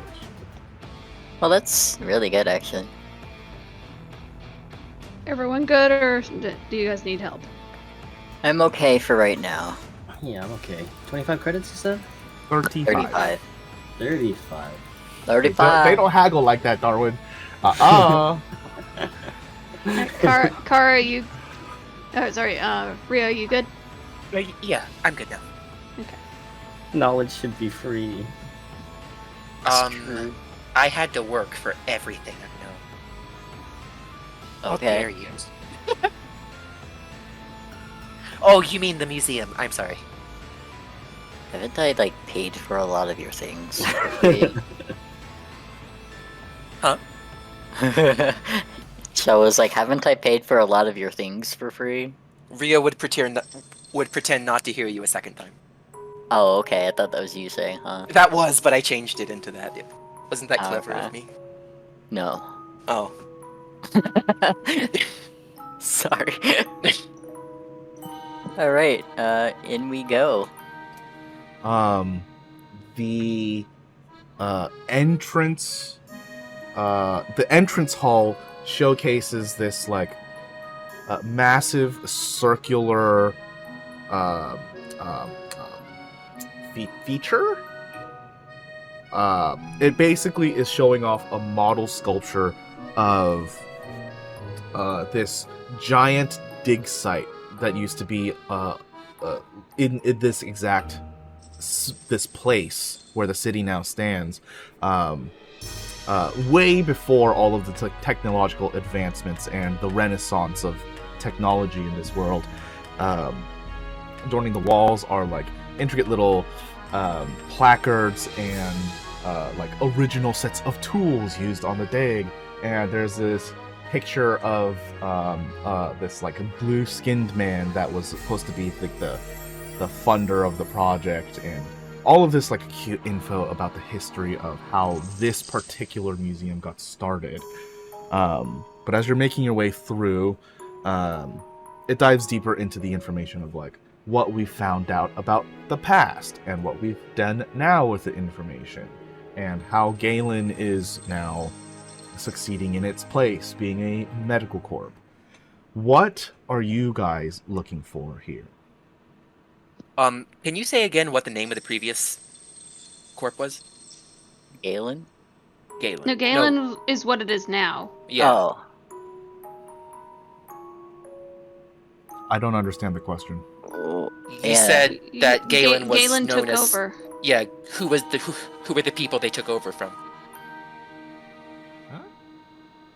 Well, that's really good, actually. Everyone good, or do you guys need help? I'm okay for right now. Yeah, I'm okay. 25 credits, you said? 35. 35. 35. 35. They don't haggle like that, Darwin. Kara, you... Oh, sorry, Ryia, you good? Yeah, I'm good now. Okay. Knowledge should be free. True. I had to work for everything I know. How Okay. dare you? Oh, you mean the museum? I'm sorry. Haven't I like paid for a lot of your things? For free? Huh? So I was like, haven't I paid for a lot of your things for free? Ryia would pretend would pretend not to hear you a second time. Oh, okay. I thought that was you saying, huh? That was, but I changed it into that. Wasn't that clever Okay. of me? No. Oh. Sorry. All right. In we go. The entrance hall showcases this like massive circular feature. It basically is showing off a model sculpture of this giant dig site that used to be in this exact this place where the city now stands, way before all of the technological advancements and the renaissance of technology in this world. Adorning the walls are like intricate little placards and like original sets of tools used on the dig, and there's this picture of this like blue-skinned man that was supposed to be like the funder of the project, and all of this like cute info about the history of how this particular museum got started. But as you're making your way through, it dives deeper into the information of like what we found out about the past and what we've done now with the information, and how Galen is now succeeding in its place, being a medical corp. What are you guys looking for here? Can you say again what the name of the previous corp was? Galen? Galen. No, Galen is what it is now. Yeah. Oh. I don't understand the question. Oh, You yeah. said that Galen was Galen known took as. over. Yeah. Who were the people they took over from?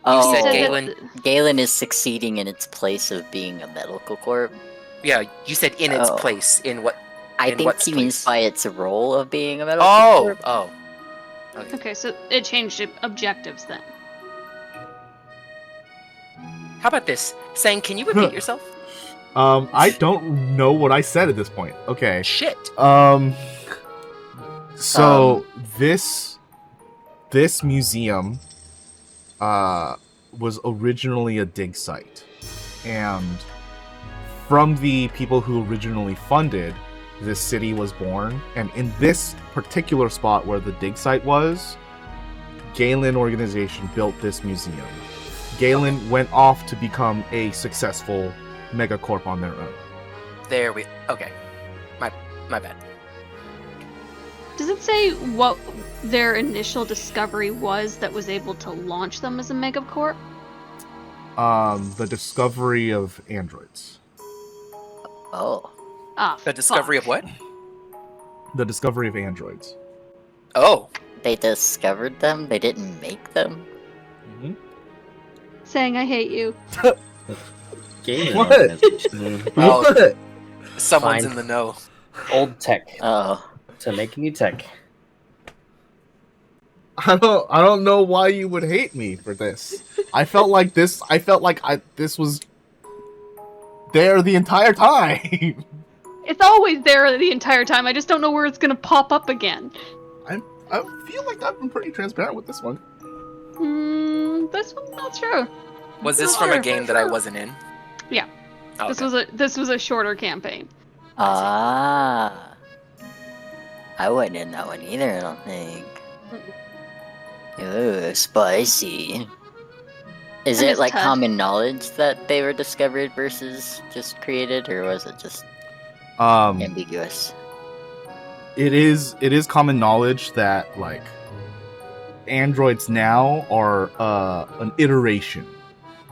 Oh, said He said Galen- that Galen is succeeding in its place of being a medical corp. Yeah, you said in its Oh. place. In what? I In think what he means place? by its role of being a medical Oh, corp. oh. Okay. Okay, so it changed objectives then. How about this? Sang, can you repeat yourself? I don't know what I said at this point. Okay. Shit. So this museum was originally a dig site, and from the people who originally funded, this city was born. And in this particular spot where the dig site was, Galen organization built this museum. Galen went off to become a successful megacorp on their own. There we. Okay. My bad. Does it say what their initial discovery was that was able to launch them as a megacorp? The discovery of androids. Oh. Ah, The discovery fuck. of what? The discovery of androids. Oh. They discovered them? They didn't make them? Mm-hmm. Saying I hate you. Gaming What? organization. Oh. What? Someone's Fine. in the know. Old tech Oh. to make new tech. I don't know why you would hate me for this. I felt like this was there the entire time. It's always there the entire time. I just don't know where it's gonna pop up again. I feel like I've been pretty transparent with this one. This one's not sure. Was this Not from a sure. game that I wasn't in? Yeah. Oh, This okay. was a shorter campaign. Ah. I wasn't in that one either, I don't think. Ooh, spicy. Is I it miss like Tud. common knowledge that they were discovered versus just created, or was it just ambiguous? It is common knowledge that like androids now are an iteration,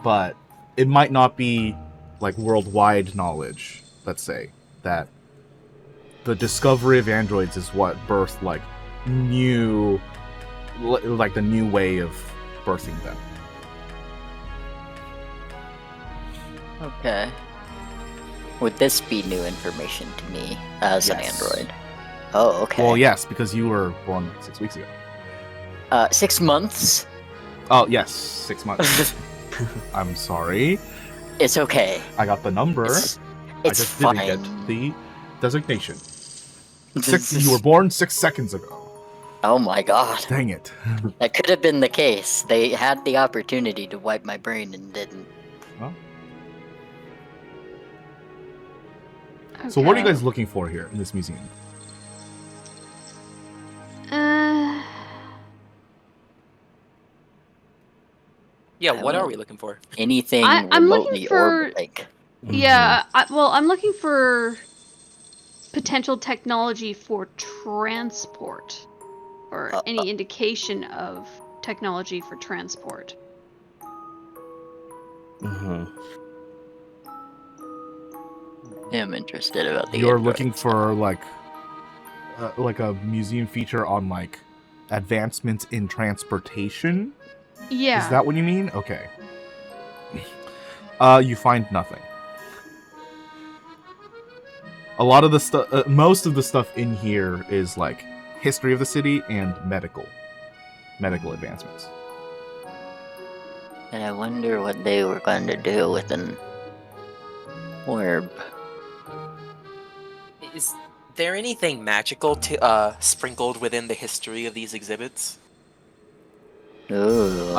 but it might not be like worldwide knowledge. Let's say that the discovery of androids is what birthed like the new way of birthing them. Okay. Would this be new information to me as an Yes. android? Oh, okay. Well, yes, because you were born 6 weeks ago. 6 months? Oh, yes, 6 months. I'm sorry. It's okay. I got the number. It's I just didn't fine. get the designation. You were born 6 seconds ago. Oh my god. Dang it. That could have been the case. They had the opportunity to wipe my brain and didn't. Well. So what are you Okay. guys looking for here in this museum? Yeah, I what are will- we looking for? Anything I'm looking remotely for- orb-like. Yeah, I'm looking for potential technology for transport, or any indication of technology for transport. Mhm. I'm interested about the. You're androids. looking for like a museum feature on like advancements in transportation? Yeah. Is that what you mean? Okay. You find nothing. A lot of the stuff, most of the stuff in here is like history of the city and medical advancements. And I wonder what they were going to do with an orb. Is there anything magical to sprinkled within the history of these exhibits? Ooh.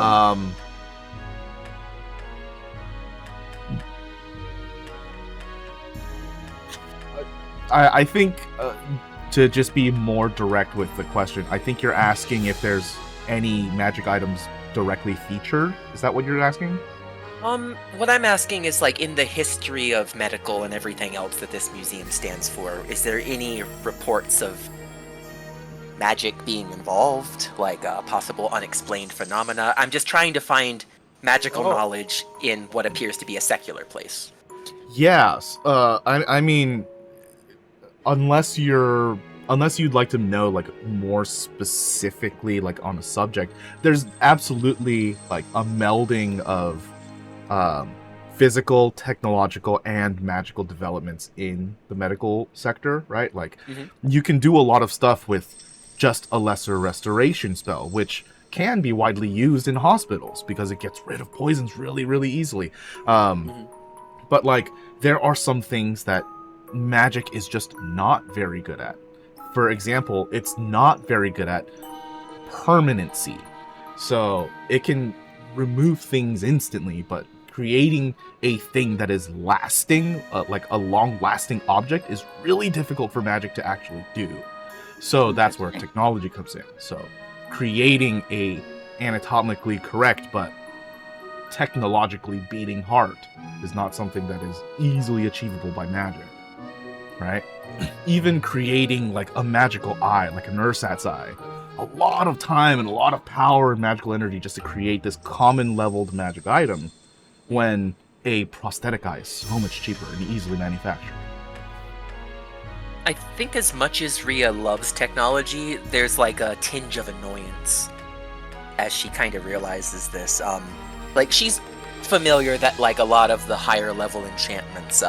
I think to just be more direct with the question, I think you're asking if there's any magic items directly featured. Is that what you're asking? What I'm asking is, like, in the history of medical and everything else that this museum stands for, is there any reports of magic being involved, like possible unexplained phenomena? I'm just trying to find magical knowledge in what appears to be a secular place. Yes. I mean, unless you'd like to know like more specifically like on a subject, there's absolutely like a melding of physical, technological, and magical developments in the medical sector, right? Like you can do a lot of stuff with just a lesser restoration spell, which can be widely used in hospitals because it gets rid of poisons really, really easily. But like there are some things that magic is just not very good at. For example, it's not very good at permanency. So it can remove things instantly, but creating a thing that is lasting, like a long-lasting object, is really difficult for magic to actually do. So that's where technology comes in. So creating a anatomically correct but technologically beating heart is not something that is easily achievable by magic, right? Even creating like a magical eye, like a Nursat's eye, a lot of time and a lot of power and magical energy just to create this common leveled magic item, when a prosthetic eye is so much cheaper and easily manufactured. I think as much as Ryia loves technology, there's like a tinge of annoyance as she kind of realizes this. Like, she's familiar that like a lot of the higher level enchantments,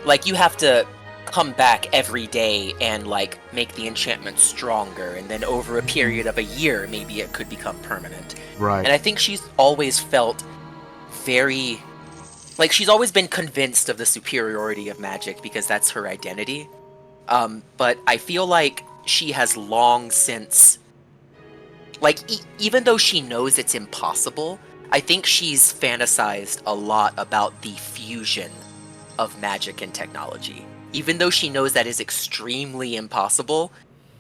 like you have to come back every day and like make the enchantment stronger, and then over a period of a year maybe it could become permanent. Right. And I think she's always felt very, like, she's always been convinced of the superiority of magic because that's her identity. But I feel like she has long since, like, even though she knows it's impossible, I think she's fantasized a lot about the fusion of magic and technology. Even though she knows that is extremely impossible,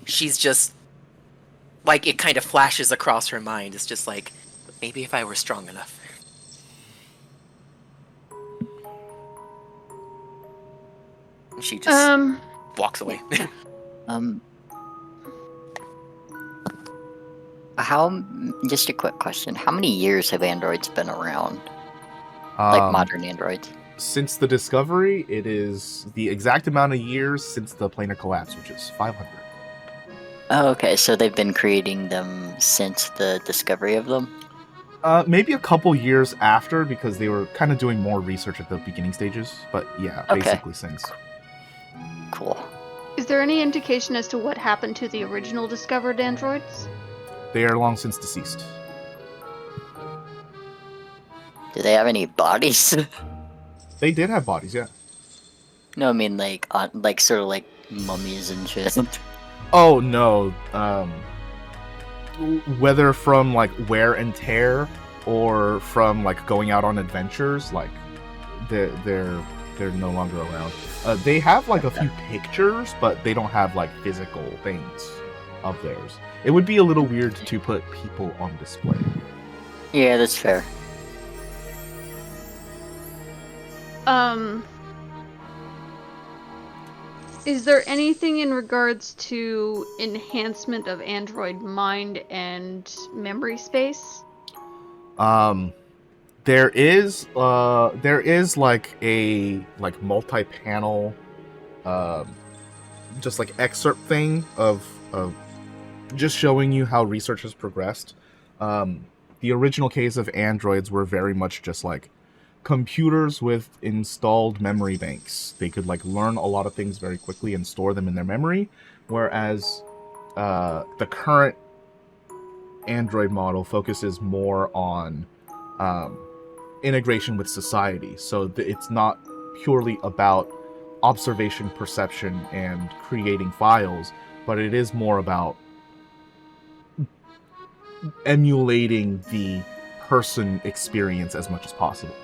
she's just, like, it kind of flashes across her mind. It's just like, maybe if I were strong enough. She just walks away. Just a quick question. How many years have androids been around? Like modern androids? Since the discovery, it is the exact amount of years since the planar collapse, which is 500. Oh, okay. So they've been creating them since the discovery of them? Maybe a couple years after, because they were kind of doing more research at the beginning stages. But yeah, Okay. basically since. Cool. Is there any indication as to what happened to the original discovered androids? They are long since deceased. Do they have any bodies? They did have bodies, yeah. No, I mean like like sort of like mummies and shit. Oh no. Whether from like wear and tear or from like going out on adventures, like they're no longer around. They have like a few pictures, but they don't have like physical things of theirs. It would be a little weird to put people on display. Yeah, that's fair. Is there anything in regards to enhancement of android mind and memory space? There is like a like multi-panel just like excerpt thing of just showing you how research has progressed. The original case of androids were very much just like computers with installed memory banks. They could like learn a lot of things very quickly and store them in their memory, whereas the current android model focuses more on integration with society. So it's not purely about observation, perception, and creating files, but it is more about emulating the person experience as much as possible.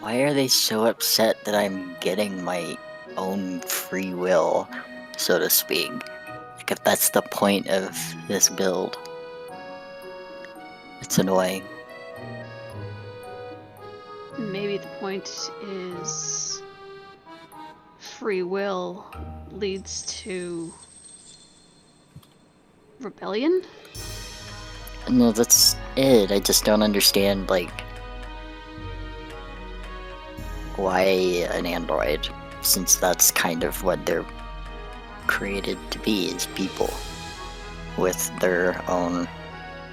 Why are they so upset that I'm getting my own free will, so to speak? Like, if that's the point of this build. It's annoying. Maybe the point is free will leads to rebellion? No, that's it. I just don't understand, like, why an android, since that's kind of what they're created to be, is people with their own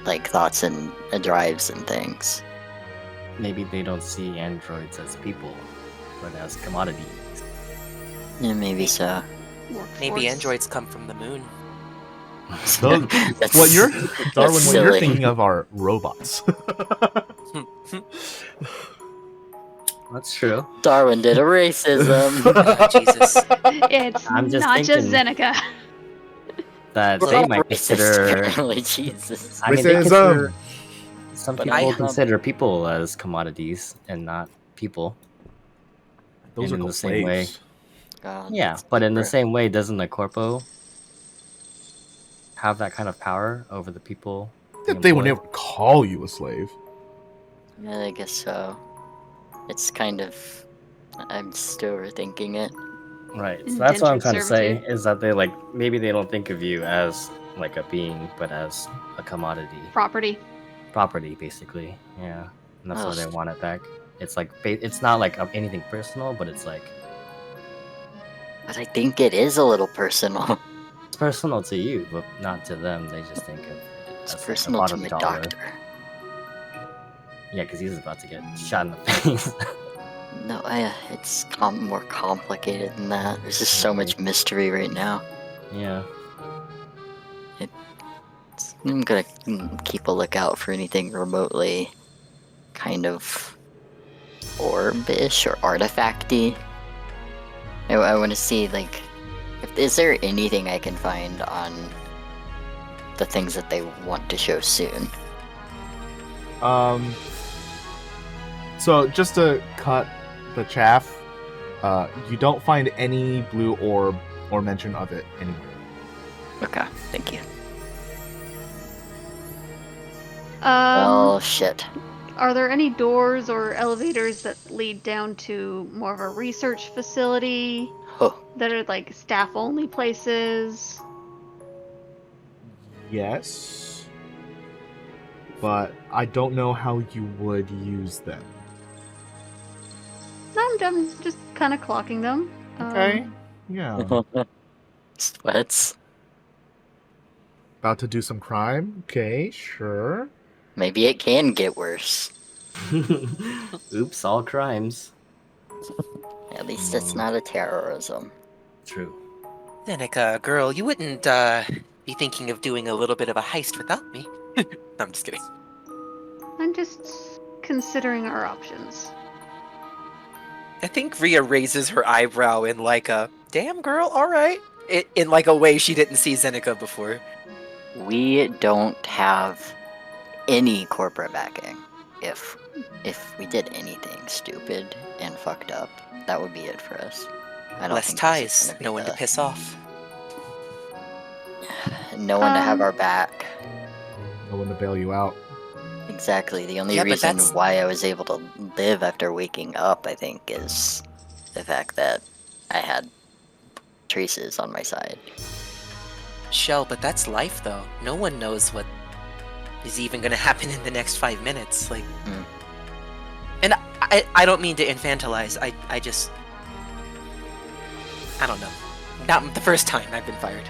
like thoughts and drives and things. Maybe they don't see androids as people, but as commodities. Yeah, maybe so. Maybe Workforce. androids come from the moon. Those, That's- what you're that's Darwin, what you're silly. thinking of are robots. That's true. Darwin did a racism. Ah, Jesus. It's I'm just not just thinking- Zeneca. That We're they all might racist, consider. apparently. Jesus. I mean, they Racism. consider some But people I- consider people as commodities and not people. Those And are in called the same way. slaves. God, Yeah, that's but in the deeper. same way, doesn't the corpo have that kind of power over the people? They would never call you a slave. Yeah, I guess so. It's kind of. I'm still overthinking it. Right. So that's what I'm trying to say Indentured is that they like maybe they don't think of you as like a being, but as a commodity, Property. property, basically. Yeah, and that's Oh, why they want it back. It's like it's not like anything personal, but it's like But I think it is a little personal. it's personal to you, but not to them. They just think of it It's as like, a personal to bottom my dollar. doctor. Yeah, because he's about to get shot in the face. No, it's more complicated than that. There's just so much mystery right now. Yeah. I'm gonna keep a lookout for anything remotely kind of orb-ish or artifact-y. I want to see, like, is there anything I can find on the things that they want to show soon? So just to cut the chaff, you don't find any blue orb or mention of it anywhere. Okay, thank you. Um, Shit. Are there any doors or elevators that lead down to more of a research facility Oh, that are like staff-only places? Yes, but I don't know how you would use them. No, I'm just kind of clocking them. Okay. Yeah. sweats. About to do some crime? Okay, sure. Maybe it can get worse. Oops, all crimes. At least it's not a terrorism. True. Zeneca, girl, you wouldn't be thinking of doing a little bit of a heist without me. No, I'm just kidding. I'm just considering our options. I think Ryia raises her eyebrow in like a, damn girl, alright. In like a way she didn't see Zeneca before. We don't have any corporate backing. If we did anything stupid and fucked up, that would be it for us. I don't Less think this is ties, gonna be no one to the- piss off. No one to have Um, our back. No one to bail you out. Exactly. The only Yeah, but reason that's- why I was able to live after waking up, I think, is the fact that I had traces on my side. Shell, but that's life though. No one knows what is even gonna happen in the next 5 minutes. Like, Mm. and I don't mean to infantilize. I just, I don't know. Not the first time I've been fired.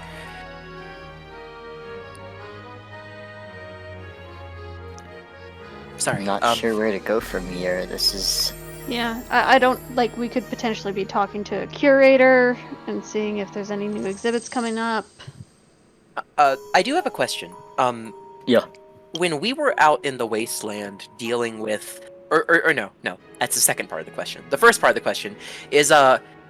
Sorry. I'm not sure where to go from here. This is Yeah, I don't like. We could potentially be talking to a curator and seeing if there's any new exhibits coming up. I do have a question. Yeah. When we were out in the wasteland dealing with, or no, that's the second part of the question. The first part of the question is,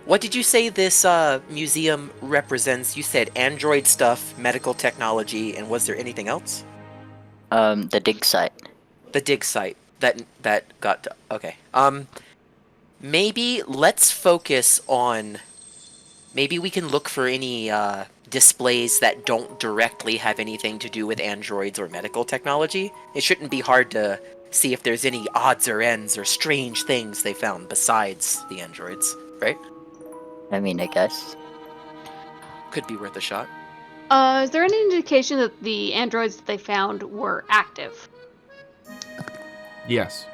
what did you say this museum represents? You said android stuff, medical technology, and was there anything else? the dig site. The dig site that got to, okay. Maybe let's focus on. Maybe we can look for any displays that don't directly have anything to do with androids or medical technology. It shouldn't be hard to see if there's any odds or ends or strange things they found besides the androids, right? I mean, I guess. Could be worth a shot. Is there any indication that the androids that they found were active? Yes.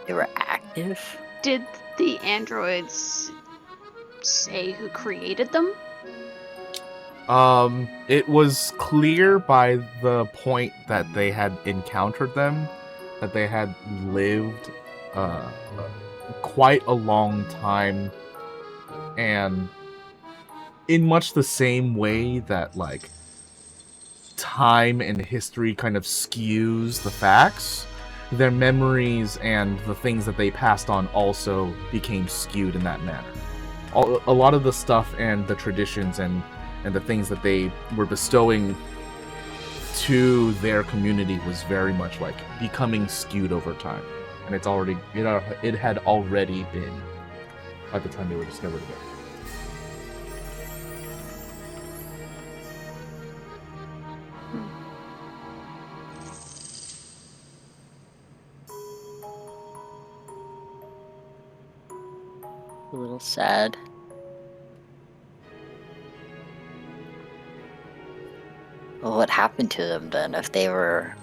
They were active? Did the androids say who created them? It was clear by the point that they had encountered them that they had lived quite a long time, and in much the same way that like time and history kind of skews the facts, their memories and the things that they passed on also became skewed in that manner. A lot of the stuff and the traditions and the things that they were bestowing to their community was very much like becoming skewed over time, and it had already been by the time they were discovered again. A little sad. Well, what happened to them then? If they were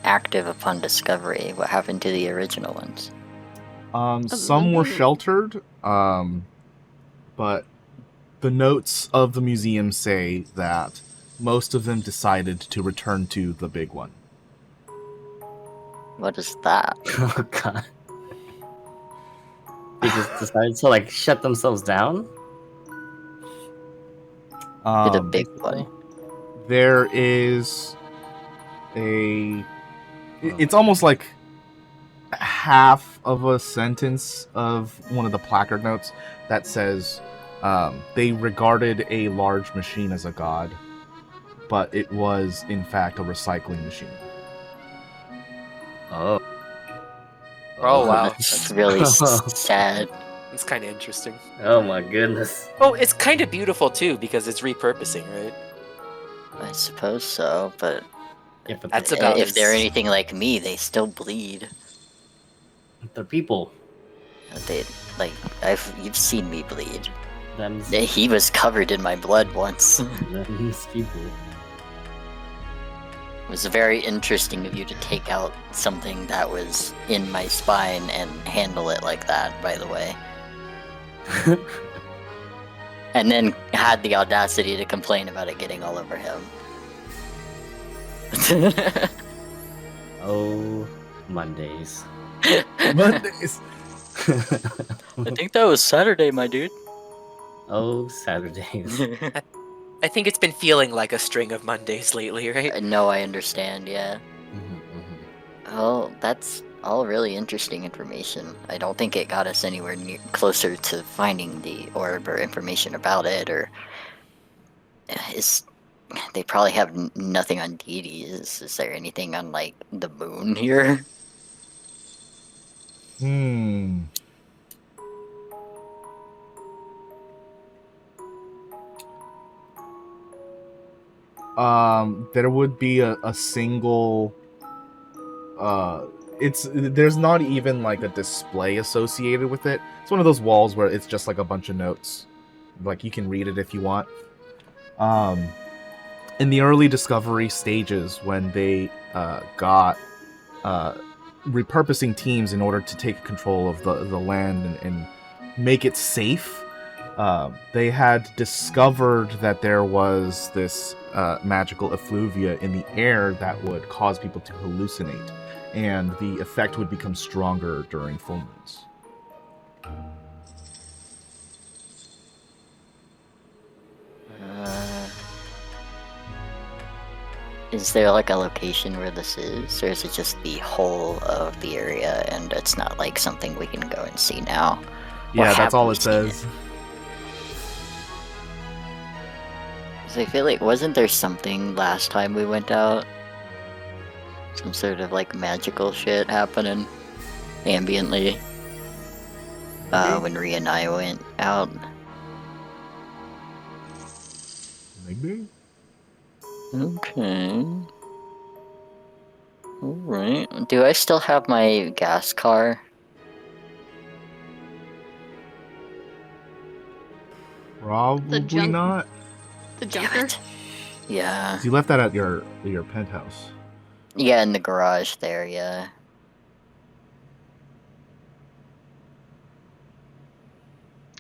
active upon discovery, what happened to the original ones? Some were maybe- sheltered, but the notes of the museum say that most of them decided to return to the big one. What is that? Oh god. They just decided to like shut themselves down? To the big one. There is it's almost like half of a sentence of one of the placard notes that says they regarded a large machine as a god, but it was in fact a recycling machine. Oh. Oh, wow. That's really sad. It's kind of interesting. Oh my goodness. Oh, it's kind of beautiful too because it's repurposing, right? I suppose so, but Yeah, but That's they're, about if as- they're anything like me, they still bleed. they're people. They you've seen me bleed. Them's, He was covered in my blood once. It them's people. was very interesting of you to take out something that was in my spine and handle it like that, by the way. And then had the audacity to complain about it getting all over him. Oh, Mondays. Mondays. I think that was Saturday, my dude. Oh, Saturdays. I think it's been feeling like a string of Mondays lately, right? No, I understand, yeah. Mhm, mhm. Oh, that's all really interesting information. I don't think it got us anywhere closer to finding the orb or information about it, or they probably have nothing on deities. Is there anything on like the moon here? There would be a single. There's not even like a display associated with it. It's one of those walls where it's just like a bunch of notes. Like you can read it if you want. In the early discovery stages, when they got repurposing teams in order to take control of the land and make it safe, they had discovered that there was this magical effluvia in the air that would cause people to hallucinate, and the effect would become stronger during full moons. Is there like a location where this is, or is it just the whole of the area and it's not like something we can go and see now? Yeah, Or that's have all we it seen says. 'Cause I feel like, wasn't there something last time we went out? Some sort of like magical shit happening ambiently. When Ryia and I went out. Maybe? Okay. Alright. Do I still have my gas car? Probably junk- not. The Damn junker? it. Yeah. You left that at your penthouse. Yeah, in the garage there, yeah.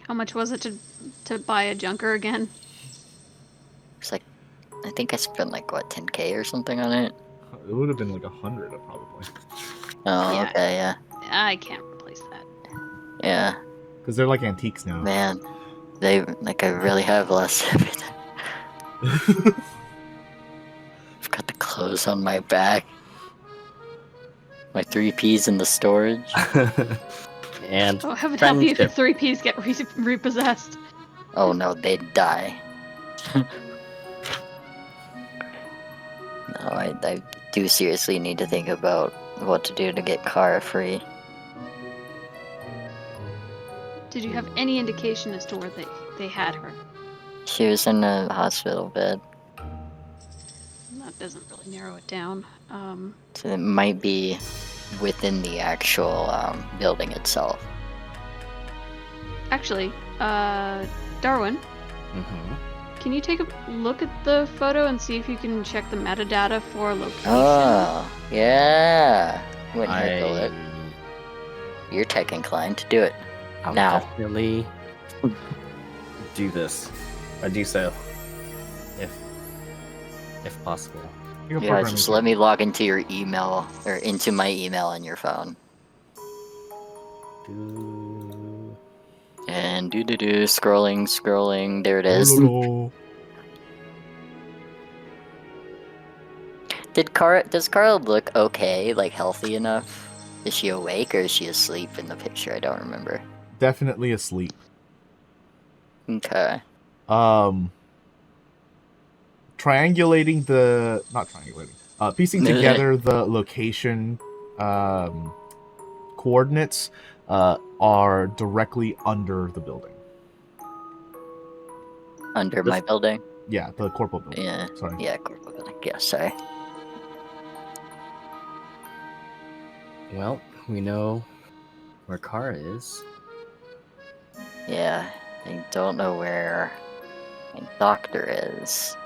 How much was it to buy a junker again? It's like, I think I spent like, what, 10k or something on it? It would have been like 100 probably. Oh, Yeah. okay, yeah. I can't replace that. Yeah. Because they're like antiques now. Man, I really have lost everything. I've got the clothes on my back. My 3Ps in the storage. And Oh, heaven help you if the friendship. 3Ps get repossessed. Oh no, they'd die. No, I do seriously need to think about what to do to get Kara free. Did you have any indication as to where they had her? She was in a hospital bed. That doesn't really narrow it down. So it might be within the actual building itself. Actually, Darwin, Mm-hmm. can you take a look at the photo and see if you can check the metadata for location? Oh, yeah. Wouldn't handle it. I You're tech inclined to do it. I'll Now. definitely do this. Or do so. If possible. You're Yeah, programming. just let me log into your email, or into my email on your phone. Do... And scrolling, there it is. Hello. Does Kara look okay, like healthy enough? Is she awake or is she asleep in the picture? I don't remember. Definitely asleep. Okay. Triangulating piecing together the location coordinates are directly under the building. Under my building? Yeah, the corporal building. Yeah. Sorry. Yeah, corporal building. Yeah, sorry. Well, we know where Kara is. Yeah, I don't know where my doctor is.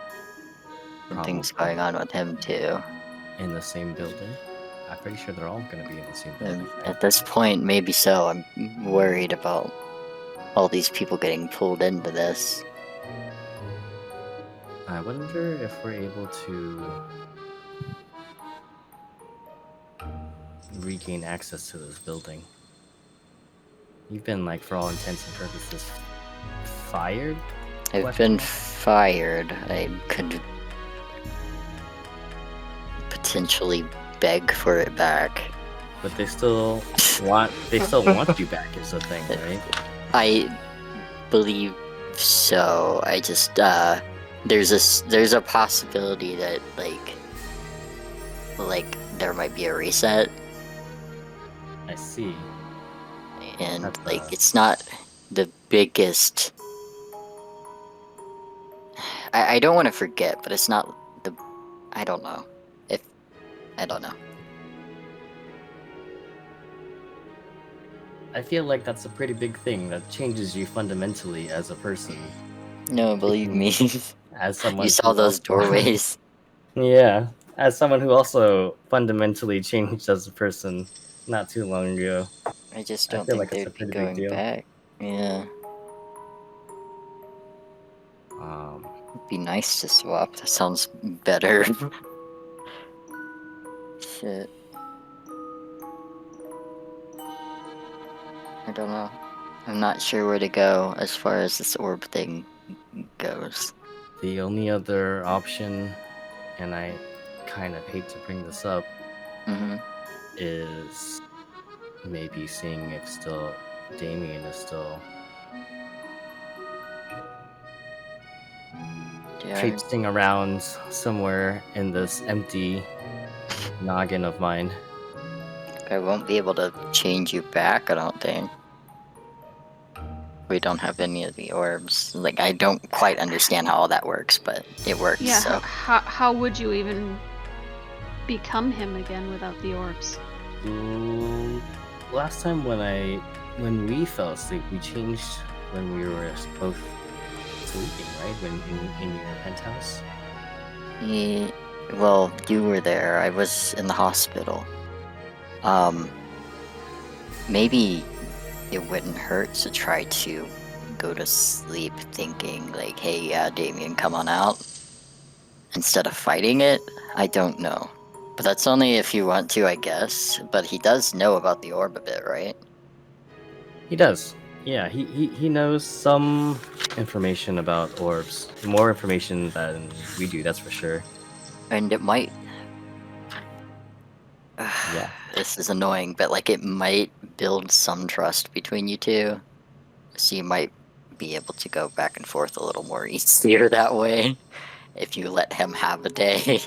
Something's Probably going on with him too. in the same building. I'm pretty sure they're all going to be in the same building. And at this point, maybe so. I'm worried about all these people getting pulled into this. I wonder if we're able to regain access to this building. You've been, like, for all intents and purposes, fired? I've been fired. I could potentially beg for it back. but they still want you back is the thing, right? I believe so. I just there's a possibility that like there might be a reset, I see. and That's, like it's not the biggest. I don't want to forget, but it's not the. I don't know. I don't know. I feel like that's a pretty big thing that changes you fundamentally as a person. No, believe me. As someone You saw who those also- doorways. Yeah, as someone who also fundamentally changed as a person not too long ago. I just I don't feel think like it's a they'd be pretty big going deal. back. Yeah, it'd be nice to swap. That sounds better. Shit. I don't know. I'm not sure where to go as far as this orb thing goes. The only other option, and I kind of hate to bring this up, Mm-hmm. is maybe seeing if still Damien is still traipsing around somewhere in this empty noggin of mine. I won't be able to change you back, I don't think. We don't have any of the orbs. Like, I don't quite understand how all that works, but it works, Yeah, so. how would you even become him again without the orbs? Last time when we fell asleep, we changed when we were both sleeping, right? When in your penthouse. Yeah, well, you were there. I was in the hospital. Maybe it wouldn't hurt to try to go to sleep thinking like, hey, Damien, come on out. Instead of fighting it, I don't know. But that's only if you want to, I guess. But he does know about the orb a bit, right? He does. Yeah, he knows some information about orbs. More information than we do, that's for sure. And it might... Yeah. This is annoying, but like it might build some trust between you two. So you might be able to go back and forth a little more easier that way. If you let him have a day.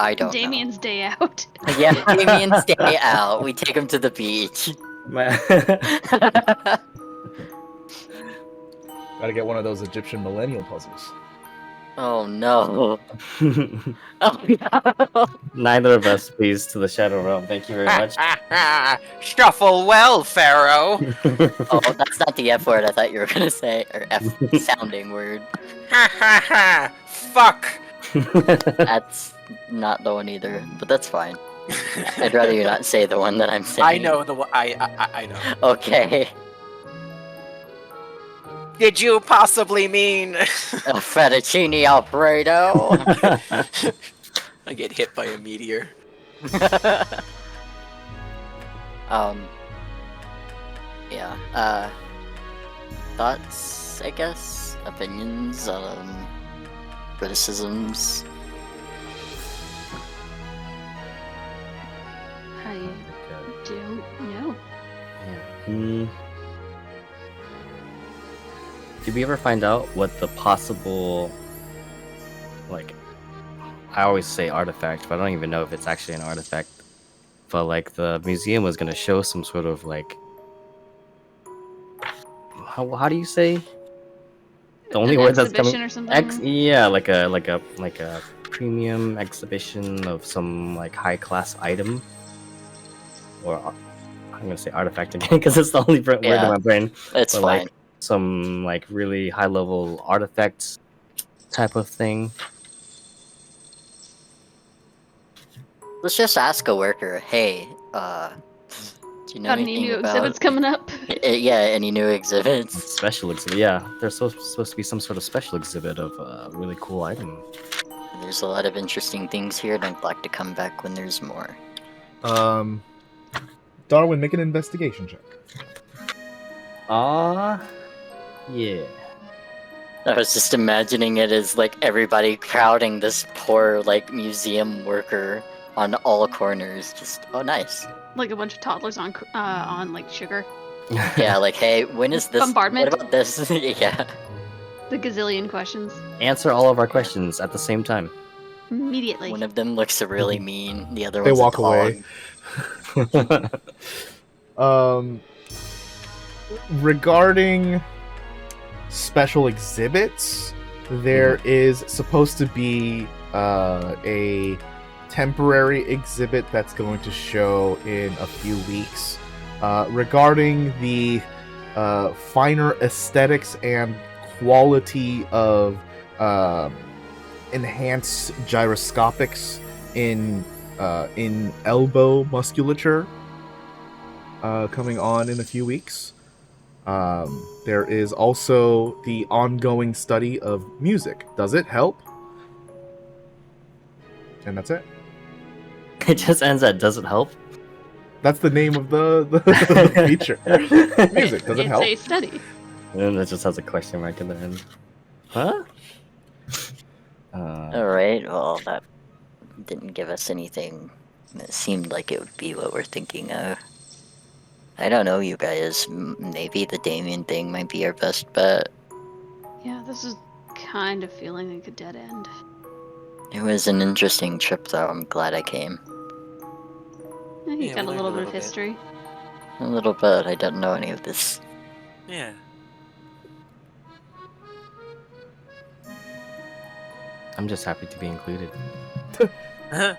I don't Damien's day out. know. Yeah, Damien's day out. We take him to the beach. Gotta get one of those Egyptian millennial puzzles. Oh no. Oh no. Neither of us, please, to the Shadow Realm. Thank you very much. Shuffle well, Pharaoh. Oh, that's not the F word I thought you were gonna say, or F sounding word. Ha ha ha! Fuck! That's not the one either, but that's fine. I'd rather you not say the one that I'm saying. I know the one. I know. Okay. Did you possibly mean? A fettuccine Alfredo. I get hit by a meteor. Yeah. Thoughts, I guess? Opinions, criticisms? I don't know. Did we ever find out what the possible, like, I always say artifact, but I don't even know if it's actually an artifact. But like the museum was gonna show some sort of like, how do you say? The only An word that's exhibition coming. or something? Yeah, like a premium exhibition of some like high class item, or I'm gonna say artifact again because it's the only word in my brain. It's But, fine. like, some like really high level artifacts type of thing. Let's just ask a worker, hey, do you know Got any anything new about... exhibits coming up? Yeah, any new exhibits? Special exhibit, yeah. There's supposed to be some sort of special exhibit of a really cool item. There's a lot of interesting things here, and I'd like to come back when there's more. Darwin, make an investigation check. Yeah. I was just imagining it as like everybody crowding this poor like museum worker on all corners. Just nice. Like a bunch of toddlers on like sugar. Yeah, like, hey, when is this? Bombardment? What about this? Yeah. The gazillion questions. Answer all of our questions at the same time. Immediately. One of them looks really mean. The other They one's walk a dog. away. Regarding special exhibits, there is supposed to be a temporary exhibit that's going to show in a few weeks regarding the finer aesthetics and quality of enhanced gyroscopics in elbow musculature coming on in a few weeks. There is also the ongoing study of music. Does it help? And that's it. It just ends at does it help? That's the name of the feature. Music. Does it It's help? a study. And then it just has a question mark at the end. Huh? Alright, well, that didn't give us anything that seemed like it would be what we're thinking of. I don't know, you guys. Maybe the Damien thing might be our best bet. Yeah, this is kind of feeling like a dead end. It was an interesting trip, though. I'm glad I came. You Yeah, got we a learned little a bit of little bit. history. A little bit. I didn't know any of this. Yeah. I'm just happy to be included. Well,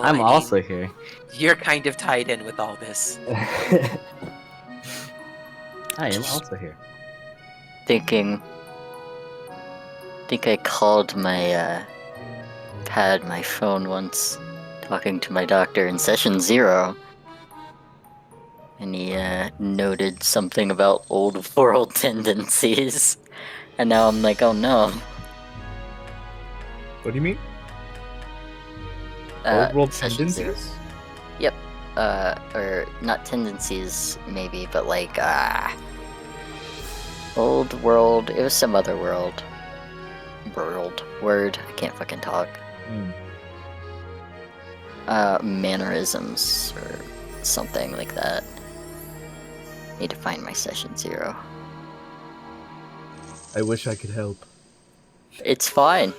I'm I also mean- here. You're kind of tied in with all this. I am also here. Think I called my my phone once, talking to my doctor in session 0, and he noted something about old world tendencies, and now I'm like, oh no. What do you mean? Old world session 0. tendencies? Yep. Or not tendencies, maybe, but like old world. It was some other word. I can't fucking talk. Mannerisms or something like that. Need to find my session 0. I wish I could help. It's fine.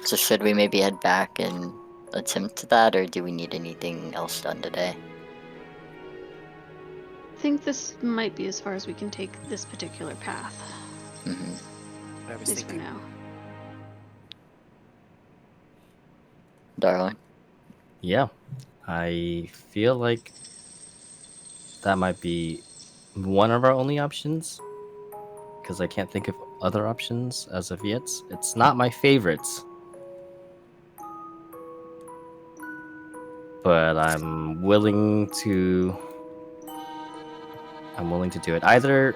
So should we maybe head back and attempt that, or do we need anything else done today? I think this might be as far as we can take this particular path. Mm-hmm. I At was least for thinking. now. Darwin? Yeah. I feel like that might be one of our only options. Because I can't think of other options as of yet. It's not my favorites. But I'm willing to do it. Either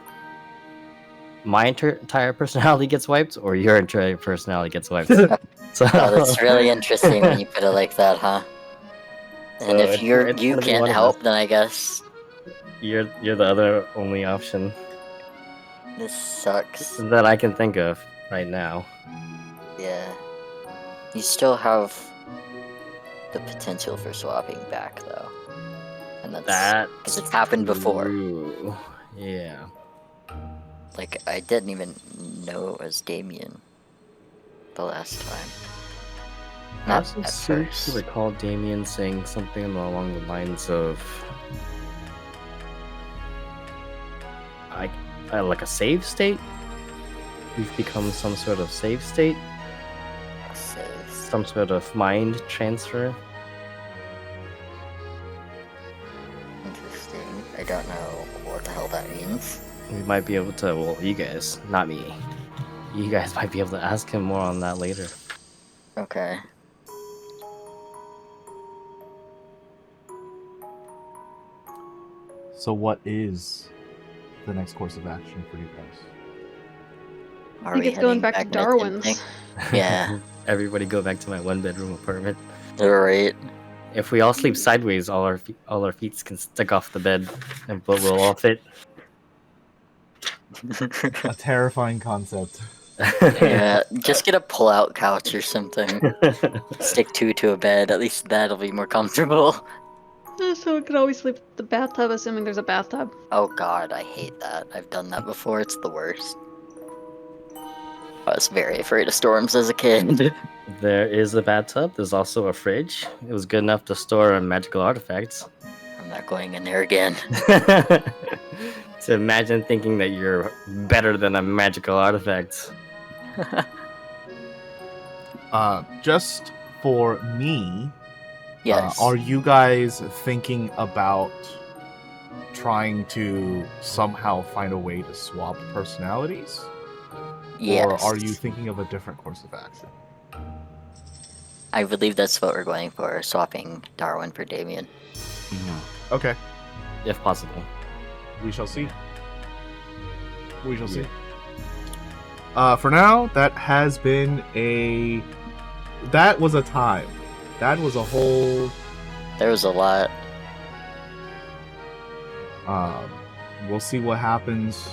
my entire personality gets wiped, or your entire personality gets wiped. So Oh, that's really interesting when you put it like that, huh? And So if it's you gonna be can't one of help, us. then I guess you're the other only option this sucks. that I can think of right now. Yeah. You still have the potential for swapping back, though. And that's because it's happened before. True. Yeah. Like, I didn't even know it was Damien the last time. I Not also at seem first. to recall Damien saying something along the lines of like a save state. We've become some sort of save state, some sort of mind transfer. Interesting. I don't know what the hell that means. We might be able to. Well, you guys, not me. You guys might be able to ask him more on that later. Okay. So what is the next course of action for you guys? Are I think we it's going heading back to and Darwin's. attempting? Yeah. Everybody go back to my 1-bedroom apartment. Alright. If we all sleep sideways, all our feet can stick off the bed, but we'll all fit. A terrifying concept. Yeah, just get a pull-out couch or something. Stick two to a bed. At least that'll be more comfortable. So we could always sleep in the bathtub, assuming there's a bathtub. Oh god, I hate that. I've done that before. It's the worst. I was very afraid of storms as a kid. There is a bathtub. There's also a fridge. It was good enough to store magical artifacts. I'm not going in there again. To imagine thinking that you're better than a magical artifact. Just for me, Yes. are you guys thinking about trying to somehow find a way to swap personalities? Yes. Or are you thinking of a different course of action? I believe that's what we're going for, swapping Darwin for Damien. Okay, If possible. we shall see. We shall see. For now, that has been a... That was a time. That was a whole... There was a lot. We'll see what happens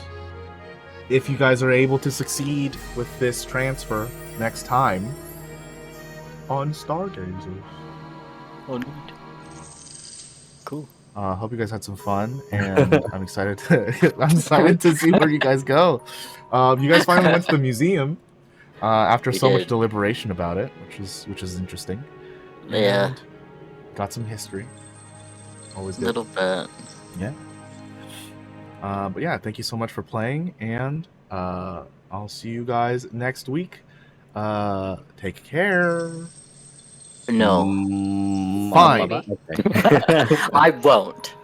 if you guys are able to succeed with this transfer next time on Stargazers. Cool. Hope you guys had some fun, and I'm excited to see where you guys go. You guys finally went to the museum after We so much did. deliberation about it, which is interesting. Yeah. And got some history. Always A good. little bit. Yeah. But yeah, thank you so much for playing, and I'll see you guys next week. Take care. No. Mm, Fine. Okay. I won't.